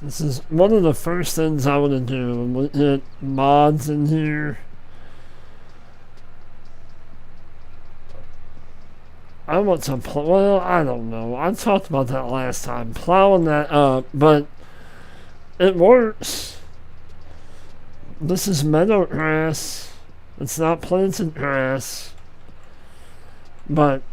This is one of the first things I want to do. I'm looking at mods in here. I want to well, I don't know. I talked about that last time. Plowing that up, but it works. This is meadow grass. It's not planted grass. But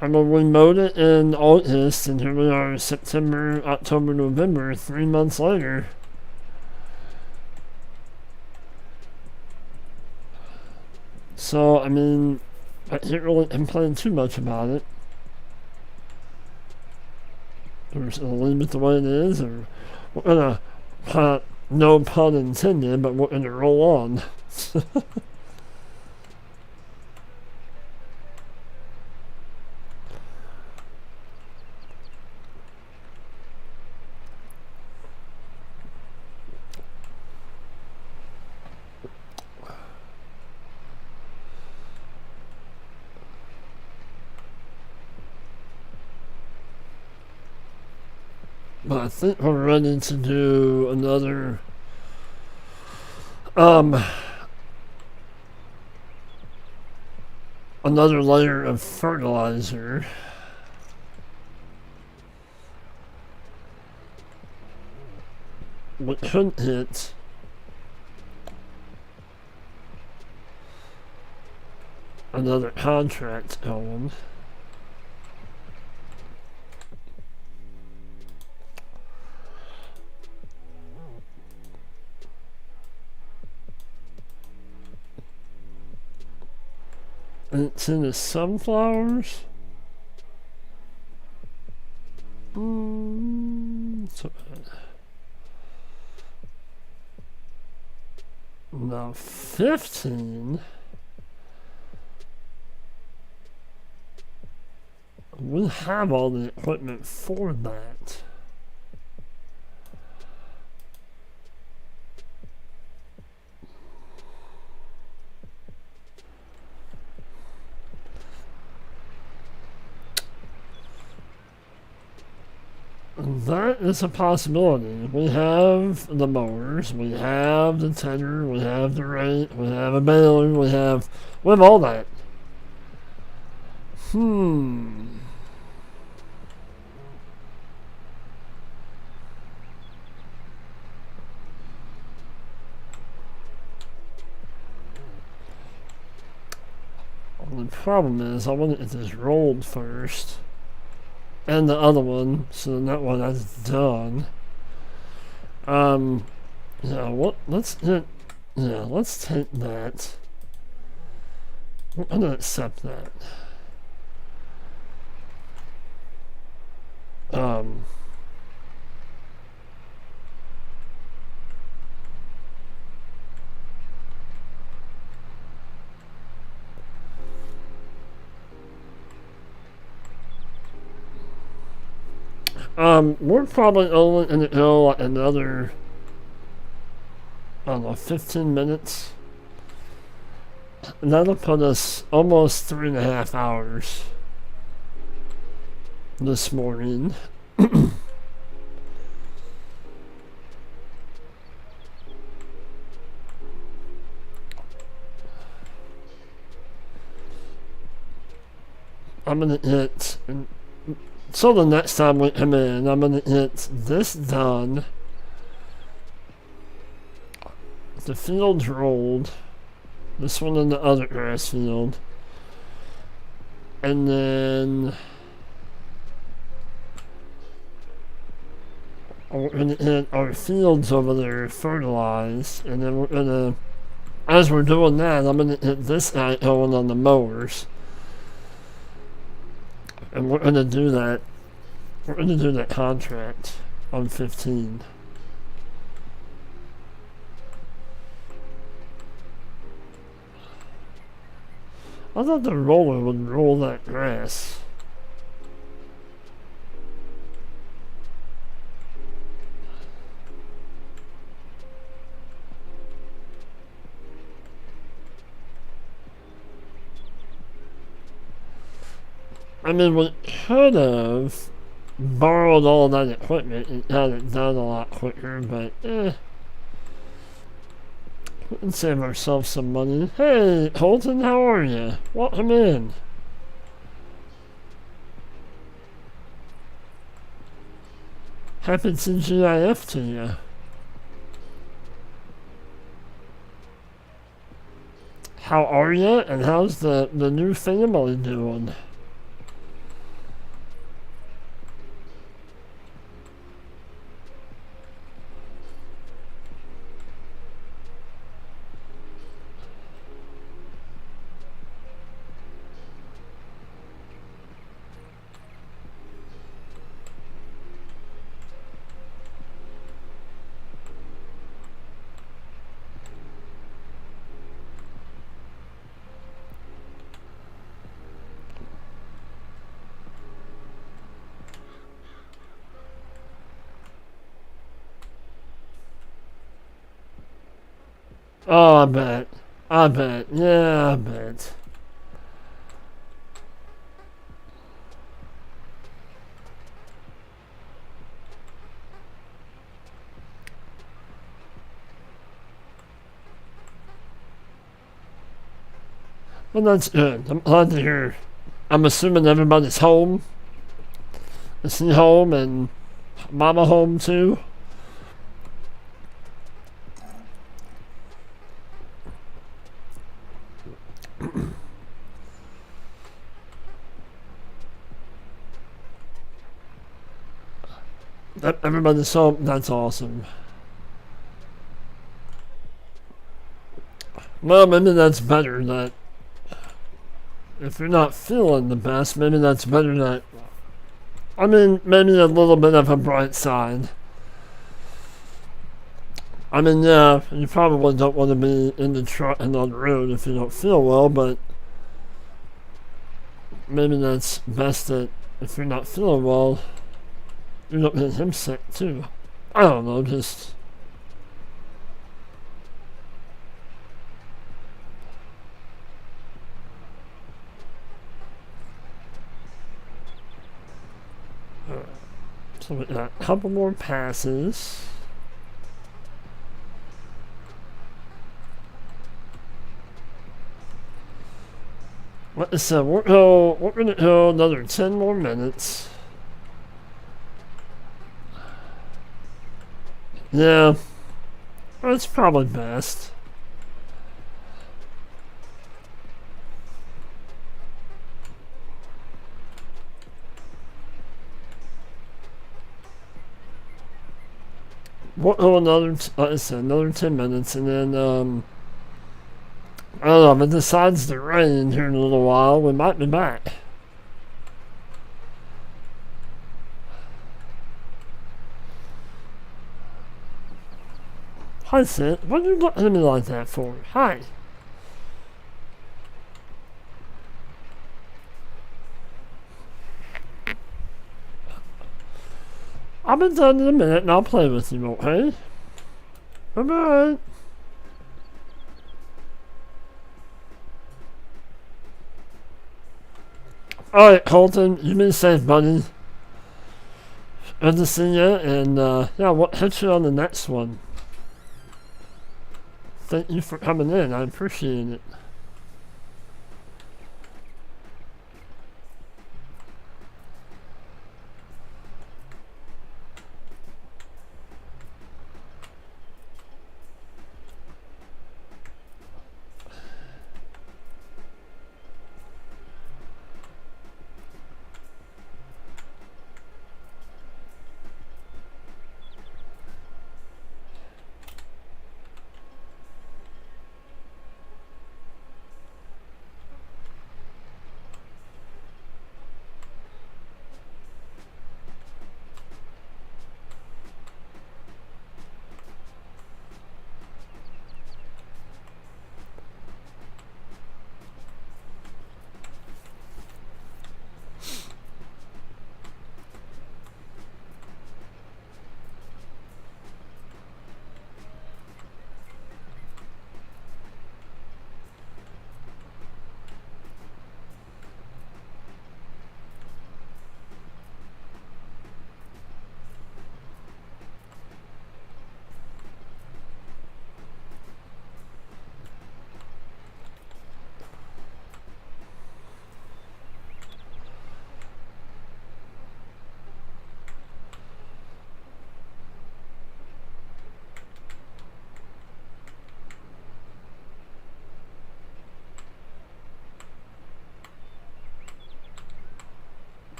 I mean, we mowed it in August, and here we are, September, October, November, 3 months later. So, I mean, I can't really complain too much about it. We're just gonna leave it the way it is, or we're gonna, no pun intended, but we're gonna roll on. But I think we're ready to do another another layer of fertilizer. We couldn't hit another contract going. And it's in the sunflowers. So, now 15. We have all the equipment for that. That is a possibility. We have the mowers, we have the tedder, we have the rake, we have a baler, we have all that. The problem is I want to get this rolled first. And the other one, so that one is done. Let's take that. I'm gonna accept that. We're probably only gonna go like another, I don't know, 15 minutes. And that'll put us almost 3.5 hours this morning. I'm gonna hit. So the next time we come in, I'm gonna hit this done. The field's rolled. This one in the other grass field. And then we're gonna hit our fields over there fertilized. And then we're gonna, as we're doing that, I'm gonna hit this guy going on the mowers. And we're gonna do that. We're gonna do that contract on 15. I thought the roller would roll that grass. I mean, we could have borrowed all that equipment and had it done a lot quicker, but we can save ourselves some money. Hey, Colton, how are you? Welcome in. Happy TGIF to you. How are you, and how's the new family doing? Oh, I bet. I bet. Yeah, I bet. Well, that's good. I'm glad to hear. I'm assuming everybody's home. Is he home and Mama home too? Everybody's home. That's awesome. Well, maybe that's better. That if you're not feeling the best, maybe that's better. That I mean, maybe a little bit of a bright side. I mean, yeah, you probably don't want to be in the truck and on the road if you don't feel well, but maybe that's best that if you're not feeling well, you don't get him sick too. I don't know, just. So we got a couple more passes. What is that? We're gonna go another 10 more minutes. Yeah, that's probably best. We'll go another, like I said, another 10 minutes, and then, I don't know, if it decides to rain here in a little while, we might be back. Hi, Sid. What are you looking at me like that for? Hi. I'll be done in a minute and I'll play with you, okay? Bye-bye. Alright, Colton, you been safe, buddy. Good to see you, and yeah, we'll hit you on the next one. Thank you for coming in, I appreciate it.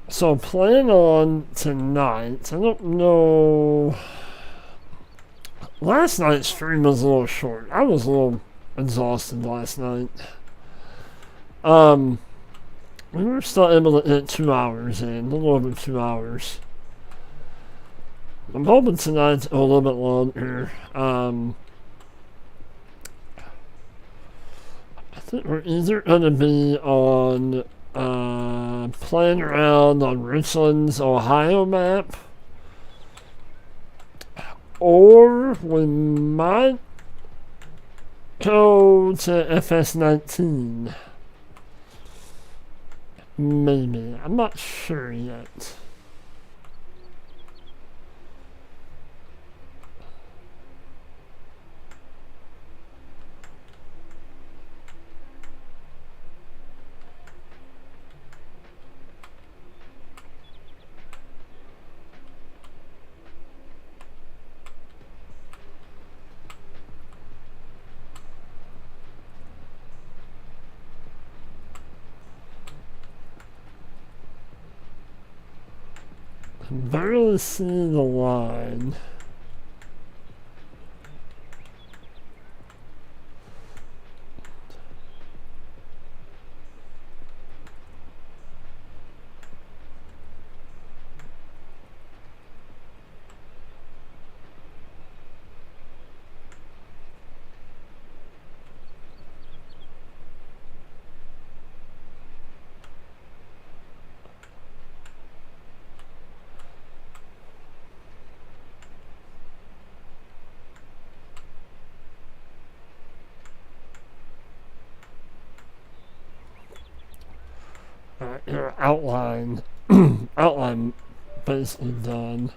So plan on tonight. I don't know. Last night's stream was a little short. I was a little exhausted last night. We were still able to hit 2 hours in, a little over 2 hours. I'm hoping tonight's a little bit longer. I think we're either gonna be on playing around on Richland's Ohio map, or we might go to FS19. Maybe. I'm not sure yet. Barely see the line. Your outline, outline basically done.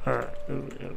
Alright, there we go.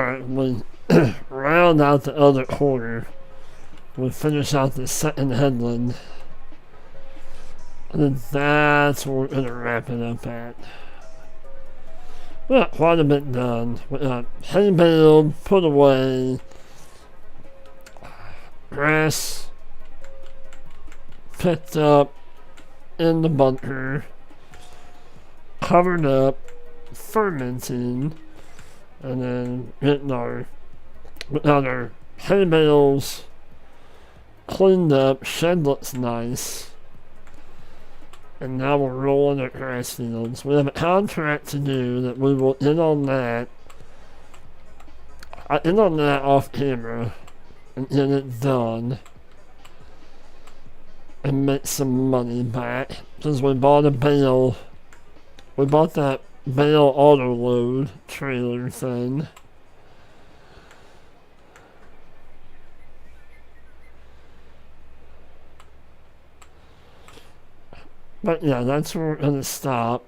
Alright, we round out the other quarter. We finish out the second headland. And then that's where we're going to wrap it up at. We got quite a bit done. We got hay baled, put away, grass picked up in the bunker, covered up, fermenting, and then getting our hay bales cleaned up, shed looks nice. And now we're rolling our grass fields. We have a contract to do that we will end on that. I end on that off camera and get it done. And make some money back. Because we bought a bale. We bought that bale auto load trailer thing. But yeah, that's where we're gonna stop.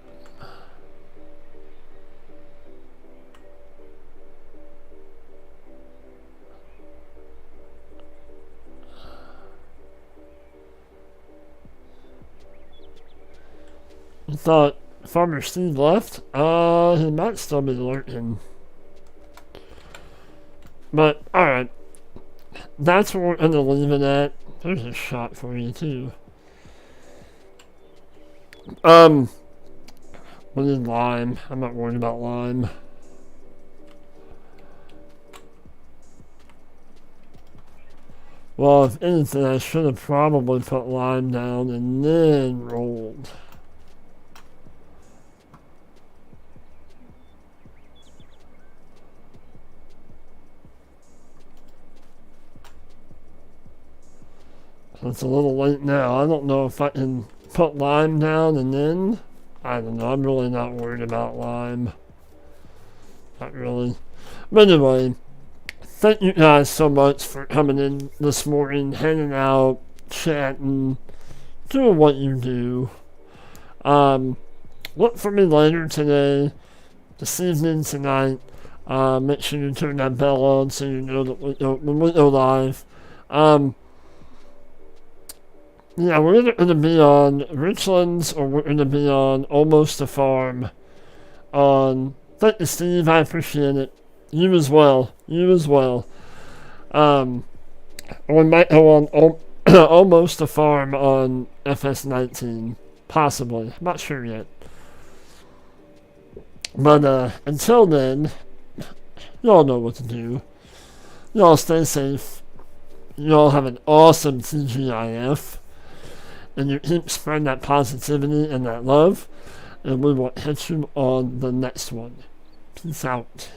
I thought Farmer Steve left. He might still be lurking. But, alright. That's where we're gonna leave it at. There's a shot for you too. We need lime. I'm not worried about lime. Well, if anything, I should have probably put lime down and then rolled. So it's a little late now. I don't know if I can put lime down and then, I don't know, I'm really not worried about lime. Not really. But anyway, thank you guys so much for coming in this morning, hanging out, chatting, doing what you do. Look for me later today, this evening, tonight. Make sure you turn that bell on so you know that when we go live. Yeah, we're either going to be on Richlands or we're going to be on Almost a Farm. Thank you, Steve. I appreciate it. You as well. You as well. We might go on Almost a Farm on FS19. Possibly. Not sure yet. But until then, y'all know what to do. Y'all stay safe. Y'all have an awesome TGIF. And you keep spreading that positivity and that love. And we will catch you on the next one. Peace out.